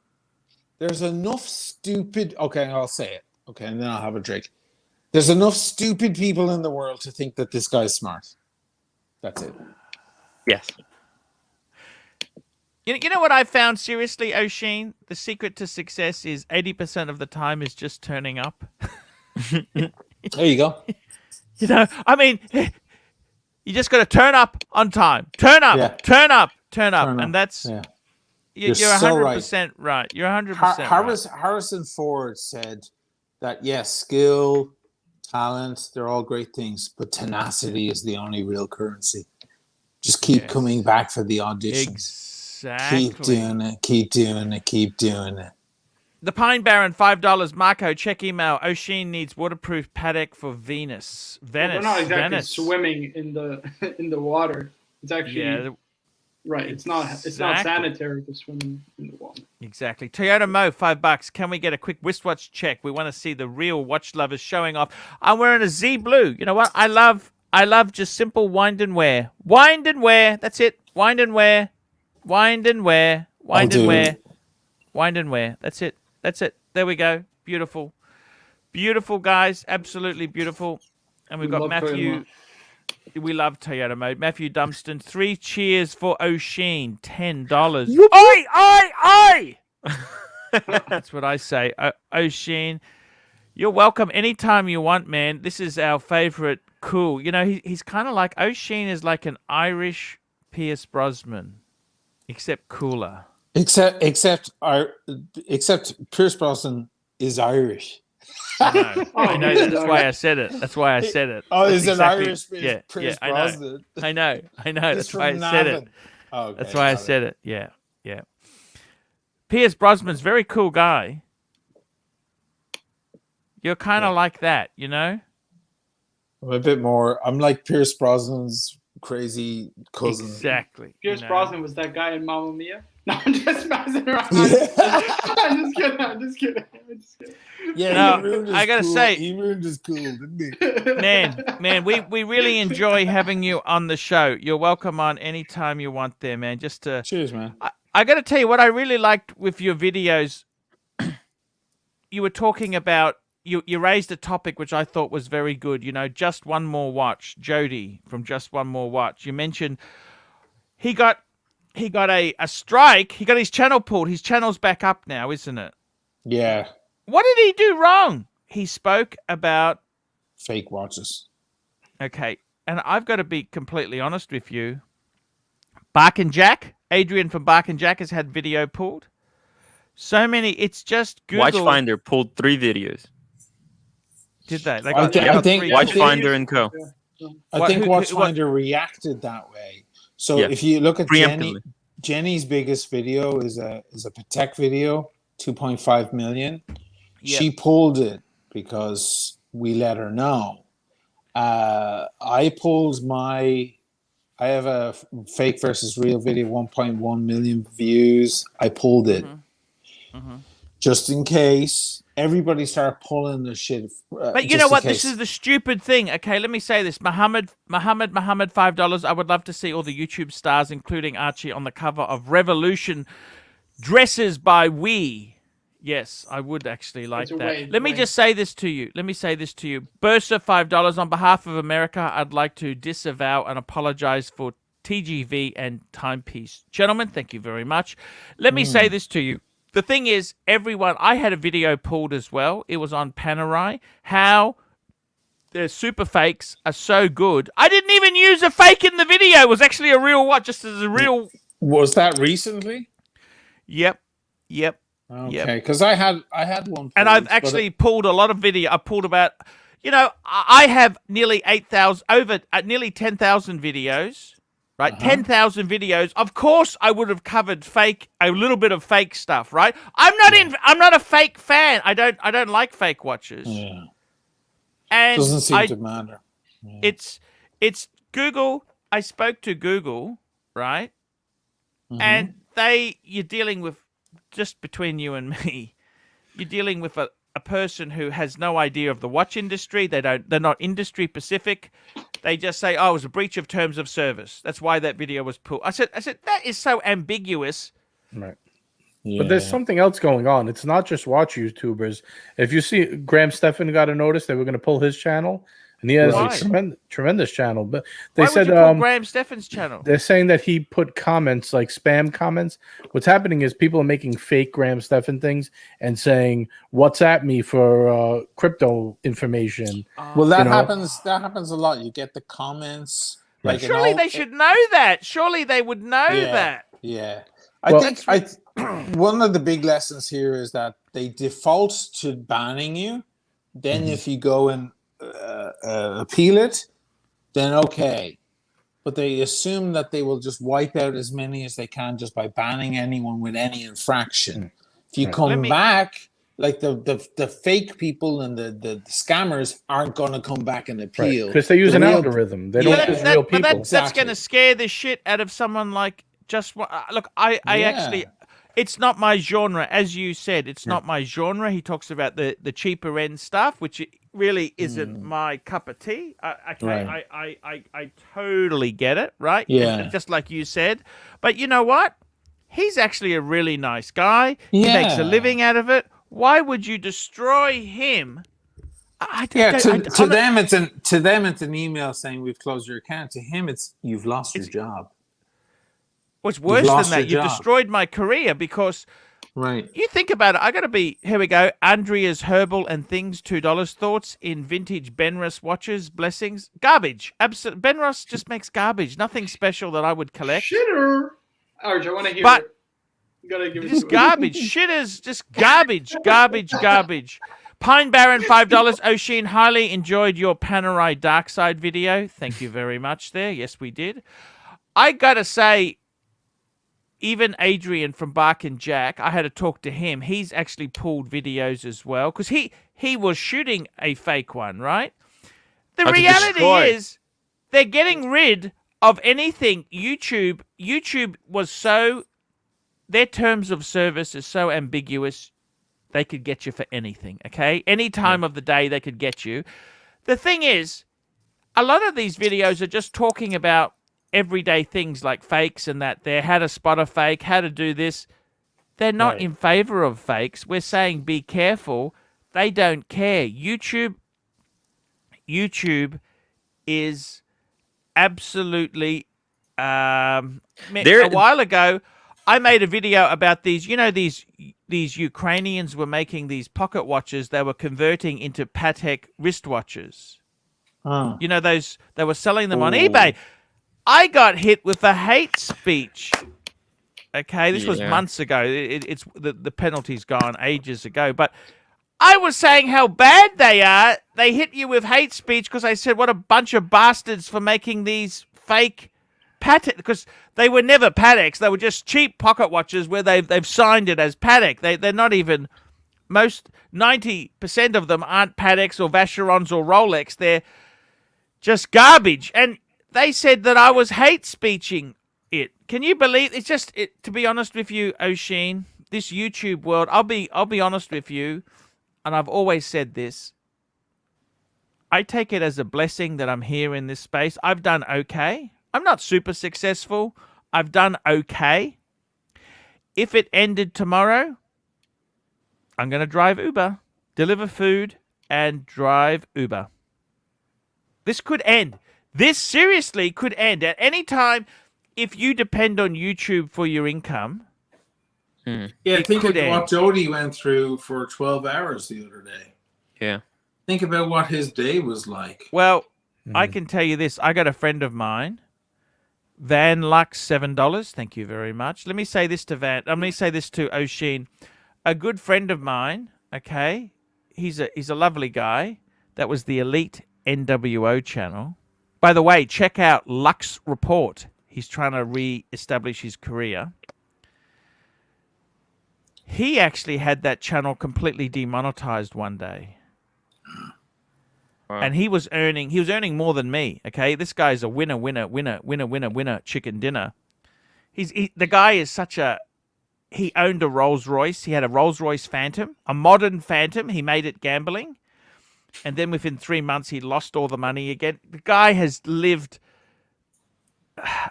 Speaker 7: There's enough stupid. Okay, I'll say it. Okay, and then I'll have a drink. There's enough stupid people in the world to think that this guy's smart. That's it.
Speaker 6: Yes.
Speaker 1: You know what I found, seriously, O'Sheen? The secret to success is 80% of the time is just turning up.
Speaker 7: There you go.
Speaker 1: You know, I mean, you just got to turn up on time. Turn up, turn up. And that's, you're 100% right. You're 100% right.
Speaker 7: Harrison Ford said that, yes, skill, talent, they're all great things, but tenacity is the only real currency. Just keep coming back for the auditions.
Speaker 1: Exactly.
Speaker 7: Keep doing it.
Speaker 1: The Pine Baron, $5. Marco, check email. O'Sheen needs waterproof Patek for Venice.
Speaker 3: We're not exactly swimming in the water. It's actually right. It's not sanitary to swim in the water.
Speaker 1: Exactly. Toyota Mo, $5. Can we get a quick wristwatch check? We want to see the real watch lovers showing off. I'm wearing a Z Blue. You know what? I love just simple wind and wear. Wind and wear. That's it. Wind and wear. Wind and wear. Wind and wear. Wind and wear. That's it. That's it. There we go. Beautiful. Beautiful, guys. Absolutely beautiful. And we've got Matthew.
Speaker 3: Toyota.
Speaker 1: We love Toyota Mode. Matthew Dunstan. 3 cheers for O'Sheen. $10. Oi! That's what I say. O'Sheen, you're welcome anytime you want, man. This is our favorite cool. You know, he's kind of like, O'Sheen is like an Irish Pierce Brosnan, except cooler.
Speaker 7: Except Pierce Brosnan is Irish.
Speaker 1: I know. That's why I said it.
Speaker 7: Oh,
Speaker 1: that's
Speaker 7: is it Irish? Pierce
Speaker 1: Brosnan. I know. That's why I said it.
Speaker 7: Okay,
Speaker 1: that's why I said it. Yeah. Pierce Brosnan's a very cool guy. You're kind of like that, you know?
Speaker 7: I'm a bit more. I'm like Pierce Brosnan's crazy cousin.
Speaker 1: Exactly.
Speaker 3: Pierce Brosnan was that guy in Mamma Mia. No, I'm just messing around. I'm just kidding.
Speaker 7: Yeah,
Speaker 1: no, I gotta say,
Speaker 7: he ruined his cool, didn't he?
Speaker 1: Man, we really enjoy having you on the show. You're welcome on anytime you want there, man. Just to
Speaker 7: cheers, man.
Speaker 1: I gotta tell you what I really liked with your videos. You were talking about you raised a topic which I thought was very good. You know, Just One More Watch, Jody from Just One More Watch. You mentioned he got a strike. He got his channel pulled. His channel's back up now, isn't it?
Speaker 7: Yeah.
Speaker 1: What did he do wrong? He spoke about
Speaker 7: fake watches.
Speaker 1: Okay. And I've got to be completely honest with you. Bark and Jack, Adrian from Bark and Jack has had video pulled. So many, it's just Google.
Speaker 6: Watchfinder pulled 3 videos.
Speaker 1: Did they?
Speaker 7: I think
Speaker 6: Watchfinder and Co.
Speaker 7: I think Watchfinder reacted that way. So if you look at Jenny's biggest video is a Patek video, 2.5 million. Yep. She pulled it because we let her know. I have a fake versus real video, 1.1 million views. I pulled it just in case. Everybody started pulling the shit.
Speaker 1: But you know what? This is the stupid thing. Okay, let me say this. Muhammad, $5. I would love to see all the YouTube stars, including Archie, on the cover of Revolution dresses by We. Yes, I would actually like
Speaker 3: It's a
Speaker 1: that.
Speaker 3: way-
Speaker 1: Let me
Speaker 3: way.
Speaker 1: just say this to you. Bursa, $5 on behalf of America. I'd like to disavow and apologize for TGV and Timepiece. Gentlemen, thank you very much. Let me say this to you. The thing is, I had a video pulled as well. It was on Panerai. How the super fakes are so good. I didn't even use a fake in the video. It was actually a real watch, just as a real.
Speaker 7: Was that recently?
Speaker 1: Yep.
Speaker 7: Okay, because I had one,
Speaker 1: And I've actually pulled a lot of video. I pulled about, I have nearly 8,000, nearly 10,000 videos, right? 10,000 videos. Of course, I would have covered a little bit of fake stuff, right? I'm not a fake fan. I don't like fake watches.
Speaker 7: Yeah.
Speaker 1: And
Speaker 7: Doesn't seem to matter. Yeah.
Speaker 1: It's Google. I spoke to Google, right? And you're dealing with, just between you and me, you're dealing with a person who has no idea of the watch industry. They're not industry specific. They just say, "Oh, it was a breach of terms of service." That's why that video was pulled. I said that is so ambiguous.
Speaker 4: Right.
Speaker 7: Yeah.
Speaker 4: But there's something else going on. It's not just watch YouTubers. If you see Graham Stephan got a notice they were going to pull his channel, and he has a tremendous channel. But they said
Speaker 1: would you pull Graham Stephan's channel?
Speaker 4: They're saying that he put comments like spam comments. What's happening is people are making fake Graham Stephan things and saying, "WhatsApp me for crypto information."
Speaker 7: Well, that happens. That happens a lot. You get the comments. Like
Speaker 1: surely they should know that. Surely they would know that.
Speaker 7: Yeah. I think one of the big lessons here is that they default to banning you. Then if you go and appeal it, then okay. But they assume that they will just wipe out as many as they can just by banning anyone with any infraction. If you come back, like the fake people and the scammers aren't going to come back and appeal.
Speaker 4: Because they use an algorithm. They don't use real people.
Speaker 1: But that's going to scare the shit out of someone like look, I actually, it's not my genre. As you said, it's not my genre. He talks about the cheaper end stuff, which really isn't my cup of tea. I totally get it, right?
Speaker 7: Yeah.
Speaker 1: Just like you said. But you know what? He's actually a really nice guy. He makes a living out of it. Why would you destroy him?
Speaker 7: To them it's an email saying we've closed your account. To him it's you've lost your job.
Speaker 1: What's worse than that? You destroyed my career because you think about it. Here we go. Andrea's Herbal and Things, $2 thoughts in vintage Benrus watches, blessings. Garbage. Benrus just makes garbage. Nothing special that I would collect.
Speaker 3: Shitter. Archie, I want to hear it. You gotta give it
Speaker 1: just garbage. Shitters, just garbage. Pine Baron, $5. Oshin, highly enjoyed your Panerai Dark Side video. Thank you very much there. Yes, we did. I gotta say, even Adrian from Bark and Jack, I had to talk to him. He's actually pulled videos as well because he was shooting a fake one, right? The reality is they're getting rid of anything. YouTube was so, their terms of service is so ambiguous, they could get you for anything, okay? Any time of the day they could get you. The thing is, a lot of these videos are just talking about everyday things like fakes and that there, how to spot a fake, how to do this. They're not in favor of fakes. We're saying be careful. They don't care. YouTube is absolutely a while ago I made a video about these, these Ukrainians were making these pocket watches they were converting into Patek wristwatches. Those they were selling them on eBay. I got hit with a hate speech. Okay, this was months ago. It's the penalty's gone ages ago. But I was saying how bad they are. They hit you with hate speech because I said what a bunch of bastards for making these fake Patek, because they were never Pateks. They were just cheap pocket watches where they've signed it as Patek. They're not even, 90% of them aren't Pateks or Vacherons or Rolex. They're just garbage. And they said that I was hate speeching it. Can you believe it's just to be honest with you, Oshin, this YouTube world, I'll be honest with you, and I've always said this. I take it as a blessing that I'm here in this space. I've done okay. I'm not super successful. I've done okay. If it ended tomorrow, I'm going to drive Uber, deliver food, and drive Uber. This could end. This seriously could end at any time if you depend on YouTube for your income.
Speaker 7: Yeah,
Speaker 1: It
Speaker 7: think
Speaker 1: could
Speaker 7: of what
Speaker 1: end.
Speaker 7: Jody went through for 12 hours the other day.
Speaker 6: Yeah.
Speaker 7: Think about what his day was like.
Speaker 1: Well, I can tell you this. I got a friend of mine, Van Lux, $7. Thank you very much. Let me say this to Let me say this to O'Sheen. A good friend of mine, okay, he's a lovely guy. That was the Elite NWO channel. By the way, check out Lux Report. He's trying to re-establish his career. He actually had that channel completely demonetized one day.
Speaker 6: Wow.
Speaker 1: And he was earning more than me, okay? This guy's a winner, chicken dinner. The guy is he owned a Rolls Royce. He had a Rolls Royce Phantom, a modern Phantom. He made it gambling. And then within 3 months, he lost all the money again. The guy has lived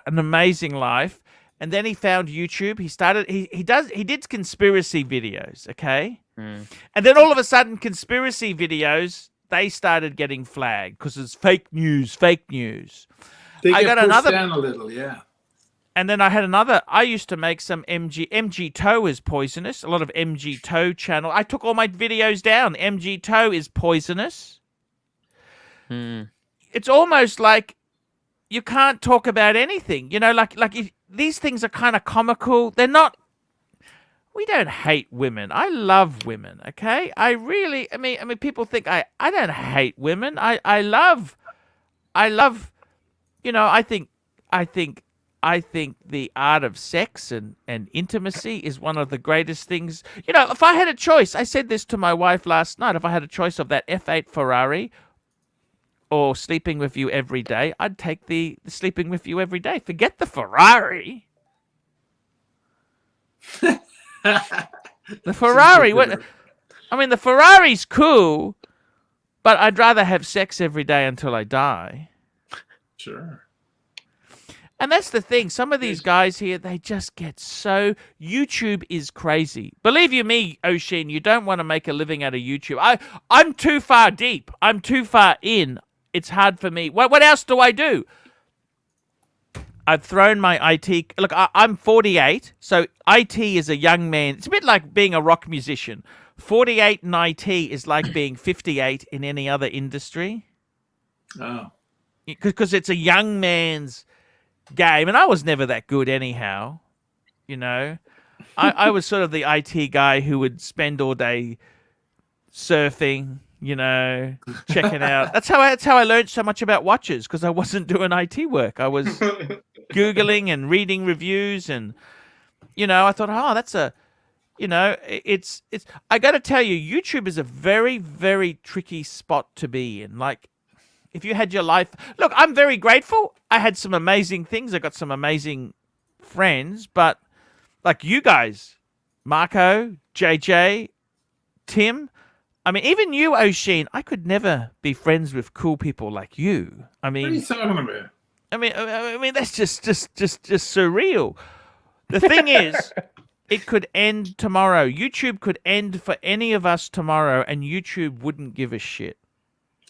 Speaker 1: an amazing life. And then he found YouTube. He did conspiracy videos, okay? And then all of a sudden, conspiracy videos, they started getting flagged because it's fake news.
Speaker 7: They
Speaker 1: I
Speaker 7: get
Speaker 1: got
Speaker 7: pushed
Speaker 1: another
Speaker 7: down a little, yeah.
Speaker 1: And then I had another. I used to make some MG Toe is poisonous. A lot of MG Toe channel. I took all my videos down. MG Toe is poisonous. It's almost like you can't talk about anything. You know, like if these things are kind of comical. They're not. We don't hate women. I love women. Okay, I mean, people think I don't hate women. I love. You know, I think the art of sex and intimacy is one of the greatest things. You know, if I had a choice, I said this to my wife last night, if I had a choice of that F8 Ferrari or sleeping with you every day, I'd take the sleeping with you every day. Forget the Ferrari. The Ferrari. The Ferrari's cool, but I'd rather have sex every day until I die.
Speaker 7: Sure.
Speaker 1: And that's the thing. Some of these guys here, they just get so... YouTube is crazy. Believe you me, O'Sheen, you don't want to make a living out of YouTube. I'm too far deep. I'm too far in. It's hard for me. What else do I do? I've thrown my IT... Look, I'm 48, so IT is a young man. It's a bit like being a rock musician. 48 in IT is like being 58 in any other industry.
Speaker 7: Oh.
Speaker 1: Because it's a young man's game, and I was never that good anyhow. You know, I was sort of the IT guy who would spend all day surfing, you know, checking out. That's how I learned so much about watches, because I wasn't doing IT work. I was Googling and reading reviews, and you know, I thought, oh, that's a, you know, it's. I got to tell you, YouTube is a very, very tricky spot to be in. Like, if you had your life... Look, I'm very grateful. I had some amazing things. I got some amazing friends. But like you guys, Marco, JJ, Tim, I mean, even you, O'Sheen, I could never be friends with cool people like you. I mean...
Speaker 7: What are you talking about?
Speaker 1: I mean, that's just surreal. The thing is, it could end tomorrow. YouTube could end for any of us tomorrow, and YouTube wouldn't give a shit.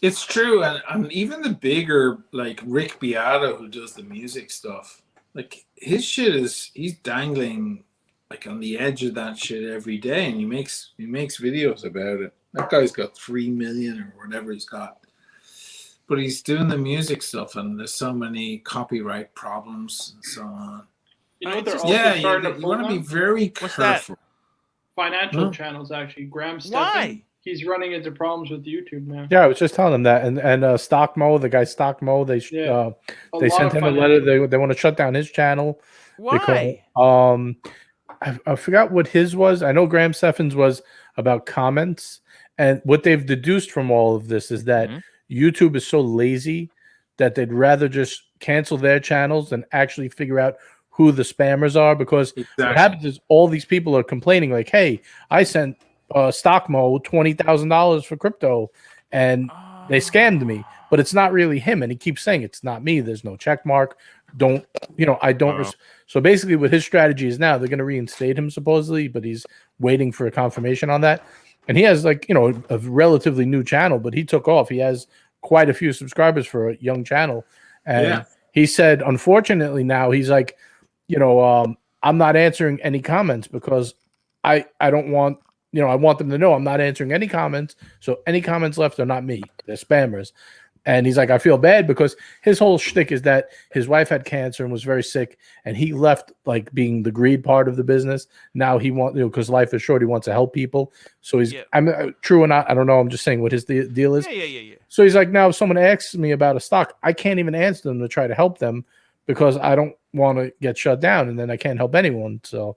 Speaker 7: It's true, and even the bigger, like Rick Beato, who does the music stuff, like his shit he's dangling like on the edge of that shit every day, and he makes videos about it. That guy's got 3 million or whatever he's got, but he's doing the music stuff, and there's so many copyright problems and so on.
Speaker 3: You know what they're also starting to
Speaker 7: you want to be very careful.
Speaker 3: Financial channels, actually. Graham Stephan.
Speaker 1: Why?
Speaker 3: He's running into problems with YouTube now.
Speaker 4: Yeah, I was just telling him that, and Stockmo, the guy Stockmo, they sent him a letter. They want to shut down his channel.
Speaker 1: Why?
Speaker 4: Because, I forgot what his was. I know Graham Stephan's was about comments, and what they've deduced from all of this is that YouTube is so lazy that they'd rather just cancel their channels than actually figure out who the spammers are. Because what happens is all these people are complaining, like, "Hey, I sent Stockmo $20,000 for crypto, and they scammed me." But it's not really him, and he keeps saying it's not me. There's no check mark. don't, I don't.
Speaker 6: Wow.
Speaker 4: So basically, what his strategy is now, they're going to reinstate him supposedly, but he's waiting for a confirmation on that. And he has like, a relatively new channel, but he took off. He has quite a few subscribers for a young channel. And he said, unfortunately, now he's like, I'm not answering any comments because I don't want, I want them to know I'm not answering any comments. So any comments left are not me. They're spammers. And he's like, I feel bad because his whole shtick is that his wife had cancer and was very sick, and he left like being the greed part of the business. Now he wants, because life is short, he wants to help people. So he's, true or not, I don't know. I'm just saying what his deal is.
Speaker 1: Yeah.
Speaker 4: So he's like, now if someone asks me about a stock, I can't even answer them to try to help them because I don't want to get shut down, and then I can't help anyone. So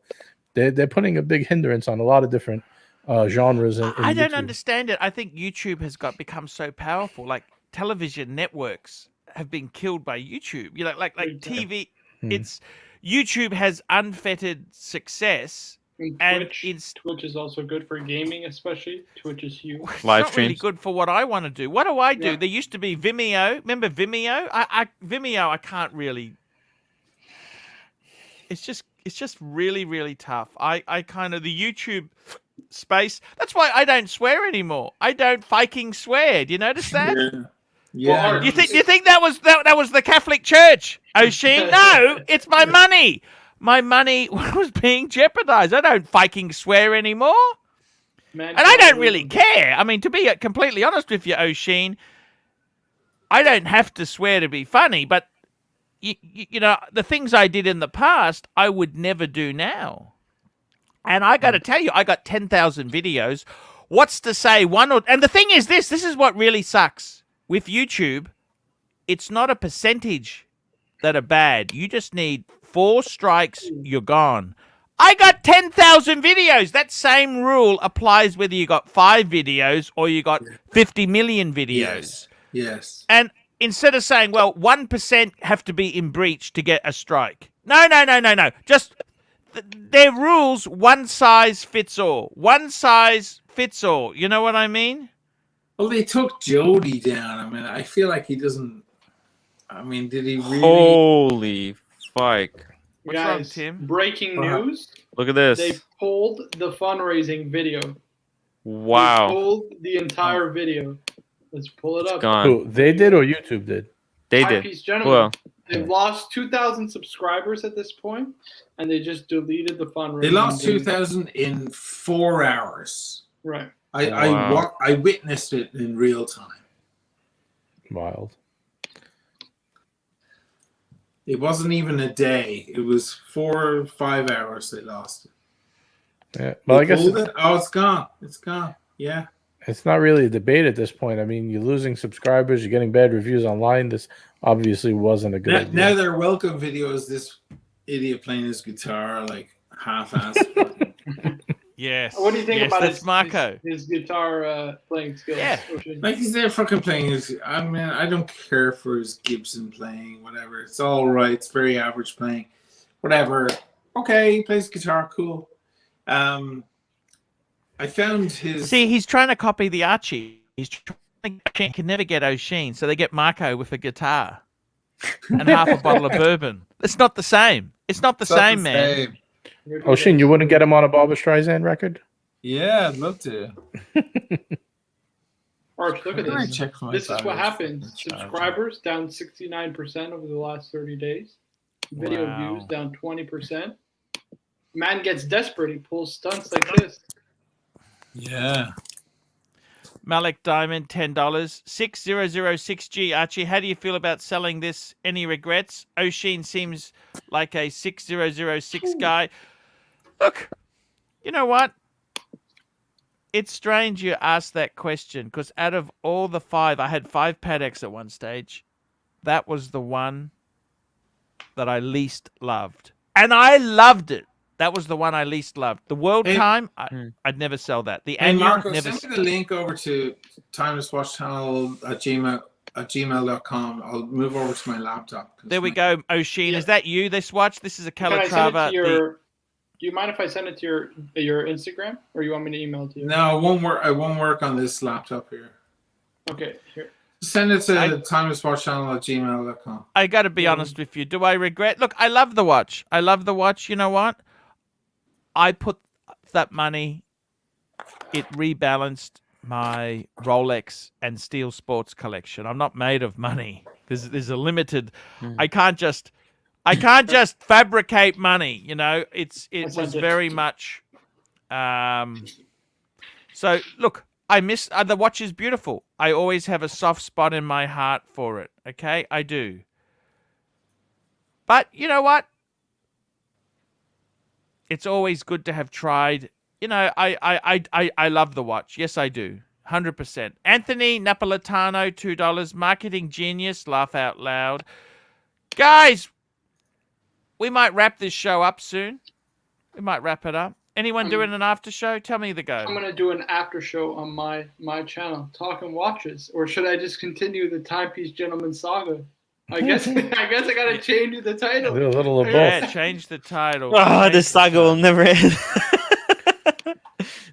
Speaker 4: they're putting a big hindrance on a lot of different genres.
Speaker 1: I don't understand it. I think YouTube has become so powerful. Like television networks have been killed by YouTube. Like TV. It's YouTube has unfettered success, and
Speaker 3: Twitch is also good for gaming, especially. Twitch is huge.
Speaker 1: It's not really good for what I want to do. What do I do? There used to be Vimeo. Remember Vimeo? Vimeo. I can't really. It's just really, really tough. I kind of the YouTube space. That's why I don't swear anymore. I don't fucking swear. Do you notice that?
Speaker 7: Yeah.
Speaker 1: Well, you think that was the Catholic Church, O'Sheen? No, it's my money. My money was being jeopardized. I don't fucking swear anymore. And I don't really care. I mean, to be completely honest with you, O'Sheen, I don't have to swear to be funny, but the things I did in the past, I would never do now. And I got to tell you, I got 10,000 videos. What's to say and the thing is this is what really sucks. With YouTube, it's not a percentage that are bad. You just need 4 strikes, you're gone. I got 10,000 videos. That same rule applies whether you got 5 videos or you got 50 million videos.
Speaker 7: Yes.
Speaker 1: And instead of saying, well, 1% have to be in breach to get a strike. No. Just their rules, one size fits all. One size fits all. You know what I mean?
Speaker 7: Well, they took Jody down. I mean, I feel like he doesn't. I mean, did he really?
Speaker 6: Holy fuck!
Speaker 1: What's wrong, Tim?
Speaker 3: Breaking news.
Speaker 6: Look at this.
Speaker 3: They pulled the fundraising video.
Speaker 6: Wow.
Speaker 3: They pulled the entire video. Let's pull it up.
Speaker 6: Gone.
Speaker 4: Who, they did or YouTube did?
Speaker 6: They did.
Speaker 3: Timepiece Gentlemen.
Speaker 6: Well,
Speaker 3: They've lost 2,000 subscribers at this point, and they just deleted the fundraising.
Speaker 7: They lost 2,000 in 4 hours.
Speaker 3: Right.
Speaker 7: I witnessed it in real time.
Speaker 4: Wild.
Speaker 7: It wasn't even a day. It was 4 or 5 hours they lost it.
Speaker 4: Yeah. Well, I guess
Speaker 7: it's gone. It's gone. Yeah.
Speaker 4: It's not really a debate at this point. I mean, you're losing subscribers. You're getting bad reviews online. This obviously wasn't a good idea.
Speaker 7: Now their welcome video is this idiot playing his guitar like half-assed.
Speaker 1: Yes.
Speaker 3: What do you think about
Speaker 1: his
Speaker 3: guitar playing skills?
Speaker 1: Yeah.
Speaker 7: Like he's there fucking playing his. I mean, I don't care for his Gibson playing, whatever. It's all right. It's very average playing, whatever. Okay, he plays guitar, cool. I found his.
Speaker 1: See, he's trying to copy the Archie. He's trying to can never get O'Sheen, so they get Marco with a guitar and half a bottle of bourbon. It's not the same. It's not the same, man.
Speaker 4: O'Sheen, you wouldn't get him on a Barbra Streisand record?
Speaker 7: Yeah, I'd love to.
Speaker 3: Arch, look at this. This is what happened.
Speaker 7: Let's
Speaker 3: Subscribers down 69% over the last 30 days. Video views down 20%. Man gets desperate. He pulls stunts like this.
Speaker 7: Yeah.
Speaker 1: Malik Diamond, $10. 6006G. Archie, how do you feel about selling this? Any regrets? O'Sheen seems like a 6006 guy. Look, you know what? It's strange you asked that question because out of all the 5, I had 5 Pateks at one stage. That was the one that I least loved. And I loved it. That was the one I least loved. The World Time, I'd never sell that. The annual,
Speaker 7: Marco,
Speaker 1: never.
Speaker 7: send me the link over to Timeless Watch Channel at gmail.com. I'll move over to my laptop.
Speaker 1: There we go, O'Sheen. Yeah. Is that you, this watch? This is a Calatrava.
Speaker 3: Do you mind if I send it to your Instagram, or you want me to email it to you?
Speaker 7: No, it won't work. I won't work on this laptop here.
Speaker 3: Okay, here.
Speaker 7: Send it to timesportschannel@gmail.com.
Speaker 1: I got to be honest with you. Do I regret? Look, I love the watch. I love the watch. You know what? I put that money. It rebalanced my Rolex and Steel Sports collection. I'm not made of money. There's a limited. I can't just fabricate money. You know, it was very much. So look, I miss the watch is beautiful. I always have a soft spot in my heart for it. Okay, I do. But you know what? It's always good to have tried. You know, I love the watch. Yes, I do. 100%. Anthony Napolitano, $2. Marketing genius, laugh out loud. Guys, we might wrap this show up soon. We might wrap it up. Anyone doing an after show? Tell me the go.
Speaker 3: I'm gonna do an after show on my channel, talking watches, or should I just continue the Timepiece Gentlemen saga? I guess I gotta change the title.
Speaker 4: Do a little of both.
Speaker 1: Yeah, change the title.
Speaker 6: Oh, this saga will never end.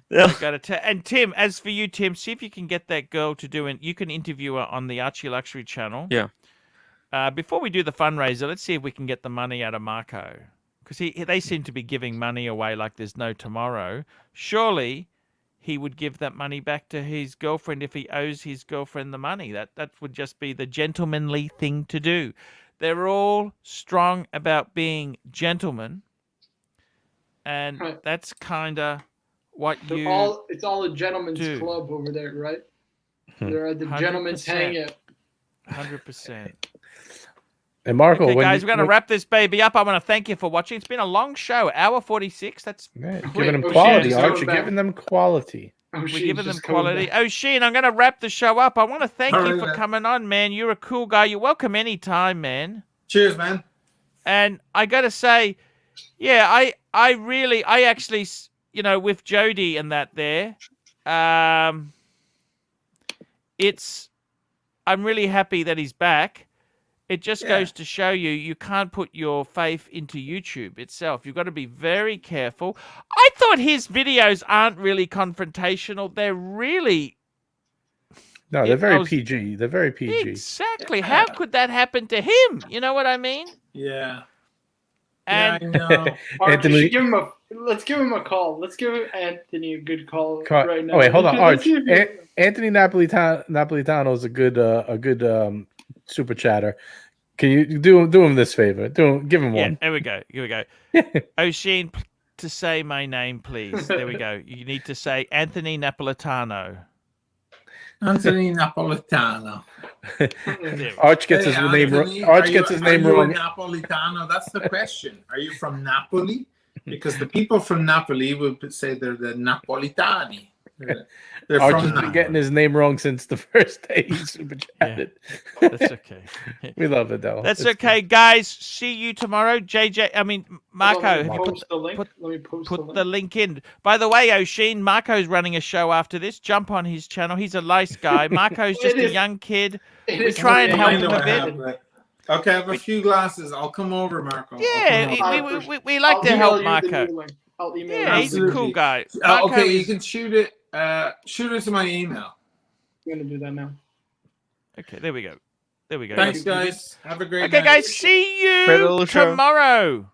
Speaker 1: And Tim, as for you, Tim, see if you can get that girl to do it. You can interview her on the ArchieLuxury channel.
Speaker 6: Yeah.
Speaker 1: Before we do the fundraiser, let's see if we can get the money out of Marco. Because they seem to be giving money away like there's no tomorrow. Surely he would give that money back to his girlfriend if he owes his girlfriend the money. That would just be the gentlemanly thing to do. They're all strong about being gentlemen. And that's kind of what
Speaker 3: it's all a gentleman's club over there, right? They're at the gentleman's hangout.
Speaker 1: 100%.
Speaker 4: And Marco,
Speaker 1: okay, guys, we're going to wrap this baby up. I want to thank you for watching. It's been a long show, hour 46. That's
Speaker 4: giving them quality, Archie. Giving them quality.
Speaker 1: We're giving them quality. Sheen, I'm going to wrap the show up. I want to thank you for coming on, man. You're a cool guy. You're welcome anytime, man.
Speaker 7: Cheers, man. And
Speaker 1: I got to say, yeah, I actually, you know, with Jody and that there, I'm really happy that he's back. It just goes to show you can't put your faith into YouTube itself. You've got to be very careful. I thought his videos aren't really confrontational. They're really...
Speaker 4: No, they're very PG. They're very PG.
Speaker 1: Exactly. Yeah. How could that happen to him? You know what I mean?
Speaker 7: Yeah.
Speaker 1: And
Speaker 7: I know.
Speaker 3: Anthony, let's give him a call. Let's give Anthony a good call right now.
Speaker 4: Oh, wait, hold on, Arch. Anthony Napolitano is a good super chatter. Can you do him this favor? Give him one.
Speaker 1: Here we go. O'Sheen, to say my name, please. There we go. You need to say Anthony Napolitano.
Speaker 7: Anthony Napolitano.
Speaker 4: Arch gets his name wrong. Arch gets his name wrong.
Speaker 7: Napolitano. That's the question. Are you from Napoli? Because the people from Napoli would say they're the Napolitani.
Speaker 4: Arch has been getting his name wrong since the first day he super chatted.
Speaker 1: Yeah, that's okay.
Speaker 4: We love it though.
Speaker 1: That's okay, guys. See you tomorrow. Marco,
Speaker 3: put
Speaker 1: the link in. By the way, O'Sheen, Marco's running a show after this. Jump on his channel. He's a nice guy. Marco's just a young kid. We try and help him a bit.
Speaker 7: Okay, I have a few glasses. I'll come over, Marco.
Speaker 1: Yeah, we like to help Marco. Yeah, he's a cool guy.
Speaker 7: Okay, you can shoot it. Shoot it to my email.
Speaker 3: I'm gonna do that now.
Speaker 1: Okay, there we go.
Speaker 7: Thanks, guys. Have a great night.
Speaker 1: Okay, guys, see you tomorrow.